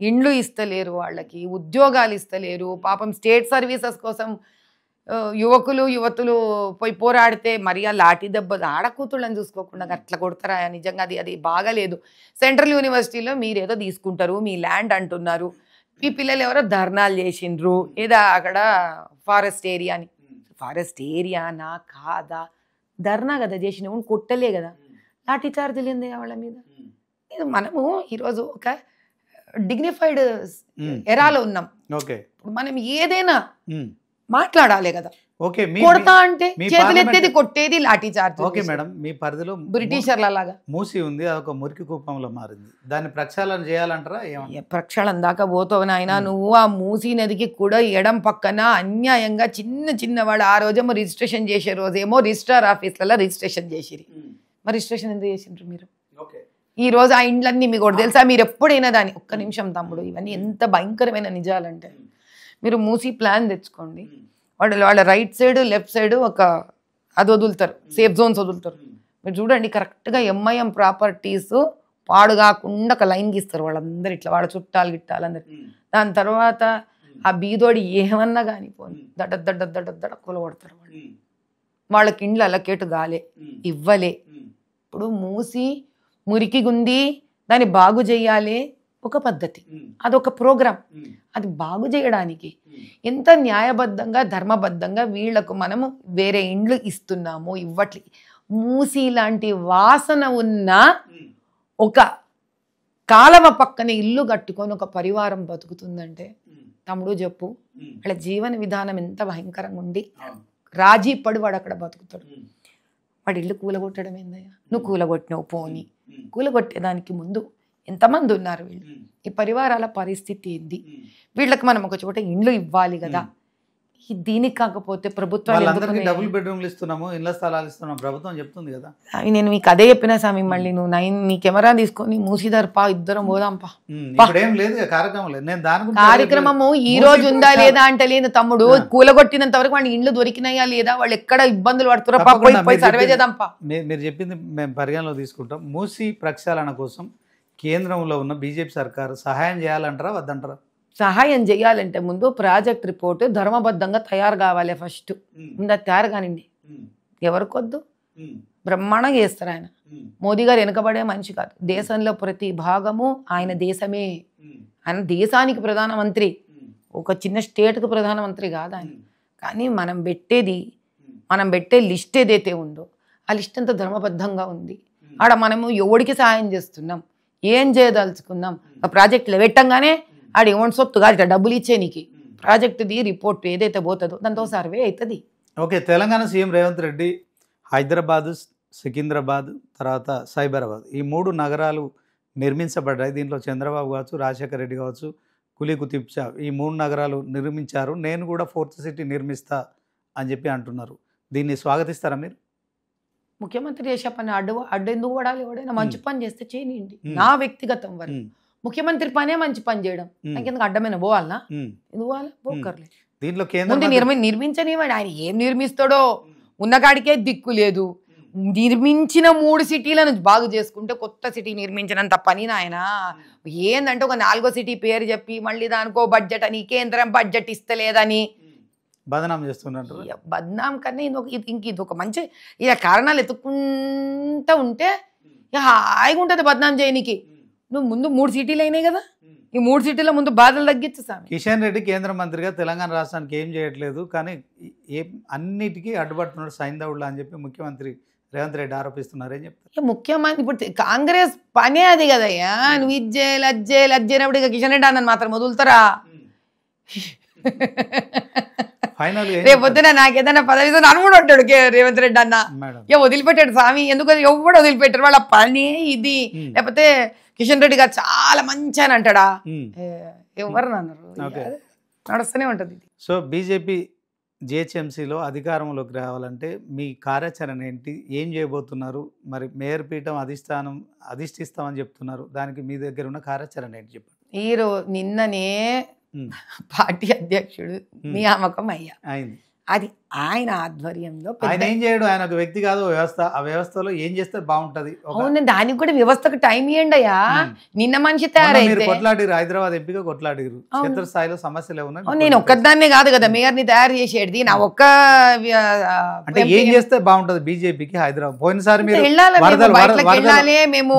B: ఇండ్లు ఇస్తలేరు వాళ్ళకి, ఉద్యోగాలు ఇస్తలేరు. పాపం స్టేట్ సర్వీసెస్ కోసం యువతులు పోయి పోరాడితే మరి ఆ లాఠీ దెబ్బ ఆడకూతుళ్ళని చూసుకోకుండా అట్లా కొడతారా? నిజంగా అది బాగలేదు. సెంట్రల్ యూనివర్సిటీలో మీరేదో తీసుకుంటారు, మీ ల్యాండ్ అంటున్నారు, మీ పిల్లలు ఎవరో ధర్నాలు చేసిండ్రు, ఏదా అక్కడ ఫారెస్ట్ ఏరియా అని. ఫారెస్ట్ ఏరియానా కాదా? ధర్నా కదా చేసిన, కొట్టలే కదా. లాఠీ చార్జీలు ఏంది వాళ్ళ మీద? ఇది మనము ఈరోజు ఒక డిగ్నిఫైడ్ ఎరాలో ఉన్నాం. మనం ఏదైనా మాట్లాడాలి కదా. కొడతా అంటే చేతులు ఎత్తేది కొట్టేది లాఠీ చార్జ్.
A: ఓకే మేడం, మీ పరిధిలో
B: బ్రిటిషర్ల లాగా
A: మూసి ఉంది, అదొక మురికి కూపంలో మారింది, దాన్ని ప్రక్షాళన చేయాలంటారా?
B: ప్రక్షాళన దాకా పోతావు నాయన నువ్వు. ఆ మూసీ నదికి కూడా ఎడం పక్కన అన్యాయంగా చిన్న వాళ్ళు ఆ రోజేమో రిజిస్ట్రేషన్ చేసే రోజేమో రిజిస్ట్రార్ ఆఫీస్లలో రిజిస్ట్రేషన్ చేసిరి. మరి రిజిస్ట్రేషన్ ఎందుకు చేసిండ్రు మీరు? ఈ రోజు ఆ ఇండ్లన్నీ మీకు ఒకటి తెలుసా? మీరు ఎప్పుడైనా దాన్ని ఒక్క నిమిషం తమ్ముడు, ఇవన్నీ ఎంత భయంకరమైన నిజాలంటే, మీరు మూసీ ప్లాన్ తెచ్చుకోండి. వాళ్ళ రైట్ సైడ్ లెఫ్ట్ సైడ్ ఒక అది వదులుతారు, సేఫ్ జోన్స్ వదులుతారు. మీరు చూడండి కరెక్ట్గా ఎంఐఎం ప్రాపర్టీస్ పాడు కాకుండా ఒక లైన్ గీస్తారు వాళ్ళందరూ ఇట్లా, వాళ్ళ చుట్టాలు గిట్టాలు అందరు. దాని తర్వాత ఆ బీదోడి ఏమన్నా కానీ పోని దడ కూలగొడతారు వాళ్ళు. వాళ్ళకి ఇండ్లు అలకేటు గాలే ఇవ్వలే. ఇప్పుడు మూసి మురికి గుంది, దాన్ని బాగు చేయాలి ఒక పద్ధతి, అదొక ప్రోగ్రాం. అది బాగు చేయడానికి ఎంత న్యాయబద్ధంగా ధర్మబద్ధంగా వీళ్లకు మనము వేరే ఇండ్లు ఇస్తున్నాము ఇవ్వట్లే. మూసి లాంటి వాసన ఉన్న ఒక కాలవ పక్కన ఇల్లు కట్టుకొని ఒక పరివారం బతుకుతుందంటే తమ్ముడు చెప్పు, వాళ్ళ జీవన విధానం ఎంత భయంకరంగా ఉండి రాజీ పడి వాడు అక్కడ బతుకుతాడు. వాడి ఇల్లు కూలగొట్టడం ఏందయ్యా? నువ్వు కూలగొట్టినావు పోని, కూలగొట్టేదానికి ముందు ఎంతమంది ఉన్నారు వీళ్ళు? ఈ పరివారాల పరిస్థితి ఏంది? వీళ్ళకి మనం ఒక చోట ఇండ్లు ఇవ్వాలి కదా. దీనికి కాకపోతే ప్రభుత్వాలు
A: డబుల్ బెడ్రూమ్లు ఇస్తున్నాము, ఇళ్ల స్థలాలు ఇస్తున్నాం ప్రభుత్వం చెప్తుంది కదా.
B: అవి నేను మీకు అదే చెప్పినా స్వామి, మళ్ళీ నువ్వు నీ కెమెరా తీసుకొని మూసీదారు పా, ఇద్దరం పోదాంపా.
A: ఏం లేదు కార్యక్రమం లేదు. నేను దాని
B: కార్యక్రమము ఈ రోజు ఉందా లేదా అంటే లేదు తమ్ముడు. కూలగొట్టినంత వరకు వాళ్ళ ఇండ్లు దొరికినాయా లేదా, వాళ్ళు ఎక్కడ ఇబ్బందులు పడుతున్నా సర్వే చేద్దాంపా.
A: మీరు చెప్పింది మేము పరిగణలో తీసుకుంటాం. మూసీ ప్రక్షాళన కోసం కేంద్రంలో ఉన్న బీజేపీ సర్కారు సహాయం చేయాలంటారా వద్దంటారా?
B: సహాయం చేయాలంటే ముందు ప్రాజెక్ట్ రిపోర్ట్ ధర్మబద్ధంగా తయారు కావాలి. ఫస్ట్ ముందు అది తయారు కానివ్వండి. ఎవరికొద్దు, బ్రహ్మాండంగా చేస్తారు ఆయన. మోదీ గారు వెనుకబడే మనిషి కాదు. దేశంలో ప్రతి భాగము ఆయన దేశమే. ఆయన దేశానికి ప్రధానమంత్రి, ఒక చిన్న స్టేట్కి ప్రధానమంత్రి కాదు ఆయన. కానీ మనం పెట్టే లిస్ట్ ఏదైతే ఉందో ఆ లిస్ట్ అంతా ధర్మబద్ధంగా ఉంది. ఆడ మనము ఎవడికి సహాయం చేస్తున్నాం, ఏం చేయదలుచుకున్నాం, ఆ ప్రాజెక్టులో పెట్టంగానే ఆడు ఏమన్నా సొత్తు కాదు, ఇట్లా డబ్బులు ఇచ్చే నీకు ప్రాజెక్టుది రిపోర్ట్ ఏదైతే పోతుందో దాంతో సర్వే అవుతుంది.
A: ఓకే, తెలంగాణ సీఎం రేవంత్ రెడ్డి హైదరాబాదు, సికింద్రాబాద్, తర్వాత సైబరాబాద్ ఈ 3 నగరాలు నిర్మించబడ్డాయి. దీంట్లో చంద్రబాబు కావచ్చు, రాజశేఖర రెడ్డి కావచ్చు, కులీ కుతుబ్ షా ఈ 3 నగరాలు నిర్మించారు. నేను కూడా 4th సిటీ నిర్మిస్తా అని చెప్పి అంటున్నారు. దీన్ని స్వాగతిస్తారా మీరు?
B: ముఖ్యమంత్రి చేసే పని అడ్డు ఎందుకు పడాలి? ఎవడైనా మంచి పని చేస్తే చేయనియండి. నా వ్యక్తిగతం వరకు ముఖ్యమంత్రి పనే మంచి పని చేయడం. నాకెందుకు అడ్డమైన పోవాలనా? ఎందుకు పోవాలి? పోకర్లే.
A: దీంట్లో
B: నిర్మించనివ్వండి. ఆయన ఏం నిర్మిస్తాడో ఉన్నగాడికే దిక్కు లేదు. నిర్మించిన 3 సిటీలను బాగు చేసుకుంటే కొత్త సిటీ నిర్మించినంత పని నాయన. ఏందంటే ఒక 4వ సిటీ పేరు చెప్పి మళ్ళీ దానికో బడ్జెట్ అని, కేంద్రం బడ్జెట్ ఇస్తలేదని
A: బదనాం చేస్తున్నారు.
B: బదనాం కన్నా ఇది ఒక మంచి ఇక కారణాలు ఎత్తుకుంటూ ఉంటే హాయిగా ఉంటుంది బదనాం చేయనికి. నువ్వు ముందు 3 సిటీలు అయినాయి కదా, ఈ 3 సిటీల ముందు బాధలు తగ్గించు స్వామి.
A: కిషన్ రెడ్డి కేంద్ర మంత్రిగా తెలంగాణ రాష్ట్రానికి ఏం చేయట్లేదు, కానీ అన్నిటికీ అడ్డుపడుతున్నాడు సైంధవుడు అని చెప్పి ముఖ్యమంత్రి రేవంత్ రెడ్డి ఆరోపిస్తున్నారు. ఏం చెప్తారు?
B: ముఖ్యమంత్రి ఇప్పుడు కాంగ్రెస్ పనే అది కదయ్యా. నువ్వు ఇజ్జేనప్పుడు ఇక కిషన్ రెడ్డి అన్నది మాత్రం వదులుతారా? రేపు పొద్దున నాకేదన్నా పదవి నన్ను కూడా ఉంటాడు రేవంత్ రెడ్డి అన్న. వదిలిపెట్టాడు స్వామి. ఎందుకు ఎవరు వదిలిపెట్టారు? వాళ్ళ పని ఇది. లేకపోతే కిషన్ రెడ్డి గారు చాలా మంచి అని అంటాడా? ఎవరు అన్నారు? నడుస్తూనే ఉంటది.
A: సో బీజేపీ జిహెచ్ఎంసీలో అధికారంలోకి రావాలంటే మీ కార్యాచరణ ఏంటి? ఏం చేయబోతున్నారు? మరి మేయర్ పీఠం అధిష్టిస్తామని చెప్తున్నారు. దానికి మీ దగ్గర ఉన్న కార్యాచరణ ఏంటి చెప్పండి.
B: నిన్ననే పార్టీ అధ్యక్షుడు నియామకం అయింది. అది ఆయన ఆధ్వర్యంలో.
A: ఆయన ఏం చేయడు, ఆయన ఒక వ్యక్తి కాదు, వ్యవస్థ. ఆ వ్యవస్థలో ఏం చేస్తే బాగుంటది?
B: అవును, దానికి కూడా వ్యవస్థకు టైం ఇవ్వండి అయ్యా. నిన్న మనిషి తయారైతే
A: కొట్లాడిరు, హైదరాబాద్ ఎంపీగా కొట్లాడిరు, క్షేత్రస్థాయిలో సమస్యలు ఏమన్నా?
B: నేను ఒక్కదాన్నే కాదు కదా మేయర్ని తయారు చేసేది. నా ఒక్క
A: అంటే ఏం చేస్తే బాగుంటది బీజేపీకి హైదరాబాద్? పోయినసారి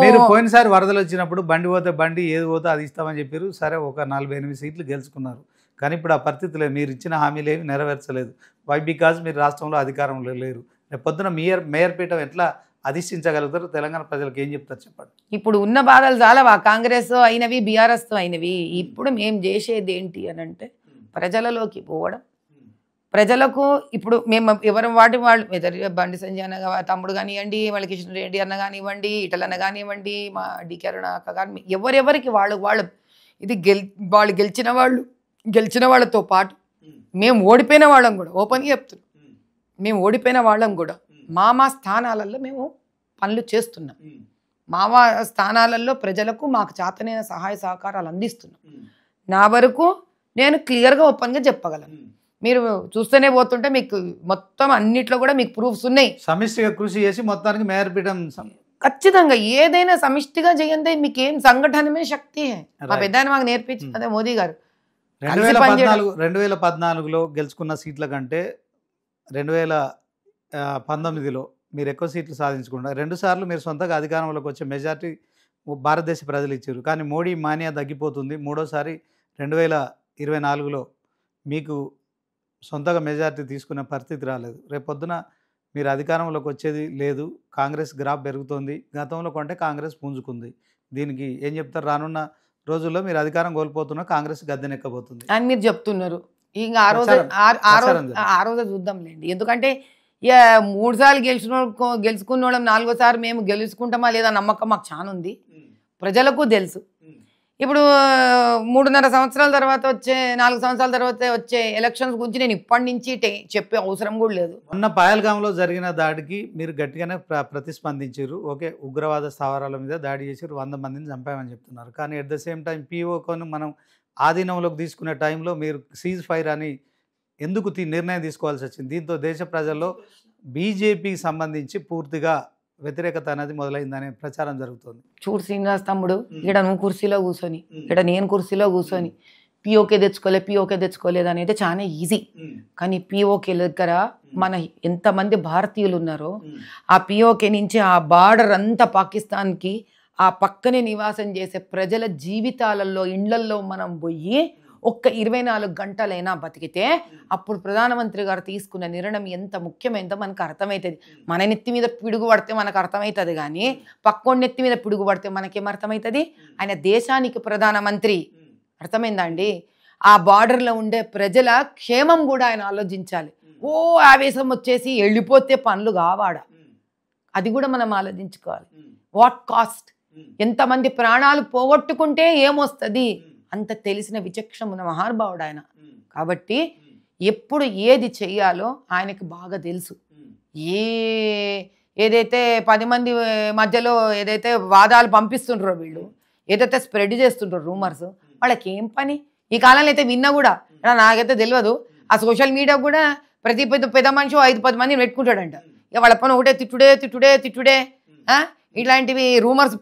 A: మీరు పోయినసారి వరదలు వచ్చినప్పుడు బండి పోతే బండి, ఏది పోతే అది ఇస్తామని చెప్పారు. సరే, ఒక 48 సీట్లు గెలుచుకున్నారు. కానీ ఇప్పుడు ఆ పరిస్థితులే, మీరు ఇచ్చిన హామీలు ఏమి నెరవేర్చలేదు. వై? బికాజ్ మీరు రాష్ట్రంలో అధికారంలో లేరు. రేపు పొద్దున మేయర్ పీఠం ఎట్లా అధిష్టించగలుగుతారు? తెలంగాణ ప్రజలకు ఏం చెప్తారు చెప్పండి.
B: ఇప్పుడు ఉన్న బాధలు చాలవా? కాంగ్రెస్ అయినవి, బీఆర్ఎస్తో అయినవి. ఇప్పుడు మేము చేసేది ఏంటి అని అంటే ప్రజలలోకి పోవడం, ప్రజలకు ఇప్పుడు మేము ఎవరి వాటి వాళ్ళు బండి సంజయ్ అన్న తమ్ముడు కానివ్వండి, వాళ్ళ కిషన్ రెడ్డి అన్న కానివ్వండి, ఇటల్ అన్న కానివ్వండి, మా డికే అరుణ అక్క కానీ ఎవరెవరికి వాళ్ళు ఇది వాళ్ళు గెలిచిన వాళ్ళతో పాటు మేము ఓడిపోయిన వాళ్ళం కూడా ఓపెన్గా చెప్తున్నాం. మేము ఓడిపోయిన వాళ్ళం కూడా మా స్థానాలలో మేము పనులు చేస్తున్నాం. మా స్థానాలలో ప్రజలకు మాకు చేతనైన సహాయ సహకారాలు అందిస్తున్నాం. నా వరకు నేను క్లియర్గా ఓపెన్గా చెప్పగలను. మీరు చూస్తూనే పోతుంటే మీకు మొత్తం అన్నిట్లో కూడా మీకు ప్రూఫ్స్ ఉన్నాయి.
A: సమిష్టిగా కృషి చేసి మొత్తానికి మేయర్పీఠం
B: ఖచ్చితంగా ఏదైనా సమిష్టిగా చేయండి. మీకు ఏం సంఘటనమే శక్తి. మా పెద్ద మాకు నేర్పించింది అదే మోదీ గారు.
A: 2014లో గెలుచుకున్న సీట్ల కంటే 2019లో మీరు ఎక్కువ సీట్లు సాధించుకున్నారు. 2 సార్లు మీరు సొంతగా అధికారంలోకి వచ్చే మెజార్టీ భారతదేశ ప్రజలు ఇచ్చారు. కానీ మోడీ మానియా తగ్గిపోతుంది. మూడోసారి 2024లో మీకు సొంతగా మెజార్టీ తీసుకునే పరిస్థితి రాలేదు. రేపొద్దున మీరు అధికారంలోకి వచ్చేది లేదు. కాంగ్రెస్ గ్రాఫ్ పెరుగుతోంది. గతంలో కంటే కాంగ్రెస్ పుంజుకుంది. దీనికి ఏం చెప్తారు? రానున్న రోజుల్లో మీరు అధికారం కోల్పోతున్నా కాంగ్రెస్ గద్దెనెక్కబోతుంది
B: అని మీరు చెప్తున్నారు. ఇంకా ఆ రోజు చూద్దాంలేండి. ఎందుకంటే ఇక 3 సార్లు గెలుచుకున్న వాళ్ళం 4వ సారి మేము గెలుచుకుంటామా లేదా నమ్మకం మాకు చాలా ఉంది. ప్రజలకు తెలుసు. ఇప్పుడు 3.5 సంవత్సరాల తర్వాత వచ్చే 4 సంవత్సరాల తర్వాత వచ్చే ఎలక్షన్స్ గురించి నేను ఇప్పటి నుంచి చెప్పే అవసరం కూడా లేదు.
A: మొన్న పహల్గాంలో జరిగిన దాడికి మీరు గట్టిగానే ప్రతిస్పందించారు. ఓకే, ఉగ్రవాద స్థావరాల మీద దాడి చేసారు, 100 మందిని చంపామని చెప్తున్నారు. కానీ అట్ ద సేమ్ టైం పీఓకోను మనం ఆధీనంలోకి తీసుకునే టైంలో మీరు సీజ్ ఫైర్ అని ఎందుకు నిర్ణయం తీసుకోవాల్సి వచ్చింది? దీంతో దేశ ప్రజల్లో బీజేపీకి సంబంధించి పూర్తిగా వ్యతిరేకత అనేది మొదలైందనే ప్రచారం జరుగుతుంది.
B: చూడు శ్రీనివాస్ తమ్ముడు, ఇక్కడ నువ్వు కుర్చీలో కూర్చొని, ఇక్కడ నేను కుర్చీలో కూర్చొని పిఓకే తెచ్చుకోలేదు అనేది చాలా ఈజీ. కానీ పిఓకే దగ్గర మన ఎంతమంది భారతీయులు ఉన్నారో ఆ పిఓకే నుంచి ఆ బార్డర్ అంతా పాకిస్తాన్కి ఆ పక్కనే నివాసం చేసే ప్రజల జీవితాలలో ఇళ్లల్లో మనం పోయి ఒక్క 24 గంటలైనా బతికితే అప్పుడు ప్రధానమంత్రి గారు తీసుకున్న నిర్ణయం ఎంత ముఖ్యమైందో మనకు అర్థమవుతుంది. మన నెత్తి మీద పిడుగు పడితే మనకు అర్థమవుతుంది, కానీ పక్కోడి నెత్తి మీద పిడుగు పడితే మనకేం అర్థమవుతుంది? ఆయన దేశానికి ప్రధానమంత్రి. అర్థమైందా అండి? ఆ బార్డర్లో ఉండే ప్రజల క్షేమం కూడా ఆయన ఆలోచించాలి. ఓ ఆవేశం వచ్చేసి వెళ్ళిపోతే పనులు కావాడా, అది కూడా మనం ఆలోచించుకోవాలి. వాట్ కాస్ట్, ఎంతమంది ప్రాణాలు పోగొట్టుకుంటే ఏమొస్తుంది అంత తెలిసిన విచక్షణ ఉన్న మహానుభావుడు ఆయన. కాబట్టి ఎప్పుడు ఏది చెయ్యాలో ఆయనకి బాగా తెలుసు. ఏదైతే 10 మంది మధ్యలో ఏదైతే వాదాలు పంపిస్తుంటారో వీళ్ళు, ఏదైతే స్ప్రెడ్ చేస్తుంటారో రూమర్స్, వాళ్ళకి ఏం పని? ఈ కాలంలో అయితే విన్నా కూడా నాకైతే తెలియదు. ఆ సోషల్ మీడియా కూడా ప్రతి పెద్ద మనిషి 5-10 మందిని పెట్టుకుంటాడంట. ఇక వాళ్ళ పని ఒకటే తిట్టుడే ఇట్లాంటివి రూమర్స్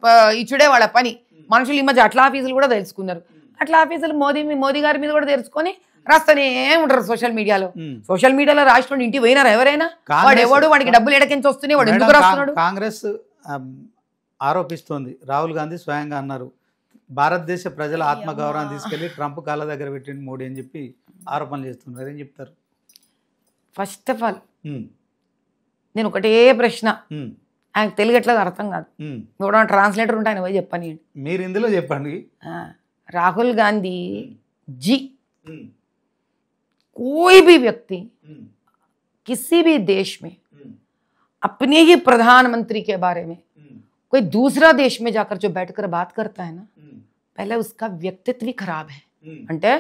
B: ఇచ్చుడే వాళ్ళ పని. మనుషులు ఈ మధ్య అట్లా ఆఫీసులు కూడా తెలుసుకున్నారు. అట్లా ఆఫీసులు మోదీ గారి మీద కూడా తెలుసుకొని రాస్తూనే ఉంటారు సోషల్ మీడియాలో. సోషల్ మీడియాలో రాష్ట్రం ఇంటికి పోయినారు ఎవరైనా? వాడు ఎవడు, వాడికి డబ్బులు ఎడకించి వస్తున్నాయి, వాడు ఎందుకు రాస్తున్నాడు?
A: కాంగ్రెస్ ఆరోపిస్తోంది, రాహుల్ గాంధీ స్వయంగా అన్నారు, భారతదేశ ప్రజల ఆత్మగౌరవాన్ని తీసుకెళ్లి ట్రంప్ కాళ్ళ దగ్గర పెట్టింది మోడీ అని చెప్పి ఆరోపణలు చేస్తున్నారు. ఏం చెప్తారు?
B: ఫస్ట్ ఆఫ్ ఆల్ నేను ఒకటే ప్రశ్న, ఆయనకు తెలుగు ఎట్లా అర్థం కాదు, కూడా ట్రాన్స్లేటర్ ఉంటే ఆయన పోయి చెప్పని.
A: మీరు ఇందులో చెప్పండి.
B: राहुल गांधी जी कोई भी व्यक्ति किसी भी देश में अपने ही प्रधानमंत्री के बारे में कोई दूसरा देश में जाकर जो बैठकर बात करता है ना, पहले उसका व्यक्तित्व ही खराब है. అంటే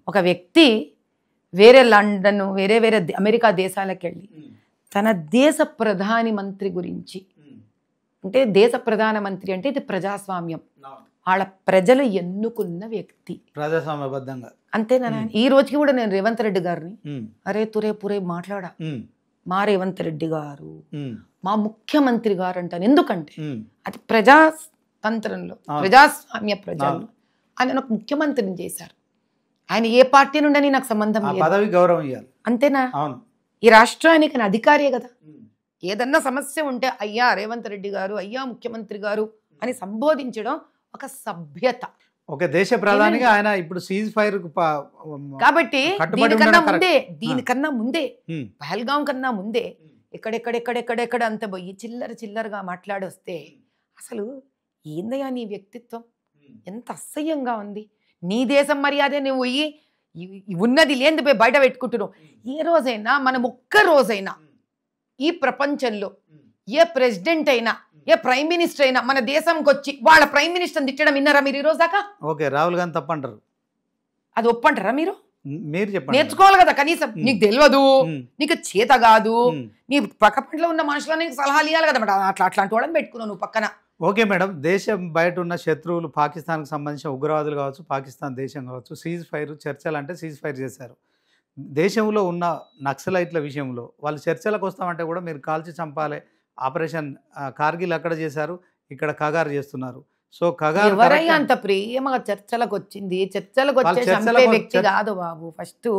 B: ఒక వ్యక్తి వేరే లండన్ వేరే అమెరికా దేశాలకు వెళ్ళి తన దేశ ప్రధాని మంత్రి గురించి, అంటే దేశ ప్రధానమంత్రి అంటే ఇది ప్రజాస్వామ్యం, వాళ్ళ ప్రజలు ఎన్నుకున్న వ్యక్తి,
A: ప్రజాస్వామ్యబద్ధంగా
B: అంతేనా? ఈ రోజుకి కూడా నేను రేవంత్ రెడ్డి గారిని అరే తురే పురే మాట్లాడా, మా రేవంత్ రెడ్డి గారు మా ముఖ్యమంత్రి గారు అంటాను. ఎందుకంటే అది ప్రజాతంత్రంలో ప్రజాస్వామ్య ప్రజలు ఆయన ఒక ముఖ్యమంత్రిని చేశారు. ఆయన ఏ పార్టీ నుండి నాకు సంబంధం లేదు,
A: పదవి గౌరవం ఇవ్వాలి,
B: అంతేనా? ఈ రాష్ట్రానికి ఆయన అధికారియే కదా. ఏదన్నా సమస్య ఉంటే అయ్యా రేవంత్ రెడ్డి గారు, అయ్యా ముఖ్యమంత్రి గారు అని సంబోధించడం ఒక సభ్యత.
A: ఒక దేశ ప్రధానిగా ఆయన ఇప్పుడు సీజ్ ఫైర్
B: కాబట్టి దీనికన్నా ముందే పహల్గాం కన్నా ముందే ఎక్కడెక్కడెక్కడెక్కడ అంత పోయి చిల్లరగా మాట్లాడొస్తే అసలు ఏందయ్యా నీ వ్యక్తిత్వం, ఎంత అసహ్యంగా ఉంది. నీ దేశం మర్యాదే నువ్వు ఉన్నది లేని పోయి బయట పెట్టుకుంటున్నావు. ఏ రోజైనా మనం ఒక్క రోజైనా ఈ ప్రపంచంలో ఏ ప్రెసిడెంట్ అయినా ఏ ప్రైమ్ మినిస్టర్ అయినా మన దేశంకి వచ్చి వాళ్ళ ప్రైమ్ మినిస్టర్ తిట్టడం విన్నారా మీరు ఈ రోజు దాకా?
A: ఓకే, రాహుల్ గాంధీ తప్పంటారు, అది
B: ఒప్పంటారా మీరు?
A: మీరు చెప్పండి.
B: నేర్చుకోవాలి కదా కనీసం. నీకు తెలియదు, నీకు చేత కాదు, నీ పక్క పంటలో ఉన్న మనుషులు నీకు సలహాలు ఇవ్వాలి కదా. అట్లాంటి వాళ్ళని పెట్టుకున్నావు నువ్వు పక్కన.
A: ఓకే మేడం, దేశం బయట ఉన్న శత్రువులు పాకిస్తాన్కి సంబంధించిన ఉగ్రవాదులు కావచ్చు, పాకిస్తాన్ దేశం కావచ్చు, సీజ్ ఫైర్ చర్చలు అంటే సీజ్ ఫైర్ చేశారు. దేశంలో ఉన్న నక్సలైట్ల విషయంలో వాళ్ళు చర్చలకు వస్తామంటే కూడా మీరు కాల్చి చంపాలి, ఆపరేషన్ కార్గిల్ అక్కడ చేశారు, ఇక్కడ కగారు చేస్తున్నారు. సో కగారు
B: ఎవరైనా అంత ప్రేమగా చర్చలకు వచ్చింది, చర్చలకు వచ్చే చంపే వ్యక్తి కాదు బాబు. First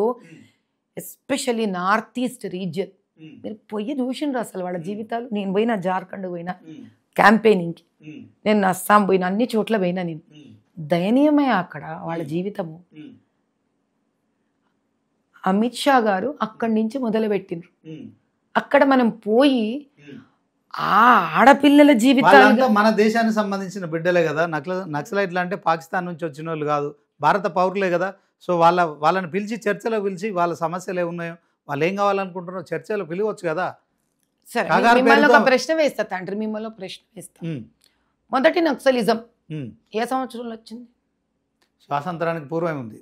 B: especially north east region మీరు పోయి చూసిండ్రు అసలు వాళ్ళ జీవితాలు. నేను పోయినా, జార్ఖండ్ పోయినా క్యాంపెయినింగ్కి, నేను అస్సాం పోయినా, అన్ని చోట్ల పోయినా. నేను దయనీయమే అక్కడ వాళ్ళ జీవితము. అమిత్ షా గారు అక్కడి నుంచి మొదలుపెట్టిండ్రు. అక్కడ మనం పోయి ఆ ఆడపిల్లల జీవితాలు
A: మన దేశానికి సంబంధించిన బిడ్డలే కదా. నక్సలైట్లు అంటే పాకిస్తాన్ నుంచి వచ్చిన వాళ్ళు కాదు, భారత పౌరులే కదా. సో వాళ్ళని పిలిచి చర్చలో పిలిచి వాళ్ళ సమస్యలు ఏమున్నాయో, వాళ్ళు ఏం కావాలనుకుంటున్నారో చర్చలో పిలవచ్చు కదా.
B: సరే, మిమ్మల్ని ఒక ప్రశ్న వేస్తా తండ్రి, మిమ్మల్ని ఒక ప్రశ్న వేస్తా. మొదటి నక్సలిజం ఏ సంవత్సరంలో వచ్చింది?
A: స్వాతంత్రానికి పూర్వం ఉంది.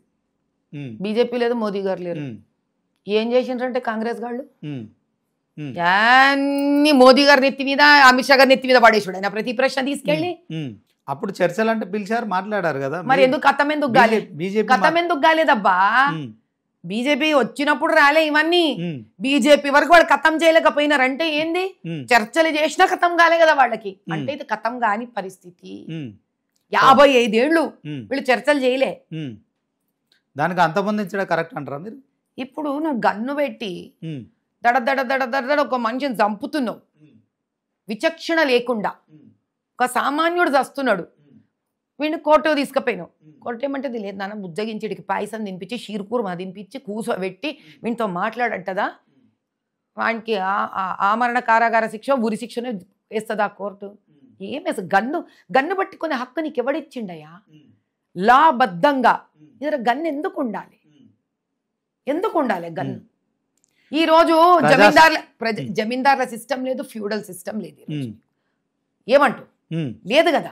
B: బీజేపీ లేదు, మోదీ గారు లేరు. ఏం చేసిండ్రంటే కాంగ్రెస్ గాళ్ళు అన్ని మోదీ గారి నెత్తి మీద, అమిత్ షా గారి నెత్తి మీద పడేసాడు ఆయన ప్రతి ప్రశ్న తీసుకెళ్ళి.
A: అప్పుడు చర్చలు అంటే పిలిచారు, మాట్లాడారు కదా.
B: మరి ఎందుకు కథం ఎందుకు కాలేదు? కథం ఎందుకు కాలేదబ్బా? బీజేపీ వచ్చినప్పుడు రాలే ఇవన్నీ. బీజేపీ వరకు వాళ్ళు కథం చేయలేకపోయినారంటే ఏంది? చర్చలు చేసినా కథం కాలే కదా వాళ్ళకి. అంటే ఇది కథం కాని పరిస్థితి. 55 ఏళ్ళు వీళ్ళు చర్చలు చేయలే.
A: దానికి అంతమందించడం కరెక్ట్ అంటారా మీరు?
B: ఇప్పుడు నువ్వు గన్ను పెట్టి దడ దడ దడ దడ ఒక మనిషిని చంపుతున్నావు విచక్షణ లేకుండా. ఒక సామాన్యుడు చస్తున్నాడు, వీడిని కోర్టు తీసుకుపోయినావు. కోర్టు ఏమంటది, లేదు నాన్న బుజ్జగించిడికి పాయసం తినిపించి షీర్కూర్మా తినిపించి కూసోబెట్టి వీటితో మాట్లాడంటదా, వానికి ఆమరణ కారాగార శిక్ష ఉరి శిక్షనే వేస్తుందా కోర్టు? ఏమేసి గన్ను పట్టుకునే హక్కు నీకు ఎవడిచ్చిండయా? లా బద్ధంగా ఇతర గన్ను ఎందుకు ఉండాలి? ఎందుకు ఉండాలి గన్ను? ఈ రోజు జమీందార్ల సిస్టమ్ లేదు, ఫ్యూడల్ సిస్టమ్ లేదు. ఏమంటూ లేదు కదా.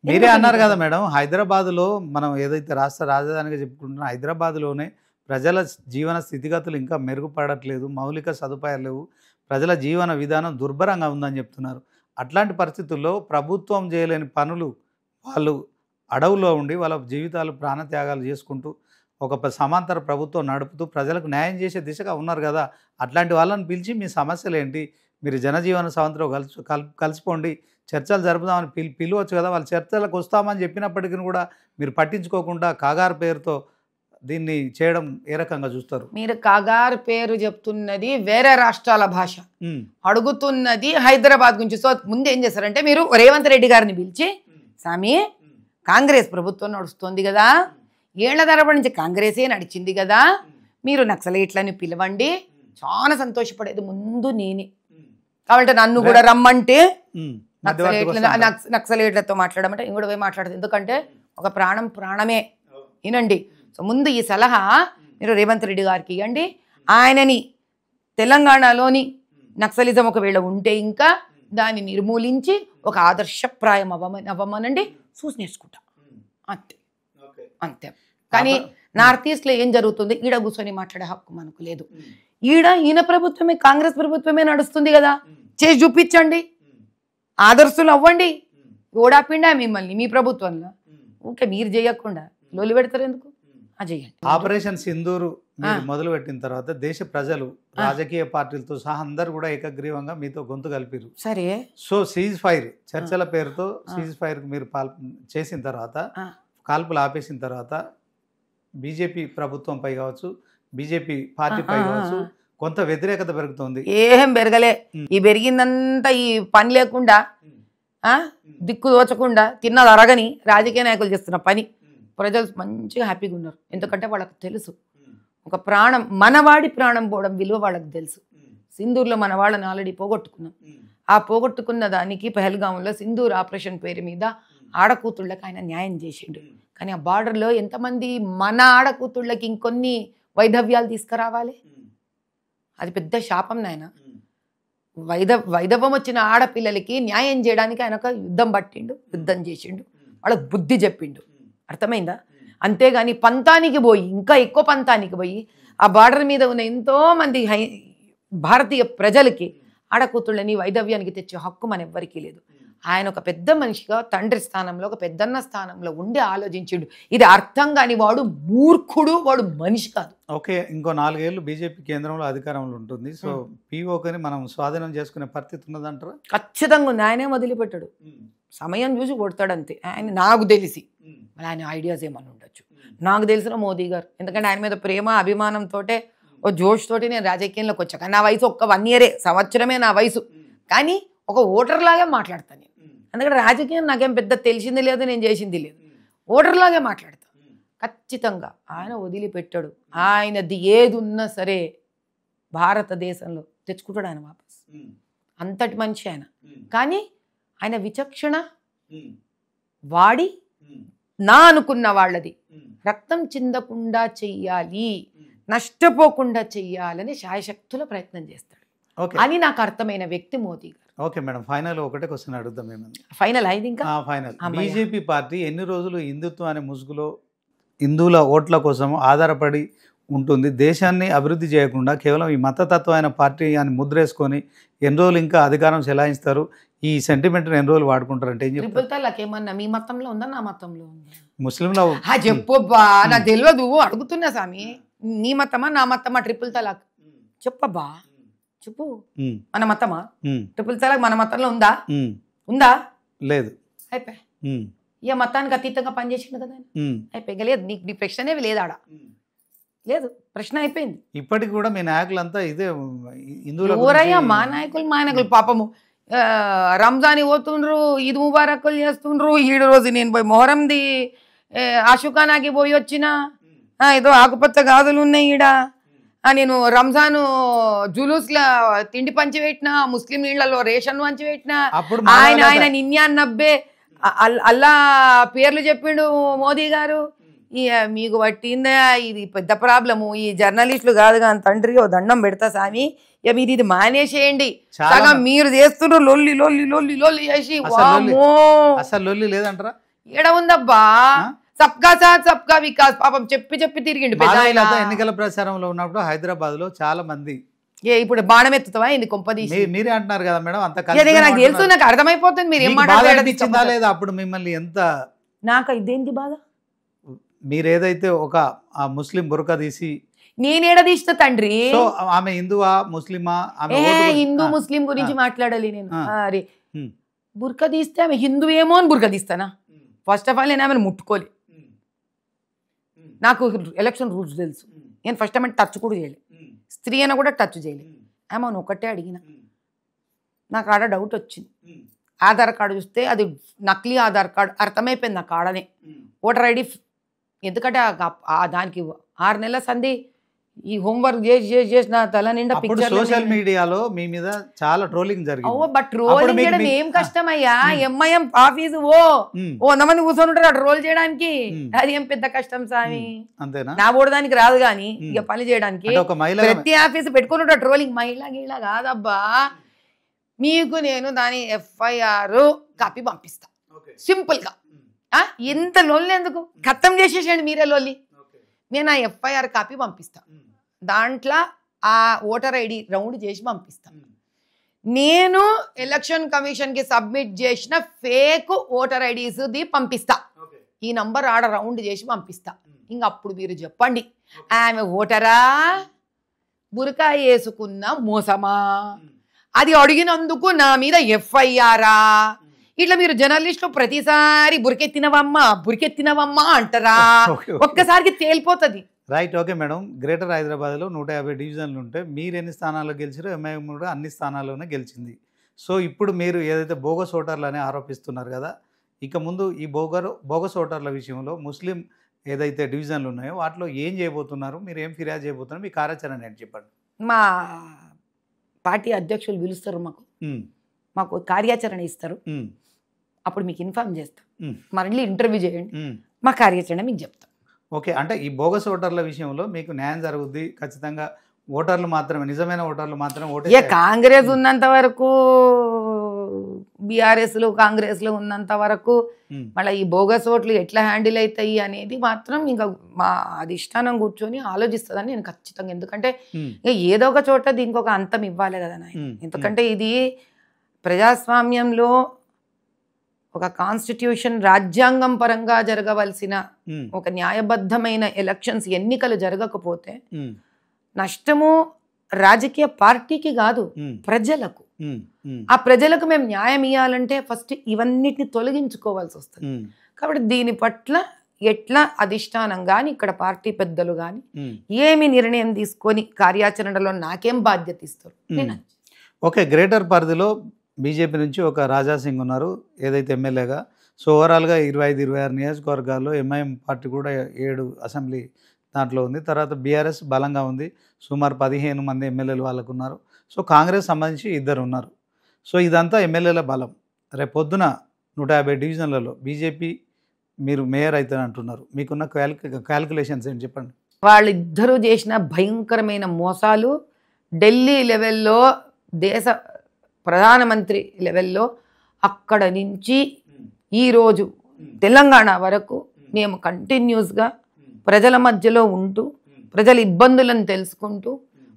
A: మీరే అన్నారు కదా మేడం, హైదరాబాద్లో మనం ఏదైతే రాష్ట్ర రాజధానిగా చెప్పుకుంటున్నా, హైదరాబాద్లోనే ప్రజల జీవన స్థితిగతులు ఇంకా మెరుగుపడట్లేదు, మౌలిక సదుపాయాలు లేవు, ప్రజల జీవన విధానం దుర్భరంగా ఉందని చెప్తున్నారు. అట్లాంటి పరిస్థితుల్లో ప్రభుత్వం చేయలేని పనులు వాళ్ళు అడవుల్లో ఉండి వాళ్ళ జీవితాలు ప్రాణత్యాగాలు చేసుకుంటూ ఒక సమాంతర ప్రభుత్వం నడుపుతూ ప్రజలకు న్యాయం చేసే దిశగా ఉన్నారు కదా. అట్లాంటి వాళ్ళని పిలిచి మీ సమస్యలు ఏంటి, మీరు జనజీవన స్రవంతిలో కలిసిపోండి, చర్చలు జరుపుదామని పిలవచ్చు కదా. వాళ్ళు చర్చలకు వస్తామని చెప్పినప్పటికీ కూడా మీరు పట్టించుకోకుండా కాగారు పేరుతో దీన్ని చేయడం ఏ రకంగా చూస్తారు?
B: మీరు కాగారు పేరు చెప్తున్నది వేరే రాష్ట్రాల భాష, అడుగుతున్నది హైదరాబాద్ గురించి. సో ముందు ఏం చేస్తారంటే మీరు రేవంత్ రెడ్డి గారిని పిలిచి, స్వామి కాంగ్రెస్ ప్రభుత్వం నడుస్తుంది కదా, ఏళ్ల తరబడి నుంచి కాంగ్రెసే నడిచింది కదా, మీరు నక్సలైట్లని పిలవండి, చాలా సంతోషపడేది ముందు నేనే. కాబట్టి నన్ను కూడా రమ్మంటే నక్సలైట్లతో మాట్లాడమంటే ఇంకోటి పోయి మాట్లాడదు. ఎందుకంటే ఒక ప్రాణమే. వినండి, సో ముందు ఈ సలహా మీరు రేవంత్ రెడ్డి గారికి ఇవ్వండి. ఆయనని తెలంగాణలోని నక్సలిజం ఒకవేళ ఉంటే ఇంకా దాన్ని నిర్మూలించి ఒక ఆదర్శప్రాయం అవ్వమనండి, చూసి నేర్చుకుంటా. అంతే అంతే. కానీ నార్త్ ఈస్ట్లో ఏం జరుగుతుంది, ఈడ కూర్చొని మాట్లాడే హక్కు మనకు లేదు. ఈయన ప్రభుత్వమే, కాంగ్రెస్ ప్రభుత్వమే నడుస్తుంది కదా, చేసి చూపించండి, ఆదర్శులు అవ్వండి. ఓడాపిండా మిమ్మల్ని మీ ప్రభుత్వంలో. ఓకే, మీరు చేయకుండా లోలు పెడతారు ఎందుకు? చేయండి.
A: ఆపరేషన్ సింధూరు మీరు మొదలు పెట్టిన తర్వాత దేశ ప్రజలు రాజకీయ పార్టీలతో సహా అందరు కూడా ఏకగ్రీవంగా మీతో గొంతు కలిపారు.
B: సరే,
A: సో సీజ్ ఫైర్ చర్చల పేరుతో సీజ్ ఫైర్ మీరు చేసిన తర్వాత, కాల్పులు ఆపేసిన తర్వాత బీజేపీ ప్రభుత్వంపై కావచ్చు, బీజేపీ పార్టీపై కావచ్చు కొంత వ్యతిరేకత పెరుగుతుంది.
B: ఏం పెరగలే. ఈ పెరిగిందంతా ఈ పని లేకుండా, దిక్కు దోచకుండా, తిన్నది అరగని రాజకీయ నాయకులు చేస్తున్న పని. ప్రజలు మంచిగా హ్యాపీగా ఉన్నారు. ఎందుకంటే వాళ్ళకి తెలుసు ఒక ప్రాణం, మనవాడి ప్రాణం పోవడం విలువ వాళ్ళకి తెలుసు. సింధూర్లో మన వాళ్ళని ఆల్రెడీ పోగొట్టుకున్నాం. ఆ పోగొట్టుకున్న దానికి పహల్గాంలో సింధూర్ ఆపరేషన్ పేరు మీద ఆడకూతుళ్ళకి ఆయన న్యాయం చేసిండు. కానీ ఆ బార్డర్లో ఎంతమంది మన ఆడకూతుళ్ళకి ఇంకొన్ని వైధవ్యాలు తీసుకురావాలి? అది పెద్ద శాపం నాయన. వైధవం వచ్చిన ఆడపిల్లలకి న్యాయం చేయడానికి ఆయన ఒక యుద్ధం చేసిండు, వాళ్ళకి బుద్ధి చెప్పిండు. అర్థమైందా? అంతేగాని పంతానికి పోయి, ఇంకా ఎక్కువ పంతానికి పోయి ఆ బార్డర్ మీద ఉన్న ఎంతో మంది భారతీయ ప్రజలకి ఆడకూతుళ్ళని వైధవ్యానికి తెచ్చే హక్కు మన ఎవ్వరికీ లేదు. ఆయన ఒక పెద్ద మనిషిగా తండ్రి స్థానంలో, ఒక పెద్దన్న స్థానంలో ఉండి ఆలోచించిండు. ఇది అర్థం కాని వాడు మూర్ఖుడు, వాడు మనిషి కాదు.
A: ఓకే, ఇంకో 4 ఏళ్ళు బీజేపీ కేంద్రంలో అధికారంలో ఉంటుంది. సో పీఓకని మనం స్వాధీనం చేసుకునే పరిస్థితి ఉన్నదంటారా?
B: ఖచ్చితంగా ఉంది. ఆయనే వదిలిపెట్టాడు, సమయం చూసి కొడతాడంతే. ఆయన నాకు తెలిసి ఆయన ఐడియాస్ ఏమన్నా ఉండొచ్చు, నాకు తెలిసిన మోదీ గారు. ఎందుకంటే ఆయన మీద ప్రేమ అభిమానంతో ఓ జోష్ తోటి నేను రాజకీయంలోకి వచ్చా. కానీ నా వయసు ఒక్క 1 ఇయరే, సంవత్సరమే నా వయసు. కానీ ఒక ఓటర్ లాగే మాట్లాడతాను నేను. ఎందుకంటే రాజకీయం నాకేం పెద్ద తెలిసింది లేదు, నేను చేసింది లేదు. ఓటర్ లాగే మాట్లాడతా. ఖచ్చితంగా ఆయన వదిలిపెట్టాడు. ఆయనది ఏది ఉన్నా సరే భారతదేశంలో తెచ్చుకుంటాడు ఆయన వాపస్. అంతటి మనిషి ఆయన. కానీ ఆయన విచక్షణ వాడి నా అనుకున్న వాళ్ళది రక్తం చిందకుండా చెయ్యాలి, నష్టపోకుండా చెయ్యాలని శాయశక్తుల ప్రయత్నం చేస్తాడు అని నాకు అర్థమైన వ్యక్తి మోదీ గారు.
A: ఓకే మేడం, ఫైనల్ ఒకటే క్వశ్చన్ అడుగుదాం. ఏమన్నా
B: ఫైనల్ అయింది? ఇంకా
A: ఫైనల్. బీజేపీ పార్టీ ఎన్ని రోజులు హిందుత్వం అనే ముసుగులో హిందువుల ఓట్ల కోసం ఆధారపడి ఉంటుంది? దేశాన్ని అభివృద్ధి చేయకుండా కేవలం ఈ మతతత్వమైన పార్టీ అని ముద్రేసుకొని ఎన్ని రోజులు ఇంకా అధికారం చెలాయిస్తారు? ఈ సెంటిమెంట్ని ఎన్ని రోజులు వాడుకుంటారంటే ఏం చెప్తారు?
B: నాకేమన్నా మీ మతంలో ఉందా, నా మతంలో ఉందా?
A: ముస్లింలో
B: చెప్పబ్బా, నాకు తెలియదు, అడుగుతున్నా స్వామి. నీ మతమా నా మతమా ట్రిపుల్ తలాక్? చెప్పబ్బా, చెప్పు. మన మతమా ట్రిపుల్ తలాక్? మన మతంలో ఉందా? ఉందా?
A: లేదు.
B: అయిపోయి ఇక మతానికి అతీతంగా పనిచేసిండు కదా అయిపోయి. లేదు, నీకు నీ ప్రశ్నే లేదు, ఆడ లేదు, ప్రశ్న అయిపోయింది.
A: ఇప్పటికి కూడా మీ నాయకులంతా ఇదే
B: ఎవరయ్యా మా నాయకులు? పాపము రంజాన్ పోతుండ్రు, ఈద్ ముబారకులు చేస్తుండ్రు. 7 రోజు నేను పోయి మొహరంది ఆషుఖానాకి పోయి వచ్చిన, ఏదో ఆకుపచ్చ గాజులు ఉన్నాయి ఈడ. నేను రంజాను జులూస్లో తిండి పంచిపెట్టిన, ముస్లిం ఇళ్లలో రేషన్ పంచిపెట్టిన. ఆయన నిన్యాన్నబ్బే అల్లా పేర్లు చెప్పిండు మోదీ గారు. మీకు పట్టిందా ఇది పెద్ద ప్రాబ్లము. ఈ జర్నలిస్టులు కాదు కానీ తండ్రి ఓ దండం పెడతా స్వామి, ఇక మీరు ఇది మానేసేయండి. సగం మీరు చేస్తున్నారు లొల్లి లొల్లి లొల్లి లొల్లి చేసి.
A: అసలు లొల్లి లేదంటారా?
B: ఏడ ఉందబ్బా? సబ్కా సాత్ సబ్కా వికాస్. పాపం చెప్పి తిరిగిండు.
A: ఎన్నికల ప్రచారంలో ఉన్నప్పుడు హైదరాబాద్ లో చాలా మంది
B: ఇప్పుడు బాణం ఎత్తుతావా ఇది కొంపదీసి?
A: మీరే అంటున్నారు కదా మేడం, అంత
B: నాకు తెలుసు, నాకు అర్థమైపోతుంది మీరు ఏం మాట్లాడారు.
A: లేదా అప్పుడు మిమ్మల్ని ఎంత?
B: నాకు ఇదేంటి బాధ?
A: మీరేదైతే ఒక ముస్లిం బురకా తీసి
B: నేనేడ తీసిన తండ్రి?
A: ఆమె హిందువా ముస్లిమా?
B: హిందూ ముస్లిం గురించి మాట్లాడాలి నేను. అరే బుర్కా తీస్తే ఆమె హిందూ ఏమో అని బుర్కా తీస్తానా? ఫస్ట్ ఆఫ్ ఆల్ నేను ఆమెను ముట్టుకోలే. నాకు ఎలక్షన్ రూల్స్ తెలుసు. నేను ఫస్ట్ ఆమె టచ్ కూడా చేయలే, స్త్రీ అయినా కూడా టచ్ చేయలే. ఆమెను ఒకటే అడిగిన. నాకు ఆడ డౌట్ వచ్చింది. ఆధార్ కార్డు చూస్తే అది నకిలీ ఆధార్ కార్డు అర్థమైపోయింది నాకు ఆడనే. ఓటర్ ఐడి ఎందుకంటే దానికి 6 నెలల సంధి ఈ హోంవర్క్ చేసిన తల నిండా పిక్చర్.
A: సోషల్ మీడియాలో మీ మీద చాలా ట్రోలింగ్ జరిగింది.
B: బట్ ట్రోలింగ్ చేయడం ఏం కష్టమయ్యా? ఎంఐఎం ఆఫీసు ఓ 100 మంది కూర్చొని ఉంటారు ట్రోల్ చేయడానికి. అది ఏం పెద్ద కష్టం స్వామి?
A: అంతేనా?
B: నా ఓడడానికి రాదు కానీ ఇక పని చేయడానికి ప్రతి ఆఫీసు పెట్టుకుని ఉంటారు ట్రోలింగ్. మహిళ గీళ కాదబ్బా. మీకు నేను దాని FIR కాపీ పంపిస్తా సింపుల్ గా. ఎంత లొల్లి ఎందుకు? ఖతం చేసేసేయండి మీరే లొల్లి. నేను ఆ FIR కాపీ పంపిస్తా, దాంట్లో ఆ ఓటర్ ఐడి రౌండ్ చేసి పంపిస్తా. నేను ఎలక్షన్ కమిషన్కి సబ్మిట్ చేసిన ఫేక్ ఓటర్ ఐడీస్ది పంపిస్తా. ఈ నంబర్ ఆడ రౌండ్ చేసి పంపిస్తా. ఇంక అప్పుడు మీరు చెప్పండి, ఆమె ఓటరా బురకా వేసుకున్న మోసమా? అది అడిగినందుకు నా మీద FIR? ఇట్లా మీరు జర్నలిస్టులు ప్రతిసారి బురికెత్తినవమ్మా అంటారా? ఒక్కసారికి తేలిపోతుంది.
A: రైట్. ఓకే మేడం, గ్రేటర్ హైదరాబాద్లో 150 డివిజన్లు ఉంటే మీరు ఎన్ని స్థానాల్లో గెలిచారో ఎంఐఎం కూడా అన్ని స్థానాల్లోనే గెలిచింది. సో ఇప్పుడు మీరు ఏదైతే బోగస్ ఓటర్లు అని ఆరోపిస్తున్నారు కదా, ఇక ముందు ఈ బోగస్ ఓటర్ల విషయంలో ముస్లిం ఏదైతే డివిజన్లు ఉన్నాయో వాటిలో ఏం చేయబోతున్నారు, మీరు ఏం ఫిర్యాదు చేయబోతున్నారు, మీ కార్యాచరణ ఏంటి చెప్పండి.
B: మా పార్టీ అధ్యక్షులు పిలుస్తారు, మాకు కార్యాచరణ ఇస్తారు, అప్పుడు మీకు ఇన్ఫార్మ్ చేస్తాం, మళ్ళీ ఇంటర్వ్యూ చేయండి, మా కార్యాచరణ మీకు చెప్తాం.
A: ఓకే, అంటే ఈ బోగస్ ఓటర్ల విషయంలో మీకు న్యాయం జరుగుద్ది ఖచ్చితంగా, ఓటర్లు మాత్రమే, నిజమైన ఓటర్లు మాత్రమే ఓటే.
B: కాంగ్రెస్ ఉన్నంత వరకు, బీఆర్ఎస్లు కాంగ్రెస్లు ఉన్నంత వరకు మళ్ళీ ఈ బోగస్ ఓట్లు ఎట్లా హ్యాండిల్ అవుతాయి అనేది మాత్రం ఇంకా మా అధిష్టానం కూర్చొని ఆలోచిస్తుందని నేను ఖచ్చితంగా, ఎందుకంటే ఇంకా ఏదో ఒక చోట దీనికి ఒక అంతం ఇవ్వాలి కదా నాయన. ఎందుకంటే ఇది ప్రజాస్వామ్యంలో ఒక కాన్స్టిట్యూషన్ రాజ్యాంగం పరంగా జరగవలసిన ఒక న్యాయబద్ధమైన ఎలక్షన్స్ ఎన్నికలు జరగకపోతే నష్టము రాజకీయ పార్టీకి కాదు, ప్రజలకు. ఆ ప్రజలకు మేము న్యాయం ఇవ్వాలంటే ఫస్ట్ ఇవన్నిటిని తొలగించుకోవాల్సి వస్తుంది. కాబట్టి దీని పట్ల ఎట్లా అధిష్టానం కానీ ఇక్కడ పార్టీ పెద్దలు కానీ ఏమి నిర్ణయం తీసుకొని కార్యాచరణలో నాకేం బాధ్యత ఇస్తారు.
A: ఓకే, గ్రేటర్ పరిధిలో బీజేపీ నుంచి ఒక రాజాసింగ్ ఉన్నారు ఏదైతే ఎమ్మెల్యేగా. సో ఓవరాల్గా 25-26 నియోజకవర్గాల్లో ఎంఐఎం పార్టీ కూడా 7 అసెంబ్లీ దాంట్లో ఉంది. తర్వాత బీఆర్ఎస్ బలంగా ఉంది, సుమారు 15 మంది ఎమ్మెల్యేలు వాళ్ళకు ఉన్నారు. సో కాంగ్రెస్ సంబంధించి 2 ఉన్నారు. సో ఇదంతా ఎమ్మెల్యేల బలం. రేపు పొద్దున 150 డివిజన్లలో బీజేపీ మీరు మేయర్ అవుతారు అంటున్నారు. మీకున్న క్యాల్కులేషన్స్ ఏంటి చెప్పండి.
B: వాళ్ళిద్దరూ చేసిన భయంకరమైన మోసాలు ఢిల్లీ లెవెల్లో, దేశ ప్రధానమంత్రి లెవెల్లో, అక్కడ నుంచి ఈరోజు తెలంగాణ వరకు మేము కంటిన్యూస్గా ప్రజల మధ్యలో ఉంటూ ప్రజల ఇబ్బందులను తెలుసుకుంటూ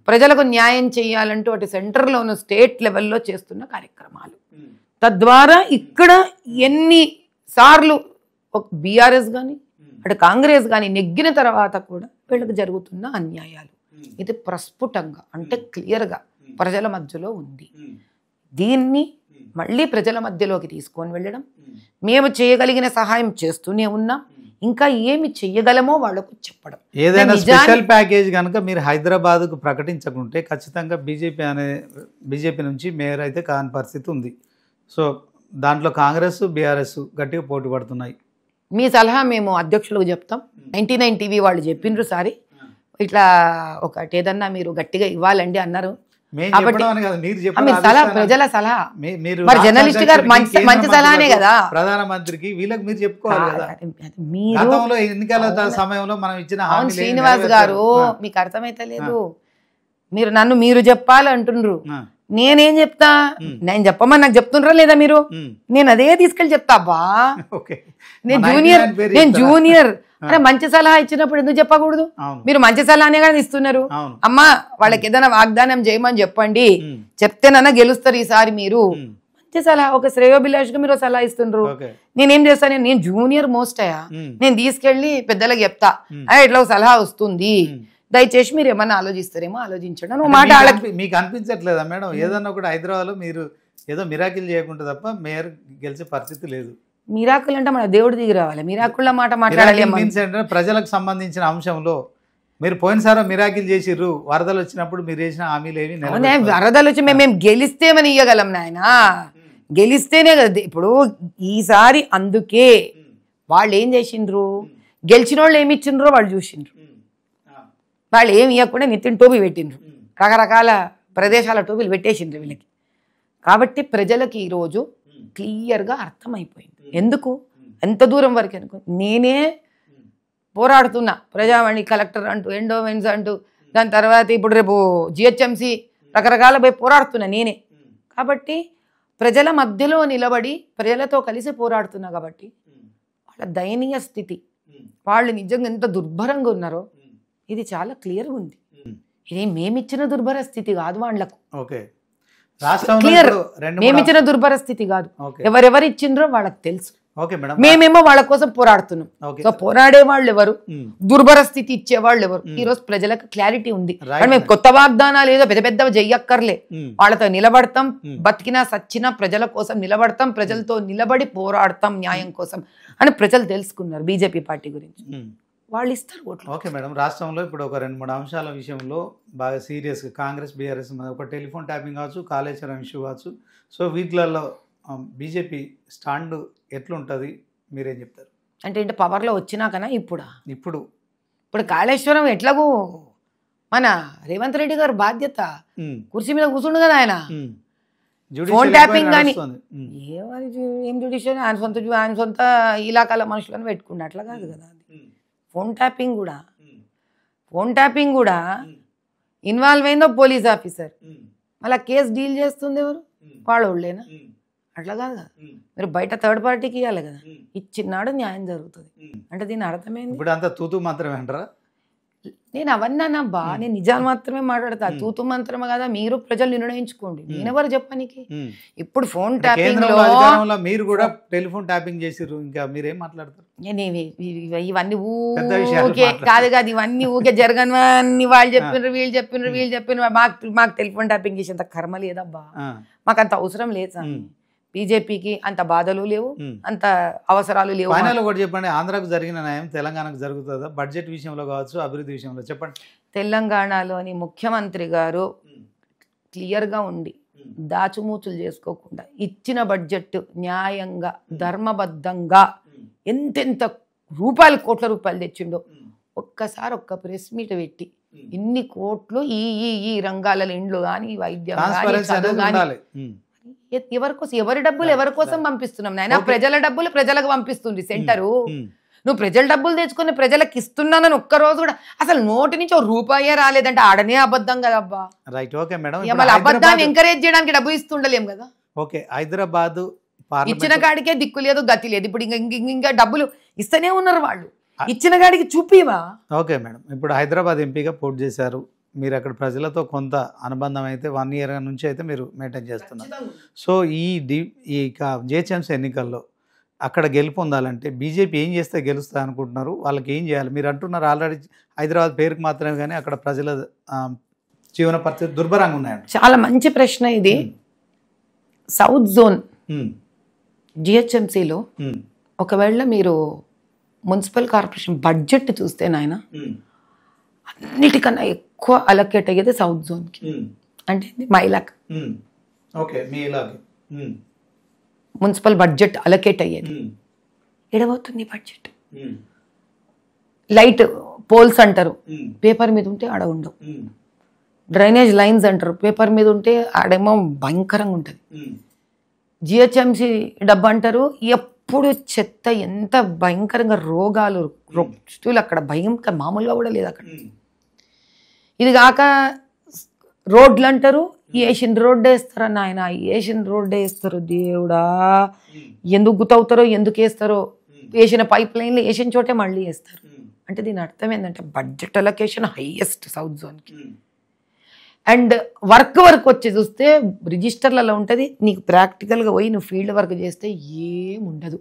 B: ప్రజలకు న్యాయం చేయాలంటూ అటు సెంటర్లోను స్టేట్ లెవెల్లో చేస్తున్న కార్యక్రమాలు. తద్వారా ఇక్కడ ఎన్నిసార్లు ఒక బీఆర్ఎస్ కానీ అటు కాంగ్రెస్ కానీ నెగ్గిన తర్వాత కూడా వీళ్ళకి జరుగుతున్న అన్యాయాలు ఇది ప్రస్ఫుటంగా, అంటే క్లియర్గా ప్రజల మధ్యలో ఉంది. దీన్ని మళ్ళీ ప్రజల మధ్యలోకి తీసుకొని వెళ్ళడం, మేము చేయగలిగిన సహాయం చేస్తూనే ఉన్నాం, ఇంకా ఏమి చెయ్యగలమో వాళ్ళకు చెప్పడం.
A: ఏదైనా స్పెషల్ ప్యాకేజ్ కనుక మీరు హైదరాబాద్కు ప్రకటించకుంటే ఖచ్చితంగా బీజేపీ నుంచి మేయర్ అయితే కాని పరిస్థితి ఉంది. సో దాంట్లో కాంగ్రెస్ బీఆర్ఎస్ గట్టిగా పోటీ పడుతున్నాయి.
B: మీ సలహా మేము అధ్యక్షులకు చెప్తాం. 99 టీవీ వాళ్ళు చెప్పిండ్రు సారి ఇట్లా ఒకటి ఏదన్నా మీరు గట్టిగా ఇవ్వాలండి అన్నారు. ప్రజల సలహా, మరి జర్నలిస్ట్ గారు మంచి సలహానే కదా
A: ప్రధానమంత్రికి, వీళ్ళకి మీరు చెప్పుకోవాలి కదా. మీరు ఎన్నికల సమయంలో మనం ఇచ్చిన
B: శ్రీనివాస్ గారు మీకు అర్థమైతే లేదు, మీరు మీరు చెప్పాలంటుండ్రు, నేనేం చెప్తా, నేను చెప్పమని నాకు చెప్తుండ్రా లేదా మీరు, నేను అదే తీసుకెళ్ళి చెప్తా. అబ్బా నేను జూనియర్ అరే మంచి సలహా ఇచ్చినప్పుడు ఎందుకు చెప్పకూడదు? మీరు మంచి సలహానే కానీ ఇస్తున్నారు. అమ్మా వాళ్ళకి ఏదైనా వాగ్దానం చేయమని చెప్పండి, చెప్తేనన్నా గెలుస్తారు ఈసారి. మీరు మంచి సలహా, ఒక శ్రేయోభిలాష్గా మీరు సలహా ఇస్తుండ్రు. నేనేం చేస్తాను, నేను జూనియర్ మోస్ట్ అయ్యా, నేను తీసుకెళ్లి పెద్దలకు చెప్తా ఇట్లా ఒక సలహా వస్తుంది, దయచేసి మీరు ఏమన్నా ఆలోచిస్తారేమో ఆలోచించండి మాట.
A: మీకు అనిపించట్లేదా మేడం ఏదన్నా ఒకటి హైదరాబాద్లో మీరు ఏదో మిరాకిల్ చేయకుండా తప్ప మేయర్ గెలిచే పరిస్థితి లేదు?
B: మిరాకుల్ అంటే మన దేవుడు దిగి రావాలి, మిరాకుళ్ళ మాట మాట్లాడాలి.
A: ప్రజలకు సంబంధించిన అంశంలో మీరు పోయినసారి మిరాకిల్ చేసిర్రు, వరదలు వచ్చినప్పుడు మీరు చేసిన హామీలు ఏవి?
B: వరదలు వచ్చి మేము గెలిస్తే మనం ఇయ్యగలం నాయన, గెలిస్తేనే కదా. ఇప్పుడు ఈసారి అందుకే వాళ్ళు ఏం చేసిండ్రు, గెలిచిన వాళ్ళు ఏమి ఇచ్చిండ్రో వాళ్ళు చూసిండ్రు. వాళ్ళు ఏమి ఇవ్వకుండా నితిన్ టోపీ పెట్టిండ్రు, రకరకాల ప్రదేశాల టోపీలు పెట్టేసిండ్రు వీళ్ళకి. కాబట్టి ప్రజలకు ఈరోజు క్లియర్గా అర్థమైపోయింది. ఎందుకు ఎంత దూరం వరకు అనుకో, నేనే పోరాడుతున్నా ప్రజావాణి కలెక్టర్ అంటూ, ఎండోమెంట్స్ అంటూ, దాని తర్వాత ఇప్పుడు రేపు జిహెచ్ఎంసి రకరకాల పోయి పోరాడుతున్నా నేనే. కాబట్టి ప్రజల మధ్యలో నిలబడి ప్రజలతో కలిసి పోరాడుతున్నా. కాబట్టి వాళ్ళ దయనీయ స్థితి, వాళ్ళు నిజంగా ఎంత దుర్భరంగా ఉన్నారో ఇది చాలా క్లియర్గా ఉంది. ఇది మేమిచ్చిన దుర్భర స్థితి కాదు వాళ్ళకు, క్లియర్ మేమిచ్చిన దుర్భర స్థితి కాదు. ఎవరెవరు ఇచ్చిండ్రో వాళ్ళకి తెలుసు, మేమేమో వాళ్ళ కోసం పోరాడుతున్నాం. సో పోరాడే వాళ్ళు ఎవరు, దుర్భర స్థితి ఇచ్చే వాళ్ళు ఎవరు, ఈ రోజు ప్రజలకు క్లారిటీ ఉంది. మేము కొత్త వాగ్దానాలు ఏదో పెద్ద పెద్దవి చెయ్యక్కర్లే, వాళ్ళతో నిలబడతాం, బతికినా సచ్చినా ప్రజల కోసం నిలబడతాం, ప్రజలతో నిలబడి పోరాడతాం న్యాయం కోసం అని ప్రజలు తెలుసుకున్నారు బీజేపీ పార్టీ గురించి. వాళ్ళు ఇస్తారు ఓట్లు.
A: ఓకే మేడం, రాష్ట్రంలో ఇప్పుడు ఒక 2-3 అంశాల విషయంలో బాగా సీరియస్గా కాంగ్రెస్ బీఆర్ఎస్ ఒక టెలిఫోన్ ట్యాపింగ్ కావచ్చు, కాళేశ్వరం ఇష్యూ కావచ్చు, సో వీటిలలో బీజేపీ స్టాండ్ ఎట్లుంటుంది మీరేం చెప్తారు?
B: అంటే పవర్లో వచ్చినాకనా ఇప్పుడు కాళేశ్వరం ఎట్లాగూ మన రేవంత్ రెడ్డి గారు బాధ్యత, కుర్చీ మీద కూర్చుండు కదా ఆయన.
A: Judicial
B: ఫోన్ ట్యాపింగ్
A: inquiry
B: కానీ
A: నడుస్తుంది.
B: ఏం జ్యుడిషియల్ ఆయన సొంత ఇలాకాల మనుషులను పెట్టుకుంటే అట్లా కాదు కదా. అది ఫోన్ ట్యాపింగ్ కూడా ఇన్వాల్వ్ అయిందో పోలీస్ ఆఫీసర్, మళ్ళీ కేసు డీల్ చేస్తుంది ఎవరు, వాళ్ళేనా? అట్లా కాదు కదా. మీరు బయట థర్డ్ పార్టీకి ఇవ్వాలి కదా, ఇచ్చినాడు న్యాయం జరుగుతుంది. అంటే దీని అర్థమైంది.
A: ఇప్పుడు అంతా తూతూ మాత్రమే అంటారా?
B: నేను అవన్నీ అబ్బా, నేను నిజాలు మాత్రమే మాట్లాడతా. తూతు మంత్రమే కదా, మీరు ప్రజలు నిర్ణయించుకోండి, నేనెవరు చెప్పడానికి. ఇప్పుడు ఫోన్ ట్యాపింగ్ లో
A: మీరు కూడా టెలిఫోన్ ట్యాపింగ్ చేసిర్రు, ఇంకా మీరేం మాట్లాడతారు?
B: ఇవన్నీ ఊకే కాదు కాదు, ఇవన్నీ ఊకే జరగని వాళ్ళు చెప్పిండ్రు మాకు టెలిఫోన్ ట్యాపింగ్ చేసేంత కర్మ లేదబ్బా, మాకు అంత అవసరం లేదు. బీజేపీకి అంత బాధలు లేవు, అంత అవసరాలు లేవు.
A: ఫైనల్ ఒకటి చెప్పండి, ఆంధ్రాకు జరిగిన న్యాయం తెలంగాణకు జరుగుతుందా? బడ్జెట్ విషయంలో కావచ్చు, అభివృద్ధి విషయంలో చెప్పండి.
B: తెలంగాణలోని ముఖ్యమంత్రి గారు క్లియర్గా ఉండి దాచుమూచులు చేసుకోకుండా ఇచ్చిన బడ్జెట్ న్యాయంగా ధర్మబద్ధంగా ఎంతెంత కోట్ల రూపాయలు తెచ్చిండో ఒక్కసారి ఒక్క ప్రెస్ మీట్ పెట్టి ఇన్ని కోట్లు ఈ రంగాలలో ఇండ్లు కానీ వైద్యం కానీ ఎవరి డబ్బులు ఎవరి కోసం పంపిస్తున్నాం నాయన? ప్రజల డబ్బులు ప్రజలకు పంపిస్తుంది సెంటరు. నువ్వు ప్రజల డబ్బులు తెచ్చుకుని ప్రజలకు ఇస్తున్నానని ఒక్కరోజు కూడా అసలు నోటి నుంచి రూపాయే రాలేదంటే ఆడనే అబద్ధం కదా అబ్బా.
A: Right, okay madam.
B: మళ్ళీ అబద్ధాన్ని ఎంకరేజ్ చేయడానికి డబ్బు ఇస్తుండలేం కదా.
A: ఓకే, హైదరాబాద్
B: ఇచ్చిన కాడికే దిక్కు లేదు గతి లేదు. ఇప్పుడు ఇంకా డబ్బులు ఇస్తూనే ఉన్నారు వాళ్ళు, ఇచ్చిన కాడికి చూపివా.
A: ఓకే మేడం, ఇప్పుడు హైదరాబాద్ ఎంపీగా పోటీ చేశారు మీరు, అక్కడ ప్రజలతో కొంత అనుబంధం అయితే 1 year నుంచి అయితే మీరు మెయింటైన్ చేస్తున్నారు. సో ఈ జిహెచ్ఎంసీ ఎన్నికల్లో అక్కడ గెలుపొందాలంటే బీజేపీ ఏం చేస్తే గెలుస్తా అనుకుంటున్నారు? వాళ్ళకి ఏం చేయాలి? మీరు అంటున్నారు ఆల్రెడీ హైదరాబాద్ పేరుకు మాత్రమే, కానీ అక్కడ ప్రజల జీవన పరిస్థితి దుర్భరంగా ఉన్నాయండి.
B: చాలా మంచి ప్రశ్న ఇది. సౌత్ జోన్ జిహెచ్ఎంసీలో ఒకవేళ మీరు మున్సిపల్ కార్పొరేషన్ బడ్జెట్ చూస్తే నాయన అన్నిటికన్నా ఎక్కువ అలొకేట్ అయ్యేది సౌత్ జోన్కి. అంటే మైలాక్ మున్సిపల్ బడ్జెట్ అలొకేట్ అయ్యేది. ఎడబోతుంది బడ్జెట్. లైట్ పోల్స్ అంటారు, పేపర్ మీద ఉంటే ఆడ ఉండవు. డ్రైనేజ్ లైన్స్ అంటారు, పేపర్ మీద ఉంటే ఆడేమో భయంకరంగా ఉంటుంది. జిహెచ్ఎంసీ డబ్బు అంటారు, ఎప్పుడు చెత్త, ఎంత భయంకరంగా రోగాలు అక్కడ భయంకర మామూలుగా కూడా లేదు అక్కడ. ఇది కాక రోడ్లు అంటారు, ఏషియన్ రోడ్డు వేస్తారని ఆయన, ఏషియన్ రోడ్డు వేస్తారు. దేవుడా, ఎందుకు గుతవుతారో ఎందుకు వేస్తారో, వేసిన పైప్ లైన్లు వేసిన చోటే మళ్ళీ వేస్తారు. అంటే దీని అర్థం ఏంటంటే బడ్జెట్ అలొకేషన్ హైయెస్ట్ సౌత్ జోన్కి. అండ్ వర్క్ వచ్చి చూస్తే రిజిస్టర్లలో ఉంటుంది, నీకు ప్రాక్టికల్గా పోయి నువ్వు ఫీల్డ్ వర్క్ చేస్తే ఏముండదు.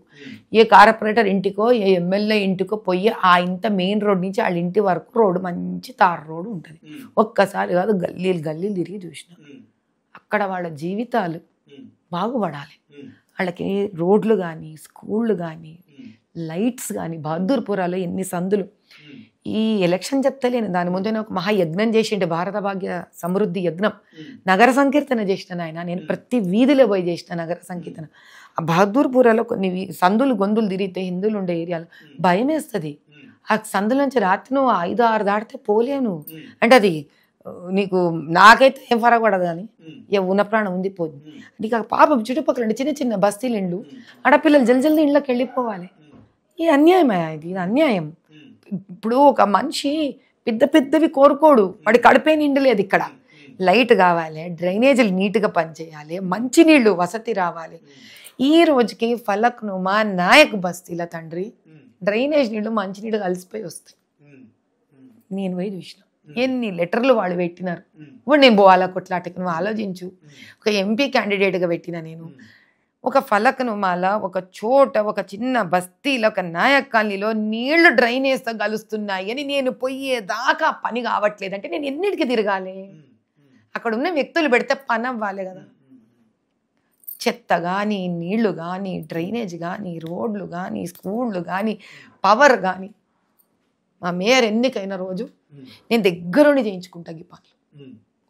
B: ఏ కార్పొరేటర్ ఇంటికో ఏ ఎమ్మెల్యే ఇంటికో పోయి ఆ ఇంత మెయిన్ రోడ్ నుంచి వాళ్ళ ఇంటి వరకు రోడ్డు మంచి తార్ రోడ్డు ఉంటుంది. ఒక్కసారి కాదు గల్లీలు తిరిగి చూసినా. అక్కడ వాళ్ళ జీవితాలు బాగుపడాలి, వాళ్ళకి రోడ్లు కానీ స్కూళ్ళు కానీ లైట్స్ కానీ. బహదూర్పురాలో ఎన్ని సందులు. ఈ ఎలక్షన్ చెప్తలేను, దాని ముందే ఒక మహాయజ్ఞం చేసిండే, భారత భాగ్య సమృద్ధి యజ్ఞం, నగర సంకీర్తన చేసిన ఆయన. నేను ప్రతి వీధిలో పోయి చేసిన నగర సంకీర్తన. ఆ బహదూర్పురాలో కొన్ని సందులు గొంతులు తిరిగితే హిందువులు ఉండే ఏరియాలో భయం వేస్తుంది. ఆ సందుల నుంచి రాత్రి నువ్వు 5-6 దాటితే పోలేను. అంటే అది నీకు నాకైతే ఏం ఫరక పడదు, కానీ ఉన్న ప్రాణం ఉంది పోదు. నీకు ఆ పాప చుట్టుపక్కల చిన్న చిన్న బస్తీలు ఇండ్లు, ఆడపిల్లలు జల్దీ ఇళ్ళకి వెళ్ళిపోవాలి. ఈ అన్యాయమయ్యా, ఇది అన్యాయం. ఇప్పుడు ఒక మనిషి పెద్దవి కోరుకోడు, వాడి కడుపే నిండలేదు. ఇక్కడ లైట్ కావాలి, డ్రైనేజీలు నీట్గా పనిచేయాలి, మంచినీళ్ళు వసతి రావాలి. ఈ రోజుకి ఫలక్నుమా నాయక్ బస్తీల తండ్రి డ్రైనేజ్ నీళ్ళు మంచినీళ్ళు కలిసిపోయి వస్తాయి. నేను పోయి చూసిన ఎన్ని లెటర్లు వాళ్ళు పెట్టినారు. ఇప్పుడు నేను పోవాలా కొట్లాటకి? నువ్వు ఆలోచించు. ఒక ఎంపీ క్యాండిడేట్గా పెట్టిన నేను ఒక ఫలక్నుమాల ఒక చోట ఒక చిన్న బస్తీలో ఒక నాయక్ కాలనీలో నీళ్లు డ్రైనేజ్తో కలుస్తున్నాయి అని నేను పోయేదాకా పని కావట్లేదంటే నేను ఎన్నిటికి తిరగాలి? అక్కడ ఉన్న వ్యక్తులు పెడితే పని అవ్వాలి కదా. చెత్త కానీ, నీళ్లు కానీ, డ్రైనేజ్ కానీ, రోడ్లు కానీ, స్కూళ్ళు కానీ, పవర్ కానీ. మా మేయర్ ఎన్నికైన రోజు నేను దగ్గరుండి చేయించుకుంటా ఈ పనులు.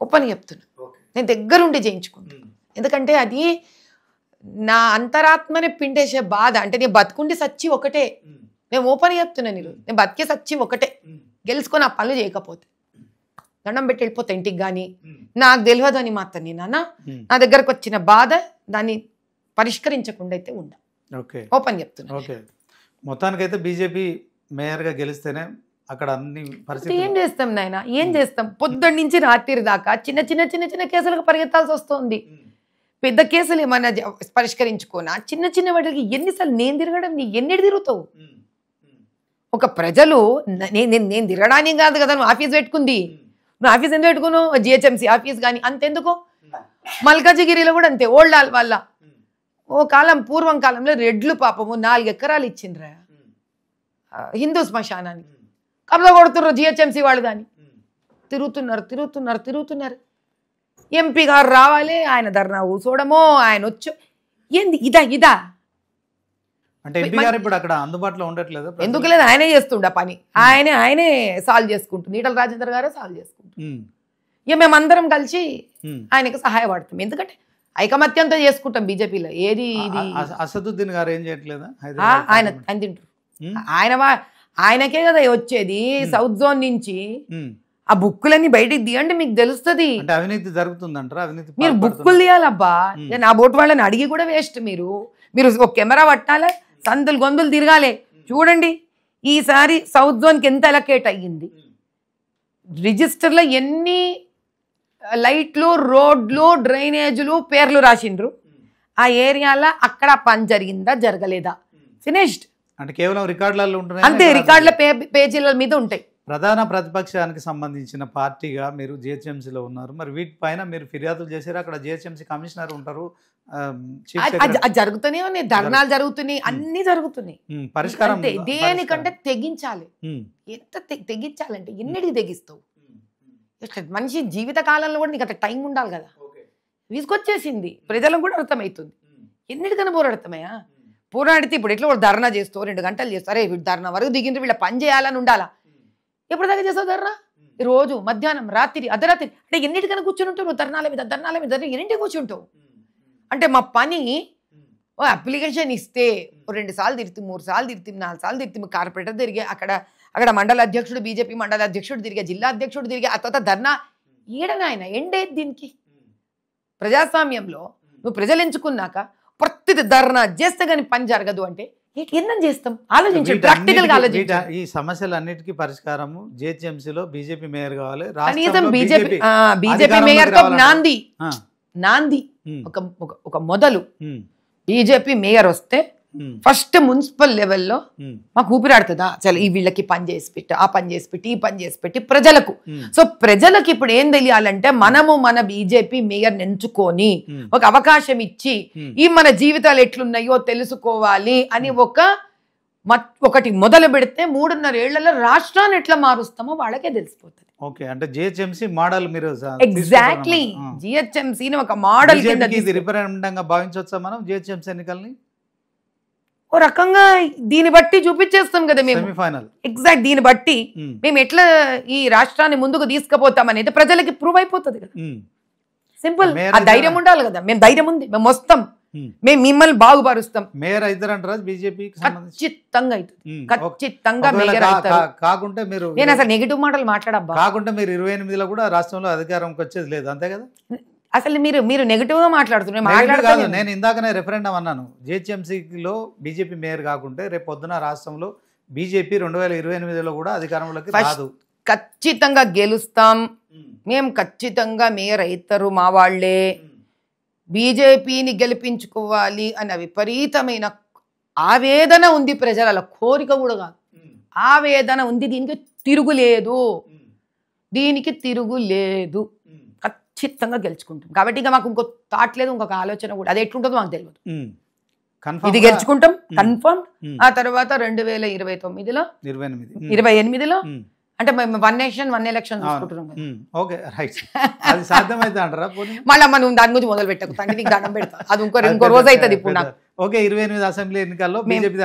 B: ఓపెన్ చెప్తున్నా, నేను దగ్గరుండి చేయించుకుంటాను. ఎందుకంటే అది నా అంతరాత్మని పిండేసే బాధ. అంటే నేను బతుకుండి సచ్చి ఒకటే, నేను ఓపెన్ చెప్తున్నాను, నేను బతికే సచ్చి ఒకటే, గెలుచుకొని ఆ పనులు చేయకపోతే. దండం పెట్టి వెళ్ళిపోతా ఇంటికి కానీ నాకు తెలియదు అని మాత్రం నాన్న నా దగ్గరకు వచ్చిన బాధ దాన్ని పరిష్కరించకుండా అయితే ఉండ.
A: ఓకే,
B: ఓపెన్ చెప్తున్నా.
A: ఓకే, మొత్తానికైతే బీజేపీ మేయర్గా గెలిస్తేనే అక్కడ అన్ని పరిస్థితులు.
B: ఏం చేస్తాం నాయన, ఏం చేస్తాం? పొద్దున్న నుంచి రాత్రి దాకా చిన్న చిన్న చిన్న చిన్న కేసులకు పరిగెత్తాల్సి వస్తుంది. పెద్ద కేసులు ఏమన్నా పరిష్కరించుకోనా? చిన్న చిన్న వాటికి ఎన్నిసార్లు నేను తిరగడం, నీ ఎన్నిటి తిరుగుతావు? ఒక ప్రజలు నేను తిరగడానికి కాదు కదా నువ్వు ఆఫీస్ పెట్టుకుంది. నువ్వు ఆఫీస్ ఎందుకు పెట్టుకున్నావు? జిహెచ్ఎంసీ ఆఫీస్ కానీ అంతెందుకు? మల్కాజిగిరిలో కూడా అంతే. ఓల్డ్ వాళ్ళ ఓ కాలం పూర్వం కాలంలో రెడ్లు పాపము 4 ఎకరాలు ఇచ్చిండ్రా హిందూ శ్మశానానికి. కబ్జా కొడుతున్నారు జిహెచ్ఎంసీ వాళ్ళు. కానీ తిరుగుతున్నారు. ఎంపీ గారు రావాలి, ఆయన ధర్నా కూర్చోవడమో, ఆయన వచ్చు. ఏంది ఇదా?
A: అంటే ఎంపీ గారు ఇప్పుడు అక్కడ అందుబాటులో ఉండట్లేదు.
B: ఎందుకు లేదు, ఆయనే చేస్తుండ పని. ఆయనే సాల్వ్ చేసుకుంటుంది. ఈటల రాజేందర్ గారే సాల్వ్ చేసుకుంటుంది. ఇక మేమందరం కలిసి ఆయనకు సహాయపడతాం. ఎందుకంటే ఐకమత్యంతో చేసుకుంటాం బీజేపీలో. ఏది ఇది
A: అసదుద్దీన్ గారు ఏం చేయట్లేదా?
B: ఆయన తింటారు. ఆయనకే కదా వచ్చేది సౌత్ జోన్ నుంచి. ఆ బుక్కులన్నీ బయటికి తీయండి, మీకు తెలుస్తుంది.
A: అవినీతి జరుగుతుందంటారా? అవినీతి
B: మీరు బుక్కులు తీయాలబ్బా. నా బోటు వాళ్ళని అడిగి కూడా వేస్ట్. మీరు ఒక కెమెరా పట్టాలి, సందులు గొంతులు తిరగాలి. చూడండి ఈసారి సౌత్ జోన్కి ఎంత అలకేట్ అయ్యింది, రిజిస్టర్లో ఎన్ని లైట్లు, రోడ్లు, డ్రైనేజీలు పేర్లు రాసిండ్రు. ఆ ఏరియాలో అక్కడ పని జరిగిందా జరగలేదా ఫినిష్డ్.
A: అంటే కేవలం రికార్డులలో ఉంటున్నాయి
B: అంతే, రికార్డుల పేజీల మీద ఉంటాయి.
A: ప్రధాన ప్రతిపక్షానికి సంబంధించిన పార్టీగా మీరు జిహెచ్ఎంసీలో ఉన్నారు. మరి వీటిపైన మీరు ఫిర్యాదులు చేశారు. అక్కడ జిహెచ్ఎంసీ కమిషనర్ ఉంటారు,
B: జరుగుతూనే ఉన్నాయి, ధర్నాలు జరుగుతున్నాయి, అన్ని జరుగుతున్నాయి.
A: పరిష్కారం
B: దేనికంటే తెగించాలి. ఎంత తెగించాలంటే ఎన్నిటికి తెగిస్తావు? మనిషి జీవిత కాలంలో కూడా నీకు అంత టైం ఉండాలి కదా. విసుకొచ్చేసింది, ప్రజలకు కూడా అర్థమవుతుంది. ఎన్నిటికన్నా పోరాడతామయ్యా? పోరాడితే ఇప్పుడు ఎట్లా ధర్నా చేస్తావు, 2 గంటలు చేస్తారు. వీళ్ళు ధర్నా వరకు దిగిండ్రు, వీళ్ళ పని చేయాలని ఉండాలా. ఎప్పుడు దాకా చేస్తావు ధర్నా? రోజు మధ్యాహ్నం, రాత్రి, అర్ధరాత్రి. అంటే ఎన్నిటికన్నా కూర్చుని ఉంటావు నువ్వు? ధర్నాల మీద ఎన్నింటికి కూర్చుంటావు? అంటే మా పని అప్లికేషన్ ఇస్తే 2 సార్లు తిరిగి, 3 సార్లు తిరిగి, 4 సార్లు తిరిగి, కార్పొరేటర్ తిరిగి, అక్కడ మండల అధ్యక్షుడు, బీజేపీ మండల అధ్యక్షుడు తిరిగి, జిల్లా అధ్యక్షుడు తిరిగి, ఆ తర్వాత ధర్నా. ఈడనాయన ఎండేది దీనికి. ప్రజాస్వామ్యంలో నువ్వు ప్రజలు ఎంచుకున్నాక ప్రతి ధర్నా చేస్తే కానీ పని జరగదు అంటే ఎన్నం చేస్తాం? ఆలోచించండి, ప్రాక్టికల్ గా ఆలోచించండి.
A: ఈ సమస్యలన్నిటికీ పరిష్కారము జిహెచ్ఎంసీలో బీజేపీ మేయర్ కావాలి.
B: కనీసం బీజేపీ మేయర్ తో నాంది ఒక మొదలు బీజేపీ మేయర్ వస్తే ఫస్ట్ మున్సిపల్ లెవెల్లో మాకు ఊపిరాడుతుందా? చలో ఈ వీళ్ళకి పని చేసి పెట్టి, ఆ పని చేసి పెట్టి, ఈ పని చేసి పెట్టి ప్రజలకు. సో ప్రజలకు ఇప్పుడు ఏం తెలియాలంటే మనము మన బీజేపీ మేయర్ ఎంచుకొని ఒక అవకాశం ఇచ్చి ఈ మన జీవితాలు ఎట్లున్నాయో తెలుసుకోవాలి అని ఒకటి మొదలు పెడితే 3.5 ఏళ్లలో రాష్ట్రాన్ని ఎట్లా మారుస్తామో వాళ్ళకే తెలిసిపోతుంది.
A: ఓకే, అంటే జిహెచ్ఎంసీ మోడల్ మీరు
B: ఎగ్జాక్ట్లీ జిహెచ్ఎంసీని ఒక మోడల్ కింద
A: రిఫరెండంగా భావించవచ్చా మనం జిహెచ్ఎంసీ ఎన్నికల్ని?
B: ఓ రకంగా దీన్ని బట్టి చూపించేస్తాం కదా మేము.
A: సెమీఫైనల్
B: ఎగ్జాక్ట్ దీన్ని బట్టి మేము ఎట్లా ఈ రాష్ట్రాన్ని ముందుకు తీసుకుపోతాం అనేది ప్రజలకి ప్రూవ్ అయిపోతుంది కదా. సింపుల్. ఆ ధైర్యం ఉండాలి కదా. మేము ధైర్యం ఉంది, మేము వస్తాం, మేము మిమ్మల్ని బాగుపరుస్తాం.
A: మేయర్ అవుతారంటారా బీజేపీ?
B: ఖచ్చితంగా అవుతుంది, ఖచ్చితంగా మేయర్ అవుతారు.
A: కాకుంటే మీరు,
B: నేను అసలు నెగిటివ్ మాటలు మాట్లాడబ్బా.
A: కాకుంటే మీరు 28లో కూడా రాష్ట్రంలో అధికారంకి వచ్చేది లేదు, అంతే కదా?
B: అసలు మీరు నెగిటివ్ గా
A: మాట్లాడుతున్నారు. నేను ఇందాకనే రెఫరెండం అన్నాను. జిహెచ్ఎంసీలో బీజేపీ మేయర్ కాకుంటే రేపు పొద్దున రాష్ట్రంలో బీజేపీ 2028లో కూడా అధికారంలోకి రాదు.
B: ఖచ్చితంగా గెలుస్తాం మేము, ఖచ్చితంగా మేయర్ అవుతారు మా వాళ్ళే. బీజేపీని గెలిపించుకోవాలి అన్న విపరీతమైన ఆవేదన ఉంది ప్రజల, కోరిక కూడా కాదు, ఆవేదన ఉంది. దీనికి తిరుగులేదు. ఖచ్చితంగా గెలుచుకుంటాం. కాబట్టి ఇక మాకు ఇంకో థాట్ లేదు, ఇంకొక ఆలోచన కూడా. అది ఎట్లుంటుందో మాకు తెలియదు. ఇది గెలుచుకుంటాం కన్ఫర్మ్. ఆ తర్వాత 2029లో 28లో అంటే మేము 1 నేషన్ 1 ఎలక్షన్ చూసుకుంటున్నాం. మళ్ళీ మనం దాని గురించి మొదలు పెట్టకు, తండ్రి నీకు దండం పెడతా. అది ఇంకో రోజు అవుతుంది. ఇప్పుడు నాకు
A: 28 అసెంబ్లీ ఎన్నికల్లో బీజేపీ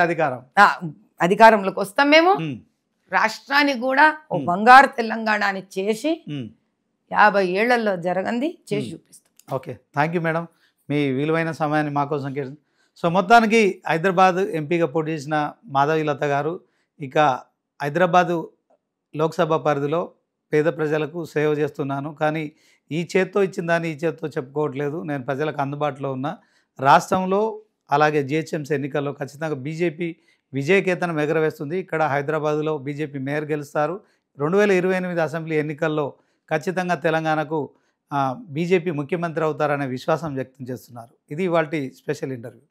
B: అధికారంలోకి వస్తాం. మేము రాష్ట్రానికి కూడా ఓ బంగారు తెలంగాణ అని చేసి 50 ఏళ్లలో జరగంది చేసి చూపిస్తాం.
A: ఓకే, థ్యాంక్ యూ మేడం, మీ విలువైన సమయాన్ని మా కోసం కేటాయించారు. సో మొత్తానికి హైదరాబాద్ ఎంపీగా పోటీ చేసిన మాధవీలత గారు ఇక హైదరాబాదు లోక్సభ పరిధిలో పేద ప్రజలకు సేవ చేస్తున్నాను, కానీ ఈ చేత్తో ఇచ్చిన దాన్ని ఈ చేత్తో చెప్పుకోవట్లేదు. నేను ప్రజలకు అందుబాటులో ఉన్న రాష్ట్రంలో అలాగే జిహెచ్ఎంసీ ఎన్నికల్లో ఖచ్చితంగా బీజేపీ విజయకేతనం ఎగరవేస్తుంది. ఇక్కడ హైదరాబాదులో బీజేపీ మేయర్ గెలుస్తారు. 2028 అసెంబ్లీ ఎన్నికల్లో ఖచ్చితంగా తెలంగాణకు బీజేపీ ముఖ్యమంత్రి అవుతారనే విశ్వాసం వ్యక్తం చేస్తున్నారు. ఇది ఇవాల్టి స్పెషల్ ఇంటర్వ్యూ.